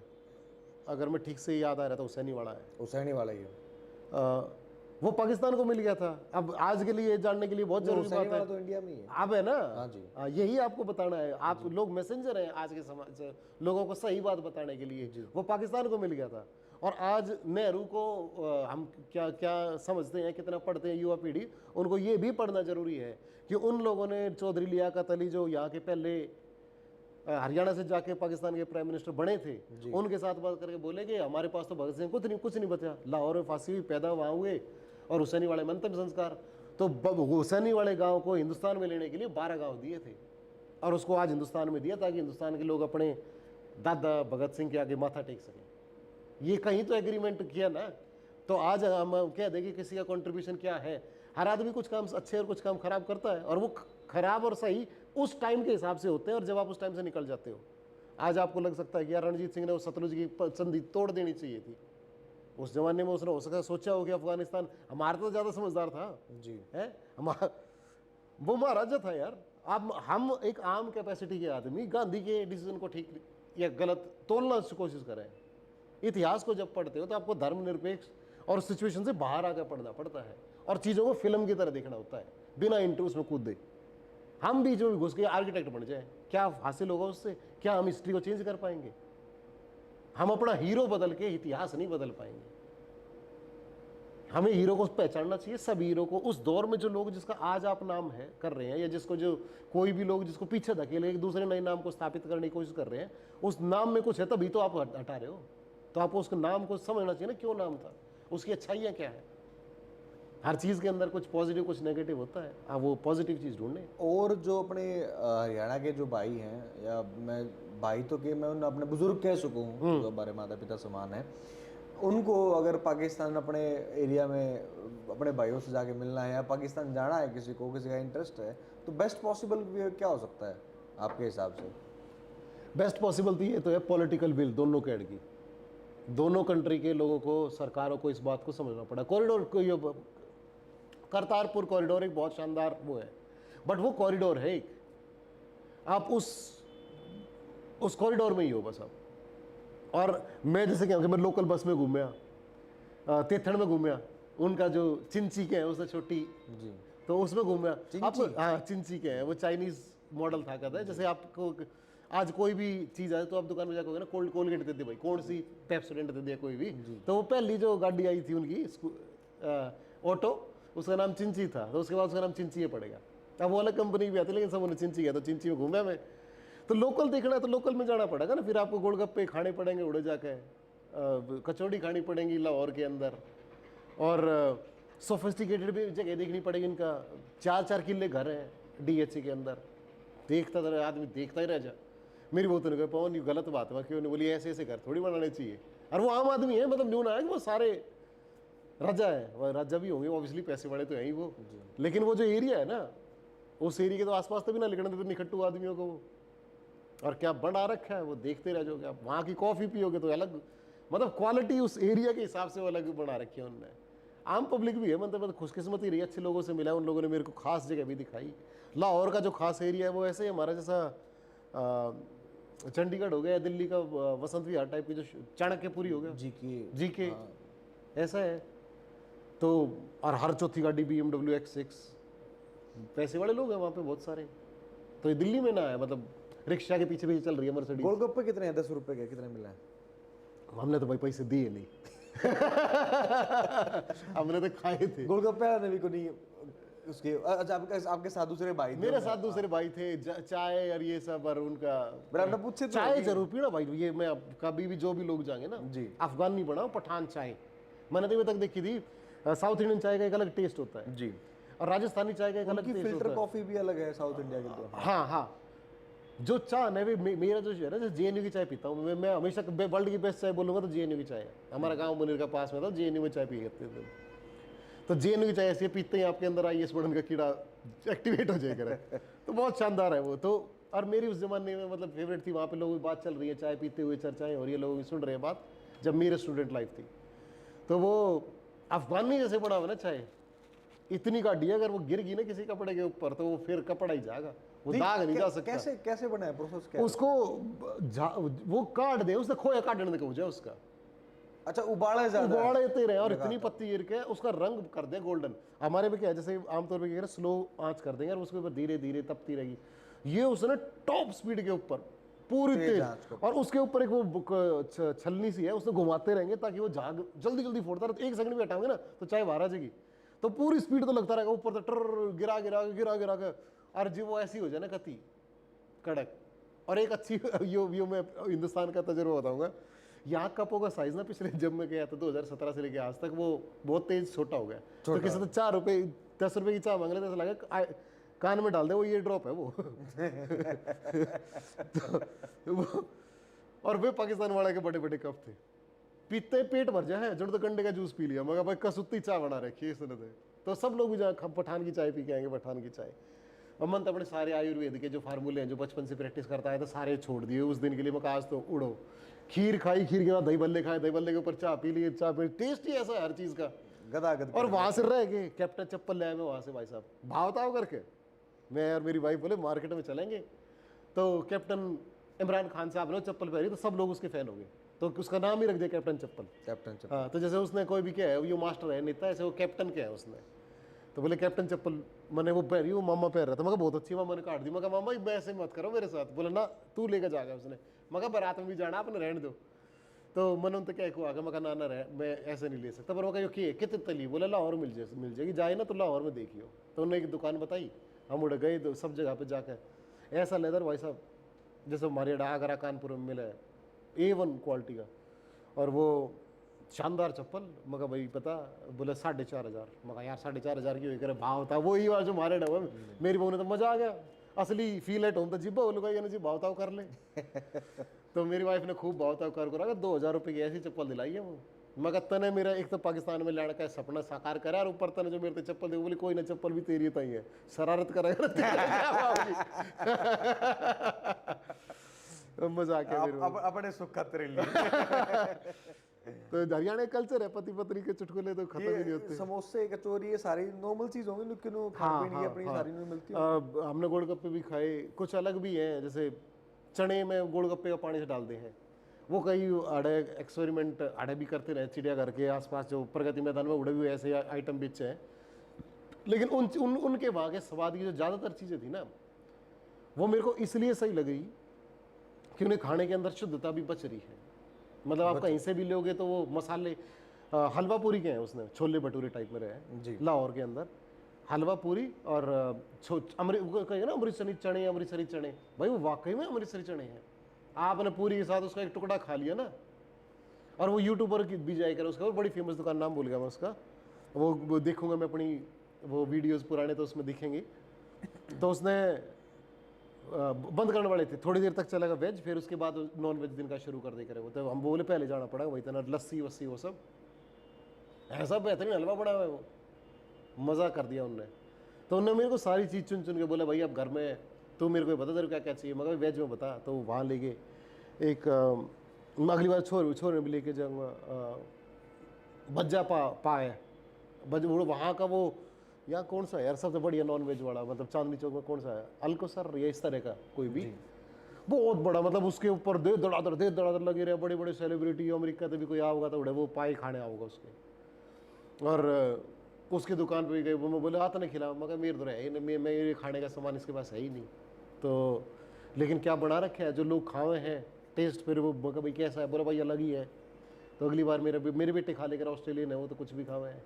Speaker 1: अगर मैं ठीक से याद आ रहा था, हुसैनी वाला है।
Speaker 2: हुसैनी वाला ही है।
Speaker 1: वो पाकिस्तान को मिल गया था। अब आज के लिए ये जानने के लिए बहुत जरूरी
Speaker 2: हुसैनी
Speaker 1: बात
Speaker 2: वाला
Speaker 1: है,
Speaker 2: तो इंडिया में ही है।
Speaker 1: अब है ना।
Speaker 2: हाँ जी।
Speaker 1: यही आपको बताना है, आप लोग मैसेंजर हैं आज के समाज से, लोगों को सही बात बताने के लिए। वो पाकिस्तान को मिल गया था, और आज नेहरू को हम क्या क्या समझते हैं, कितना पढ़ते हैं युवा पीढ़ी, उनको ये भी पढ़ना जरूरी है कि उन लोगों ने चौधरी लियाकत अली, जो यहाँ के पहले हरियाणा से जाके पाकिस्तान के प्राइम मिनिस्टर बने थे, उनके साथ बात करके बोले कि हमारे पास तो भगत सिंह कुछ नहीं बचा, लाहौर में फांसी हुई, पैदा वहाँ हुए, और हुसैनी वाले में अंतिम संस्कार। तो हुसैनी वाले गांव को हिंदुस्तान में लेने के लिए 12 गांव दिए थे, और उसको आज हिंदुस्तान में दिया ताकि हिंदुस्तान के लोग अपने दादा भगत सिंह के आगे माथा टेक सकें। ये कहीं तो एग्रीमेंट किया ना। तो आज हम कह दें कि किसी का कंट्रीब्यूशन क्या है। हर आदमी कुछ काम अच्छे और कुछ काम खराब करता है, और वो खराब और सही उस टाइम के हिसाब से होते हैं, और जब आप उस टाइम से निकल जाते हो। आज आपको लग सकता है कि यार रणजीत सिंह ने उस सतलुज की संधि तोड़ देनी चाहिए थी, उस जमाने में उसने हो सकता सोचा हो कि अफगानिस्तान, हमारा तो ज़्यादा समझदार था
Speaker 2: जी
Speaker 1: है, वो महाराजा था यार। अब हम एक आम कैपेसिटी के आदमी गांधी के डिसीजन को ठीक या गलत तोलना की कोशिश करें। इतिहास को जब पढ़ते हो तो आपको धर्मनिरपेक्ष और सिचुएशन से बाहर आकर पढ़ना पड़ता है, और चीज़ों को फिल्म की तरह देखना होता है, बिना इंटरव्यू उसमें कूद दे। हम बीच में घुस के आर्किटेक्ट बन जाए, क्या हासिल होगा उससे? क्या हम हिस्ट्री को चेंज कर पाएंगे? हम अपना हीरो बदल के इतिहास नहीं बदल पाएंगे। हमें हीरो को पहचानना चाहिए, सब हीरो को। उस दौर में जो लोग, जिसका आज आप नाम है कर रहे हैं, या जिसको जो कोई भी लोग जिसको पीछे धकेले एक दूसरे नए नाम को स्थापित करने की कोशिश कर रहे हैं, उस नाम में कुछ है तभी तो आप हटा रहे हो। तो आपको उसके नाम को समझना चाहिए ना, क्यों नाम था, उसकी अच्छाइयाँ क्या है। हर चीज़ के अंदर कुछ पॉजिटिव कुछ नेगेटिव होता है, आप वो पॉजिटिव चीज़ ढूंढें।
Speaker 2: और जो अपने हरियाणा के जो भाई हैं, या मैं भाई तो कि मैं उन अपने बुजुर्ग कह सकूँ, जो हमारे माता पिता समान है, उनको अगर पाकिस्तान अपने एरिया में अपने भाइयों से जाके मिलना है, या पाकिस्तान जाना है, किसी को किसी का इंटरेस्ट है, तो बेस्ट पॉसिबल क्या हो सकता है आपके हिसाब से?
Speaker 1: बेस्ट पॉसिबल तो ये तो है पॉलिटिकल विल दोनों कैड की। दोनों कंट्री के लोगों को, सरकारों को इस बात को समझना पड़ा। कॉरिडोर को, ये करतारपुर कॉरिडोर एक बहुत शानदार वो है, बट वो कॉरिडोर है एक, आप उस कॉरिडोर में ही हो बस आप। और मैं जैसे क्या, मैं लोकल बस में घूमया, तेथड़ में घूमया, उनका जो चिंची के है उससे छोटी
Speaker 2: जी,
Speaker 1: तो उसमें घूमया आप।
Speaker 2: चिंची?
Speaker 1: हाँ चिंची के है, वो चाइनीज मॉडल था कहता है। जैसे आपको आज कोई भी चीज़ आए तो आप दुकान में जाकर ना कोलगेट देते भाई, कौन सी पेप्सोडेंट दे दिया कोई भी, तो वो पहली जो गाड़ी आई थी उनकी ऑटो, उसका नाम चिंची था, तो उसके बाद उसका नाम चिंची पड़ेगा। अब वो अलग कंपनी भी आती है, लेकिन सब उन्हें चिंची गया, तो चिंची में घूमा मैं। तो लोकल देखना है तो लोकल में जाना पड़ेगा ना, फिर आपको गोलगप्पे खाने पड़ेंगे उड़े जाके, कचौड़ी खानी पड़ेंगी लाहौर के अंदर, और सोफिस्टिकेटेड भी जगह देखनी पड़ेगी। इनका 4-4 किले घर हैं DHC के अंदर, देखता रहा आदमी, देखता ही रह जा। मेरी बहुत ने कहा पवन ये गलत बात है, क्यों नहीं बोली, ऐसे ऐसे घर थोड़ी बनाने चाहिए। और वो आम आदमी है, मतलब न्यू ना है कि वो सारे राजा है, वह राजा भी होंगे ऑब्वियसली, पैसे वाले तो हैं ही वो, लेकिन वो जो एरिया है ना, उस एरिया के तो आसपास तो भी ना लिखने देते निखट्टू आदमियों को वो, और क्या बना रखा है वो देखते रह जाओगे आप। वहाँ की कॉफ़ी पियोगे तो अलग, मतलब क्वालिटी उस एरिया के हिसाब से वो अलग बना रखी है उनने। आम पब्लिक भी है, मतलब खुशकिस्मती रही, अच्छे लोगों से मिला, उन लोगों ने मेरे को खास जगह भी दिखाई। लाहौर का जो खास एरिया है वो ऐसे ही हमारा जैसा चंडीगढ़ हो गया, दिल्ली का वसंत विहार टाइप की, जो चाणक्यपुरी हो गया, जी के ऐसा है। तो और हर चौथी गाड़ी BMW X6, पैसे वाले लोग हैं वहाँ पे बहुत सारे। तो ये दिल्ली में ना है, मतलब रिक्शा के पीछे पीछे चल रही है मर्सिडीज।
Speaker 2: गोलगप्पे कितने हैं? 10 रुपए के कितने मिला है?
Speaker 1: हमने तो भाई पैसे दिए नहीं हमने तो खाए थे
Speaker 2: गोलगप्पे वाले भी को नहीं उसके। अच्छा, आपके साथ दूसरे भाई थे?
Speaker 1: मेरे साथ दूसरे भाई थे, चाय और ये सब, और उनका
Speaker 2: आपने पूछे तो
Speaker 1: चाय जरूर पीना भाई। ये मैं कभी भी जो भी लोग जाएंगे ना
Speaker 2: जी,
Speaker 1: अफगान नहीं बनाओ, पठान चाय मैंने तो अभी तक देखी थी। साउथ इंडियन चाय का एक अलग टेस्ट होता है
Speaker 2: जी।
Speaker 1: और राजस्थानी चाय का एक अलग
Speaker 2: उनकी
Speaker 1: टेस्ट होता
Speaker 2: फिल्टर
Speaker 1: है।
Speaker 2: कॉफी भी अलग है साउथ इंडिया की तो।
Speaker 1: हाँ हाँ, जो चाय है मेरा जो है ना, जो जेएनयू की चाय पीता हूँ मैं हमेशा वर्ल्ड की बेस्ट चाय बोलूंगा तो जेएनयू की चाय है। हमारा गांव मुनीर का पास में था, जेएनयू में चाय पी करते थे। तो जेएनयू की चाय ऐसी है, पीते ही आपके अंदर आईएएस बनने का कीड़ा एक्टिवेट हो जाएगा। तो बहुत शानदार है वो तो। और मेरी उस जमाने में मतलब फेवरेट थी। वहाँ पे लोगों की बात चल रही है, चाय पीते हुए चर्चाएं हो रही है, लोगों की सुन रहे हैं बात, जब मेरे स्टूडेंट लाइफ थी। तो वो अफगानी जैसे बना हुआ ना चाय, इतनी गाड़ी है, अगर वो गिर गई ना किसी कपड़े के ऊपर तो वो फिर कपड़ा ही जाएगा, वो दाग नहीं जा सकता।
Speaker 2: कैसे कैसे बना है, प्रोसेस क्या है?
Speaker 1: उसको वो काट दे, उसने खोया काटने का मुझे उसका
Speaker 2: अच्छा, उबाले ज्यादा
Speaker 1: उबाड़ते रहे और इतनी पत्ती गिर के उसका रंग कर दे गोल्डन। हमारे में क्या है, जैसे आमतौर पर क्या स्लो आंच कर देंगे और उसके ऊपर धीरे धीरे तपती रहेगी। ये उसने टॉप स्पीड के ऊपर पूरी तेज, और उसके ऊपर एक वो छलनी सी है, उसने घुमाते रहेंगे ताकि वो झाग जल्दी जल्दी फोड़ता रहे। तो 1 सेकंड भी हटाओगे ना तो चाय बाहर आ जाएगी। तो पूरी स्पीड तो लगता रहेगा ऊपर, तो टर गिरा गिरा गिरा गिरा के, और जो वो ऐसी हो जाए ना कती कड़क। और एक अच्छी यो मैं हिंदुस्तान का तजुर्बा बताऊंगा। यहाँ कपों का साइज ना पिछले जब मैं गया था 2017 से लेके आज तक वो बहुत तेज छोटा हो गया। तो किसी तो 4 रुपए 10 रुपए की चाय मांग लेते, ऐसा लगा कान में डाल दे वो, ये ड्रॉप है वो। तो और वे पाकिस्तान वाले के बड़े बड़े कप थे, पीते पेट भर जाए, जो तो गंडे का जूस पी लिया, मगर भाई कसुत्ती चाय बना रखी है इसने। तो सब लोग भी जहाँ पठान की चाय पी के आएंगे, पठान की चाय। और मन तो अपने सारे आयुर्वेद के जो फार्मूले हैं जो बचपन से प्रैक्टिस करता है तो सारे छोड़ दिए उस दिन के लिए। मैं आज तो उड़ो, खीर खाई, खीर के बाद दही बल्ले खाए, दही बल्ले के ऊपर चाय पी लिए, चाय पी, टेस्ट ही ऐसा है हर चीज़ का।
Speaker 2: गदागद।
Speaker 1: और वहाँ से रह गए, कैप्टन चप्पल ले आए मैं वहाँ से, भाई साहब भाव ताव करके। मैं और मेरी वाइफ बोले मार्केट में चलेंगे, तो कैप्टन इमरान खान साहब ने चप्पल पहनी तो सब लोग उसके फैन हो गए, तो उसका नाम ही रख दिया कैप्टन चप्पल।
Speaker 2: कैप्टन चप्पल।
Speaker 1: हाँ, तो जैसे उसने कोई भी क्या है, यो मास्टर है नेता, ऐसे वो कैप्टन क्या है उसने, तो बोले कैप्टन चप्पल। मैंने वो पहनी, वो मामा पहन रहा था, मगर बहुत अच्छी, मामा ने काट दी। मगर मामा मैं ऐसे मत करो मेरे साथ। बोले ना तू लेकर जाएगा उसने, मगर बारात में भी जाना आपने, रहने दो। तो मन तो क्या को आगे, मगर ना रहे, मैं ऐसे नहीं ले सकता। पर वो कही कितने तली, बोले लाहौर मिल जाएगी, जाए ना तो लाहौर में देखियो। तो उन्होंने एक दुकान बताई, हम उड़ गए तो सब जगह पे जाकर ऐसा लेदर भाई साहब जैसे हमारे आगरा कानपुर में मिला है, A1 क्वालिटी का। और वो शानदार चप्पल, मगर भाई पता, बोले 4,500। मगर यार 4,500 की हुई करे भाव था वही बात जो मारे डबा। मेरी बहू ने तो मजा आ गया, असली फील एट होम तो जिब्बा बोलो भाई जी भाव ताव कर ले। तो मेरी वाइफ ने खूब भाव ताव कर 2,000 रुपये की ऐसी चप्पल दिलाई है वो। मगर तने मेरा एक तो पाकिस्तान में लाने का सपना साकार करा, और ऊपर तने जो मेरे तो चप्पल दे, बोली कोई ना चप्पल भी तेरी ही है, शरारत करेगा मजाक है मेरे
Speaker 2: अपने सुख खातिर लिए।
Speaker 1: तो हरियाणा कल्चर है, पति पत्नी के चुटकुले तो खत्म ही नहीं होते।
Speaker 2: समोसे कचौरी ये सारी नॉर्मल चीज होंगी, लेकिन खाने पीने की अपनी सारी नहीं मिलती।
Speaker 1: हमने गोलगप्पे भी खाए, कुछ अलग भी हैं, जैसे चने में गोलगप्पे का पानी से डालते हैं। वो कई आड़े एक्सपेरिमेंट आड़े भी करते रहे, चिड़ियाघर के आसपास जो प्रगति मैदान में उड़े हुए ऐसे आइटम बेचे हैं। लेकिन उनके वहाँ के स्वाद की जो ज़्यादातर चीज़ें थी ना, वो मेरे को इसलिए सही लगी कि उन्हें खाने के अंदर शुद्धता भी बच रही है। मतलब आप कहीं से भी लोगे तो वो मसाले, हलवा पूरी के हैं उसने, छोले भटूरे टाइप में रहे लाहौर के अंदर, हलवा पूरी और कहेंगे ना अमृतसरी चने, अमृतसरी चने, भाई वो वाकई में अमृतसरी चने हैं। आपने पूरी के साथ उसका एक टुकड़ा खा लिया ना, और वो यूट्यूबर की भी जाएगा उसका, और बड़ी फेमस दुकान, नाम भूल गया मैं उसका, वो देखूंगा मैं अपनी वो वीडियोस पुराने तो उसमें दिखेंगे। तो उसने बंद करने वाले थे, थोड़ी देर तक चलेगा वेज, फिर उसके बाद नॉन वेज दिन का शुरू कर दे करे वो। तो हम बोले पहले जाना पड़ेगा, वही इतना लस्सी वस्सी वो सब, ऐसा बेहतरीन हलवा बना हुआ है वो, मज़ा कर दिया उनने। तो उन्होंने मेरे को सारी चीज़ चुन चुन के बोला भाई अब घर में तो मेरे को बता तेरे क्या क्या चाहिए, मगर वेज में बता। तो वहाँ ले गए एक, अगली बार छोरे भी लेके जाऊँगा, बज्जा पाए बज वहाँ का वो, यहाँ कौन सा है यार सबसे बढ़िया नॉन वेज वाला, मतलब चांदनी चौक में कौन सा है, अल्कोसर या इस तरह का कोई भी, बहुत बड़ा, मतलब उसके ऊपर दे धड़ाधड़ लगे रहे, बड़े बड़े सेलिब्रिटी अमेरिका से भी कोई आओगा तो उड़े वो पाई खाने आओगा उसके। और उसकी दुकान पे भी गए, वो बोले आता नहीं खिला, मगर मेरे तो है मेरे खाने का सामान इसके पास है ही नहीं। तो लेकिन क्या बना रखे है, जो लोग खाए हैं टेस्ट, फिर वो भाई कैसा है, बोला भाई अलग ही है। तो अगली बार मेरे बेटे खा लेकर, ऑस्ट्रेलियन है वो, तो कुछ भी खावे हैं,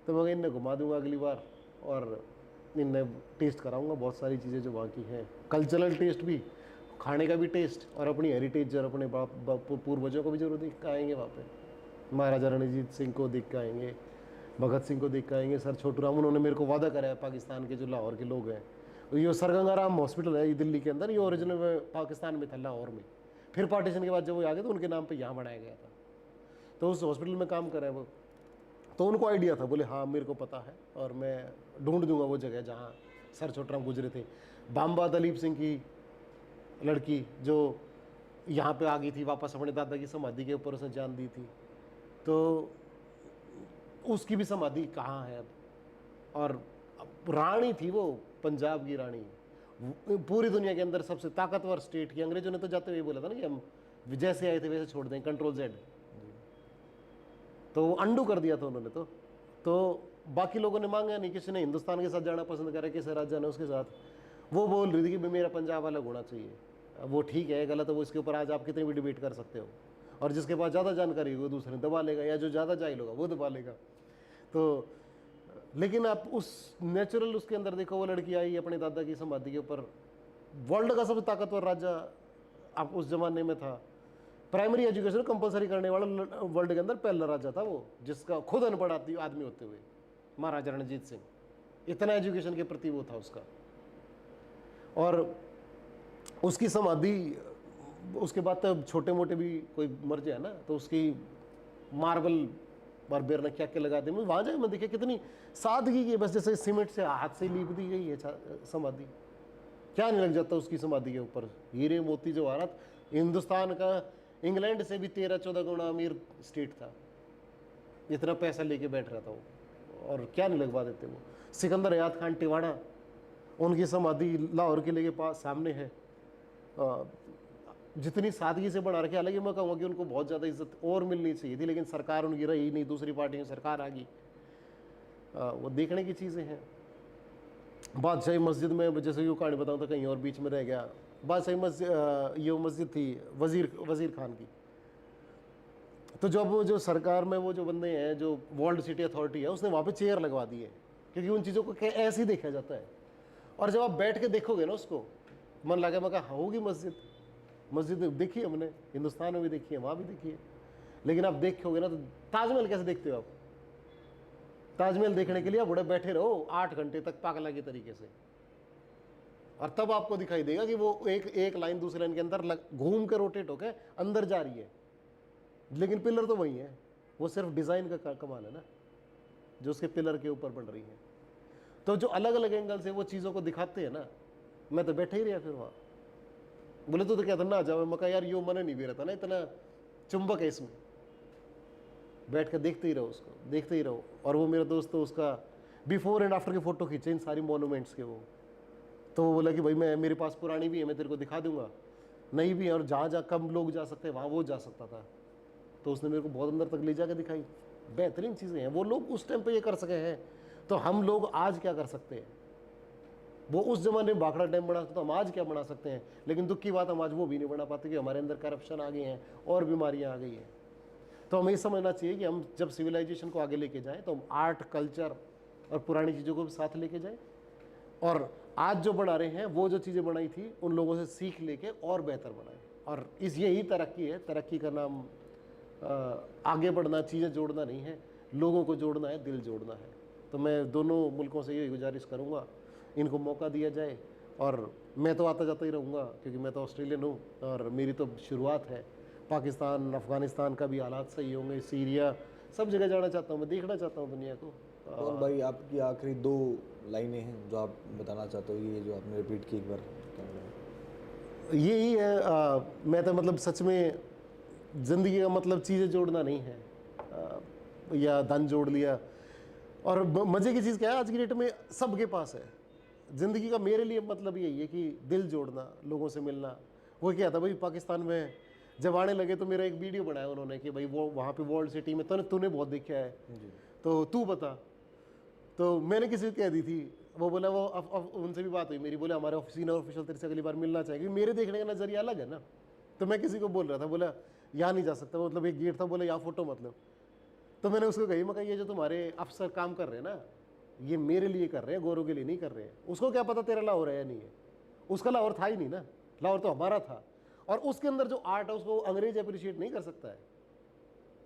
Speaker 1: तो मैं इन्हें घुमा दूंगा अगली बार, और इन्हें टेस्ट कराऊंगा बहुत सारी चीज़ें जो वहाँ की हैं, कल्चरल टेस्ट भी, खाने का भी टेस्ट, और अपनी हेरिटेज और अपने पूर्वजों को भी जरूर देख के आएंगे वहाँ पे, महाराजा रणजीत सिंह को देख के आएंगे, भगत सिंह को देख के आएंगे, सर छोटू राम, उन्होंने मेरे को वादा करा है, पाकिस्तान के जो लाहौर के लोग हैं, ये सरगंगाराम हॉस्पिटल है ये दिल्ली के अंदर, ये ओरिजिनल में पाकिस्तान में था, लाहौर में, फिर पार्टीशन के बाद जब वो आ गए तो उनके नाम पे यहाँ बनाया गया था, तो उस हॉस्पिटल में काम कर रहे हैं वो। तो उनको आइडिया था, बोले हाँ मेरे को पता है और मैं ढूंढ दूंगा वो जगह जहाँ सर छोटू राम गुजरे थे। बाम्बा दलीप सिंह की लड़की जो यहाँ पे आ गई थी वापस, अपने दादा की समाधि के ऊपर उसने जान दी थी, तो उसकी भी समाधि कहाँ है अब। और रानी थी वो, पंजाब की रानी, पूरी दुनिया के अंदर सबसे ताकतवर स्टेट की। अंग्रेजों ने तो जाते हुए बोला था ना कि हम जैसे आए थे वैसे छोड़ दें, कंट्रोल Z, तो अंडू कर दिया था उन्होंने। तो बाकी लोगों ने मांगा नहीं, किसी ने हिंदुस्तान के साथ जाना पसंद करा, किसी राजा ने उसके साथ। वो बोल रही थी कि मेरा पंजाब अलग होना चाहिए। वो ठीक है गलत है वो, इसके ऊपर आज आप कितनी भी डिबेट कर सकते हो, और जिसके पास ज़्यादा जानकारी होगी वो दूसरे दबा लेगा, या जो ज़्यादा जाहिल होगा वो दबा लेगा। तो लेकिन आप उस नेचुरल उसके अंदर देखो, वो लड़की आई अपने दादा की समाधि के ऊपर, वर्ल्ड का सबसे ताकतवर राजा आप उस जमाने में था, प्राइमरी एजुकेशन कंपलसरी करने वाला वर्ल्ड के अंदर पहला राजा था वो, जिसका खुद अनपढ़ आदमी होते हुए, महाराजा रणजीत सिंह, इतना एजुकेशन के प्रति वो था उसका। और उसकी समाधि उसके बाद तो छोटे मोटे भी कोई मर जाए ना तो उसकी मार्बल बारबेर ने क्या क्या लगा दी, वहाँ जाए मैं देखिए कितनी सादगी की, बस जैसे सीमेंट से हाथ से लीप दी गई है समाधि, क्या नहीं लग जाता उसकी समाधि के ऊपर, हीरे मोती जवाहरात। हिंदुस्तान का इंग्लैंड से भी 13-14 गुना अमीर स्टेट था, इतना पैसा लेके बैठ रहा था वो, और क्या नहीं लगवा देते वो। सिकंदर हयात खान टिवाड़ा, उनकी समाधि लाहौर किले के पास सामने है, जितनी सादगी से बना रखी। हालांकि मैं कहूँगा कि उनको बहुत ज़्यादा इज्जत और मिलनी चाहिए थी, लेकिन सरकार उनकी रही नहीं, दूसरी पार्टी में सरकार आ गई। वो देखने की चीज़ें हैं। बादशाही मस्जिद में जैसे ये कहानी बताऊँ तो कहीं और बीच में रह गया। बादशाही मस्जिद, ये मस्जिद थी वज़ीर खान की। तो जब वो जो सरकार में वो जो बंदे हैं, जो वर्ल्ड सिटी अथॉरिटी है, उसने वहाँ पे चेयर लगवा दी है, क्योंकि उन चीज़ों को ऐसे ही देखा जाता है। और जब आप बैठ के देखोगे ना उसको, मन लगा, मैं कहा होगी मस्जिद देखी है हमने, हिंदुस्तान में भी देखी है, वहाँ भी देखी है, लेकिन आप देखोगे ना तो ताजमहल कैसे देखते हो आप? ताजमहल देखने के लिए आप बड़े बैठे रहो 8 घंटे तक पागला के तरीके से, और तब आपको दिखाई देगा कि वो एक लाइन दूसरे लाइन के अंदर घूम कर रोटेट होकर अंदर जा रही है, लेकिन पिलर तो वही है। वो सिर्फ डिज़ाइन का कमाल है ना, जो उसके पिलर के ऊपर बन रही है। तो जो अलग अलग एंगल से वो चीज़ों को दिखाते हैं ना, मैं तो बैठे ही रहा फिर वहाँ। बोले तो क्या था ना, जाओ, मैं कहा यार यो मन नहीं भी रहता ना, इतना चुंबक है इसमें, बैठ कर देखते ही रहो उसको, देखते ही रहो। और वो मेरा दोस्त तो उसका बिफोर एंड आफ्टर के फ़ोटो खींचे इन सारी मॉन्यूमेंट्स के वो। तो वो बोला कि भाई मेरे पास पुरानी भी है, मैं तेरे को दिखा दूंगा, नई भी है, और जहाँ कम लोग जा सकते हैं वहाँ वो जा सकता था। तो उसने मेरे को बहुत अंदर तक ले जाकर दिखाई। बेहतरीन चीज़ें हैं, वो लोग उस टाइम पे ये कर सके हैं, तो हम लोग आज क्या कर सकते हैं? वो उस ज़माने में भाखड़ा डैम बना सकते, तो हम आज क्या बना सकते हैं? लेकिन दुख की बात, हम आज वो भी नहीं बना पाते, कि हमारे अंदर करप्शन आ गई हैं और बीमारियाँ आ गई हैं। तो हमें ये समझना चाहिए कि हम जब सिविलाइजेशन को आगे लेके जाएं तो हम आर्ट, कल्चर और पुरानी चीज़ों को भी साथ लेके जाएं, और आज जो बना रहे हैं वो जो चीज़ें बनाई थी उन लोगों से सीख लेके और बेहतर बनाएं। और यही तरक्की है। तरक्की का नाम आगे बढ़ना, चीज़ें जोड़ना नहीं है, लोगों को जोड़ना है, दिल जोड़ना है। तो मैं दोनों मुल्कों से यही गुजारिश करूँगा, इनको मौका दिया जाए। और मैं तो आता जाता ही रहूँगा, क्योंकि मैं तो ऑस्ट्रेलियन हूँ और मेरी तो शुरुआत है। पाकिस्तान, अफ़गानिस्तान का भी हालात सही होंगे, सीरिया, सब जगह जाना चाहता हूँ, मैं देखना चाहता हूँ दुनिया को।
Speaker 2: और भाई आपकी आखिरी 2 लाइनें हैं जो आप बताना चाहते हो, ये जो आपने रिपीट की एक बार?
Speaker 1: यही है, मैं तो मतलब सच में ज़िंदगी का मतलब चीज़ें जोड़ना नहीं है, या धन जोड़ लिया। और मज़े की चीज़ क्या है, आज की डेट में सबके पास है। ज़िंदगी का मेरे लिए मतलब यही है कि दिल जोड़ना, लोगों से मिलना। वो क्या था भाई, पाकिस्तान में जब आने लगे तो मेरा एक वीडियो बनाया उन्होंने कि भाई वो वहाँ पे वर्ल्ड सिटी में तूने बहुत देखा है तो तू बता। तो मैंने किसी को कह दी थी, वो बोला, वो उनसे भी बात हुई मेरी, बोले हमारे सीनियर ऑफिशियल तेरे से अगली बार मिलना चाहिए, मेरे देखने का नज़रिया अलग है ना। तो मैं किसी को बोल रहा था, बोला यहाँ नहीं जा सकता, मतलब एक गेट था, बोला यहाँ फ़ोटो मतलब। तो मैंने उसको कही, मैं कहा ये जो तुम्हारे अफसर काम कर रहे हैं ना, ये मेरे लिए कर रहे हैं, गोरों के लिए नहीं कर रहे हैं। उसको क्या पता तेरा लाहौर है या नहीं है, उसका लाहौर था ही नहीं ना, लाहौर तो हमारा था। और उसके अंदर जो आर्ट है उसको अंग्रेज अप्रिशिएट नहीं कर सकता है,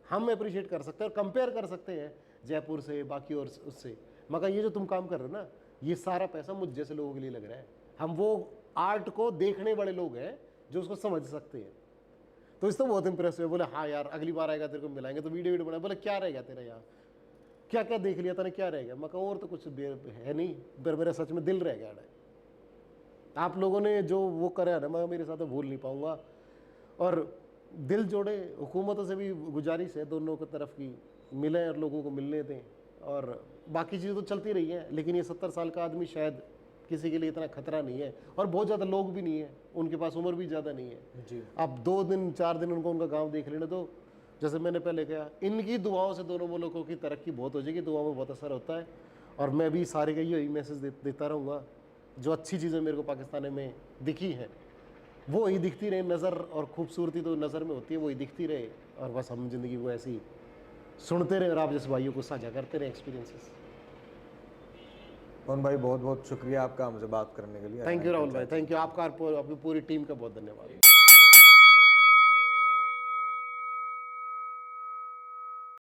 Speaker 1: हम अप्रिशिएट कर सकते हैं और कंपेयर कर सकते हैं। जयपुर से बाकी और उससे। मगर ये जो तुम काम कर रहे हो ना, ये सारा पैसा मुझ जैसे लोगों के लिए लग रहा है। हम वो आर्ट को देखने वाले लोग हैं जो उसको समझ सकते हैं। तो इस तो बहुत इंप्रेस हुए, बोले हाँ यार अगली बार आएगा तेरे को मिलाएंगे, तो वीडियो बना। बोले क्या रहेगा तेरा यहाँ, क्या क्या देख लिया तूने, क्या रह गया? मैं कहा और तो कुछ है नहीं, पर मेरा सच में दिल रह गया है। आप लोगों ने जो वो करा है ना, मैं मेरे साथ तो भूल नहीं पाऊंगा। और दिल जोड़े, हुकूमतों से भी गुजारिश है दोनों की तरफ की, मिलें और लोगों को मिलने दें। और बाकी चीज़ें तो चलती रही हैं, लेकिन ये 70 साल का आदमी शायद किसी के लिए इतना खतरा नहीं है, और बहुत ज़्यादा लोग भी नहीं है, उनके पास उम्र भी ज़्यादा नहीं है
Speaker 2: जी।
Speaker 1: आप 2 दिन 4 दिन उनको उनका गांव देख लेना, तो जैसे मैंने पहले कहा, इनकी दुआओं से दोनों मुल्कों की तरक्की बहुत हो जाएगी। दुआओं में बहुत असर होता है, और मैं भी सारे का यही मैसेज देता रहूँगा। जो अच्छी चीज़ें मेरे को पाकिस्तान में दिखी हैं वो ही दिखती रहे, नज़र और खूबसूरती तो नज़र में होती है, वही दिखती रहे, और बस हम ज़िंदगी को ऐसी सुनते रहे और आप जैसे भाइयों को साझा करते रहे एक्सपीरियंसेस।
Speaker 2: पवन भाई बहुत बहुत शुक्रिया आपका हमसे बात करने के लिए।
Speaker 1: थैंक यू राहुल भाई, थैंक यू। आपका आपकी पूरी टीम का बहुत धन्यवाद।